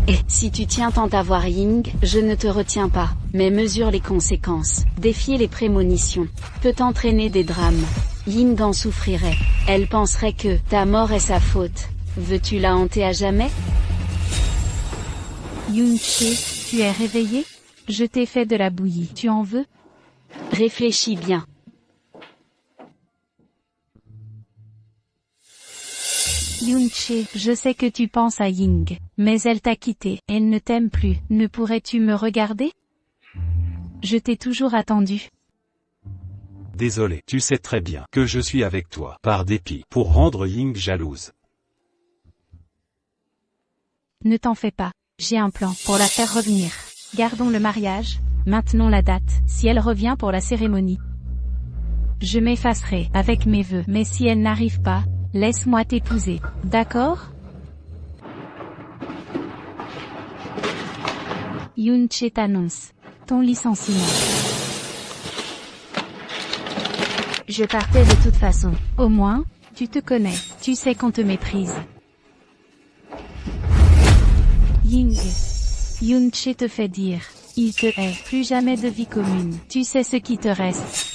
Speaker 4: Et, si tu tiens tant à voir Ying, je ne te retiens pas, mais mesure les conséquences. Défier les prémonitions peut entraîner des drames. Ying en souffrirait. Elle penserait que ta mort est sa faute. Veux-tu la hanter à jamais?
Speaker 6: Yun-che, tu es réveillé? Je t'ai fait de la bouillie. Tu en veux?
Speaker 4: Réfléchis bien.
Speaker 6: Yun-che, je sais que tu penses à Ying, mais elle t'a quitté. Elle ne t'aime plus. Ne pourrais-tu me regarder? Je t'ai toujours attendu.
Speaker 1: Désolé, tu sais très bien que je suis avec toi, par dépit, pour rendre Ying jalouse.
Speaker 6: Ne t'en fais pas. J'ai un plan pour la faire revenir. Gardons le mariage, maintenons la date, si elle revient pour la cérémonie. Je m'effacerai avec mes vœux, mais si elle n'arrive pas, laisse-moi t'épouser. D'accord? Yun-che t'annonce ton licenciement.
Speaker 3: Je partais de toute façon.
Speaker 6: Au moins, tu te connais, tu sais qu'on te méprise. Ying. Yun-che te fait dire, il te hait, plus jamais de vie commune. Tu sais ce qui te reste.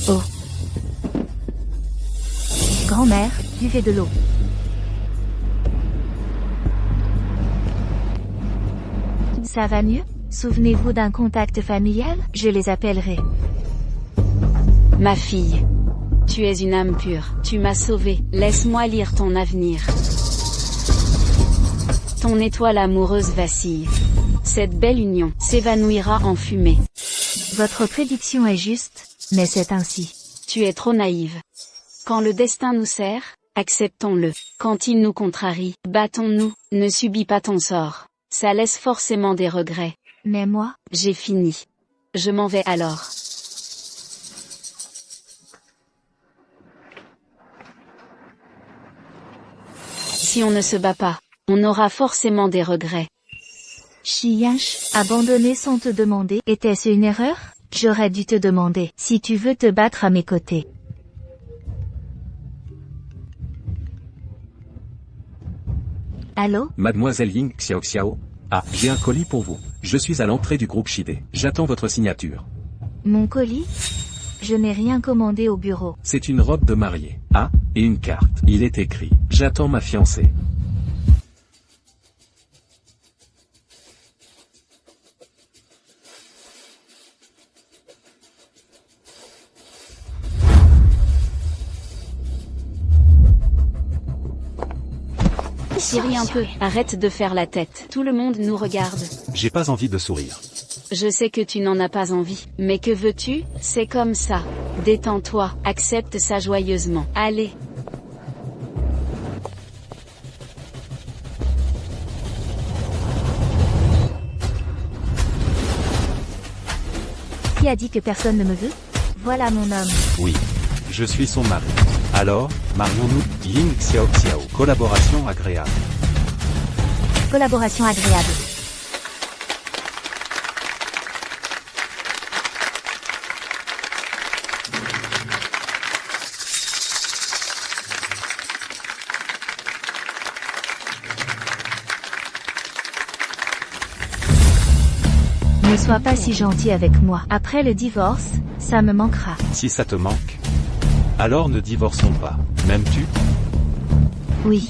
Speaker 3: Oh. Grand-mère, buvez de l'eau. Ça va mieux? Souvenez-vous d'un contact familial? Je les appellerai.
Speaker 4: Ma fille. Tu es une âme pure. Tu m'as sauvée. Laisse-moi lire ton avenir. Ton étoile amoureuse vacille. Cette belle union s'évanouira en fumée.
Speaker 3: Votre prédiction est juste, mais c'est ainsi.
Speaker 4: Tu es trop naïve. Quand le destin nous sert, acceptons-le. Quand il nous contrarie, battons-nous, ne subis pas ton sort. Ça laisse forcément des regrets.
Speaker 3: Mais moi,
Speaker 4: j'ai fini. Je m'en vais alors. Si on ne se bat pas, on aura forcément des regrets.
Speaker 3: Xianche, abandonner sans te demander, était-ce une erreur? J'aurais dû te demander si tu veux te battre à mes côtés. Allô?
Speaker 5: Mademoiselle Ying Xiao Xiao. Ah, j'ai un colis pour vous. Je suis à l'entrée du groupe Shide. J'attends votre signature.
Speaker 3: Mon colis? Je n'ai rien commandé au bureau.
Speaker 5: C'est une robe de mariée. Ah, et une carte. Il est écrit. J'attends ma fiancée.
Speaker 4: Souris un peu, arrête de faire la tête. Tout le monde nous regarde.
Speaker 1: J'ai pas envie de sourire.
Speaker 4: Je sais que tu n'en as pas envie, mais que veux-tu? C'est comme ça. Détends-toi, accepte ça joyeusement. Allez.
Speaker 3: Qui a dit que personne ne me veut? Voilà mon homme.
Speaker 1: Oui. Je suis son mari. Alors, marions-nous, Ying Xiao Xiao. Collaboration agréable.
Speaker 3: Collaboration agréable. Ne sois pas si gentil avec moi. Après le divorce, ça me manquera.
Speaker 1: Si ça te manque, alors ne divorçons pas. M'aimes-tu?
Speaker 3: Oui.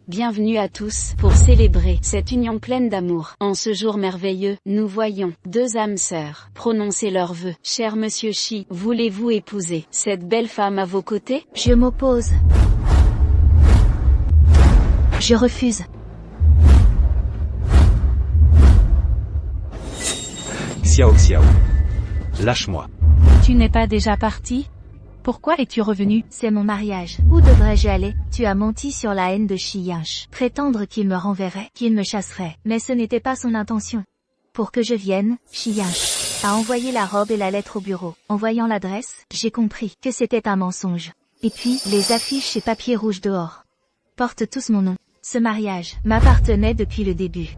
Speaker 4: Bienvenue à tous, pour célébrer cette union pleine d'amour. En ce jour merveilleux, nous voyons deux âmes sœurs prononcer leurs vœux. Cher Monsieur Shi, voulez-vous épouser cette belle femme à vos côtés?
Speaker 3: Je m'oppose. Je refuse.
Speaker 1: Xiao Xiao. Lâche-moi.
Speaker 6: Tu n'es pas déjà parti? Pourquoi es-tu revenu?
Speaker 3: C'est mon mariage. Où devrais-je aller? Tu as menti sur la haine de Shi Yinche. Prétendre qu'il me renverrait, qu'il me chasserait. Mais ce n'était pas son intention. Pour que je vienne, Shi Yinche a envoyé la robe et la lettre au bureau. En voyant l'adresse, j'ai compris que c'était un mensonge. Et puis, les affiches et papiers rouges dehors portent tous mon nom. Ce mariage m'appartenait depuis le début.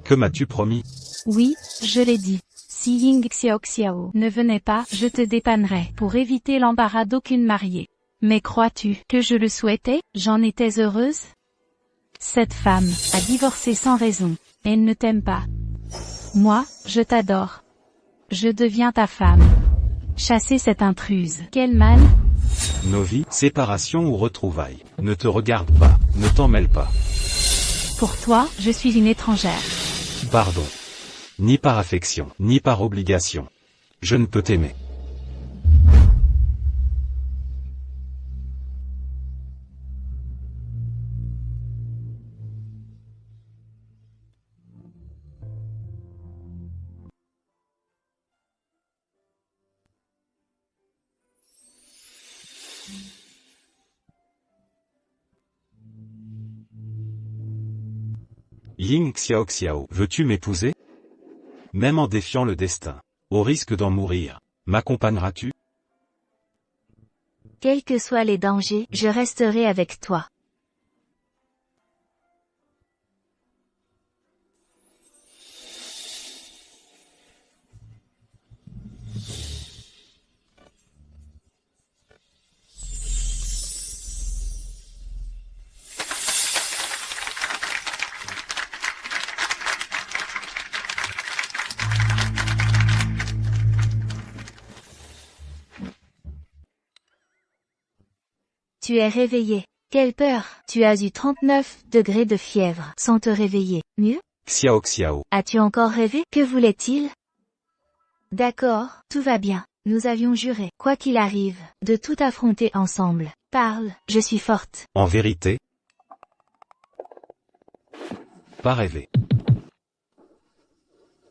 Speaker 1: Que m'as-tu promis?
Speaker 6: Oui, je l'ai dit. Si Ying Xiao Xiao ne venait pas, je te dépannerais pour éviter l'embarras d'aucune mariée. Mais crois-tu que je le souhaitais? J'en étais heureuse? Cette femme a divorcé sans raison. Elle ne t'aime pas. Moi, je t'adore. Je deviens ta femme. Chasser cette intruse. Quel mal?
Speaker 1: Nos vies, séparation ou retrouvailles, ne te regarde pas, ne t'en mêle pas.
Speaker 6: Pour toi, je suis une étrangère.
Speaker 1: Pardon. Ni par affection, ni par obligation. Je ne peux t'aimer. Ying Xiao Xiao, veux-tu m'épouser? Même en défiant le destin, au risque d'en mourir, m'accompagneras-tu?
Speaker 3: Quels que soient les dangers, je resterai avec toi. Tu es réveillé. Quelle peur! Tu as eu 39 degrés de fièvre sans te réveiller. Mieux?
Speaker 1: Xiao Xiao.
Speaker 3: As-tu encore rêvé? Que voulait-il? D'accord, tout va bien. Nous avions juré, quoi qu'il arrive, de tout affronter ensemble. Parle, je suis forte.
Speaker 1: En vérité? Pas rêver.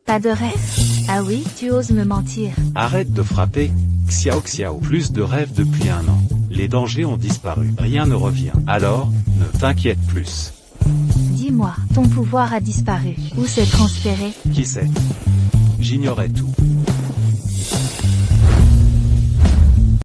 Speaker 3: Pas de rêve? Ah oui, tu oses me mentir.
Speaker 1: Arrête de frapper, Xiao Xiao. Plus de rêves depuis 1 an. Les dangers ont disparu. Rien ne revient. Alors, ne t'inquiète plus.
Speaker 3: Dis-moi, ton pouvoir a disparu. Où s'est transféré?
Speaker 1: Qui sait? J'ignorais tout.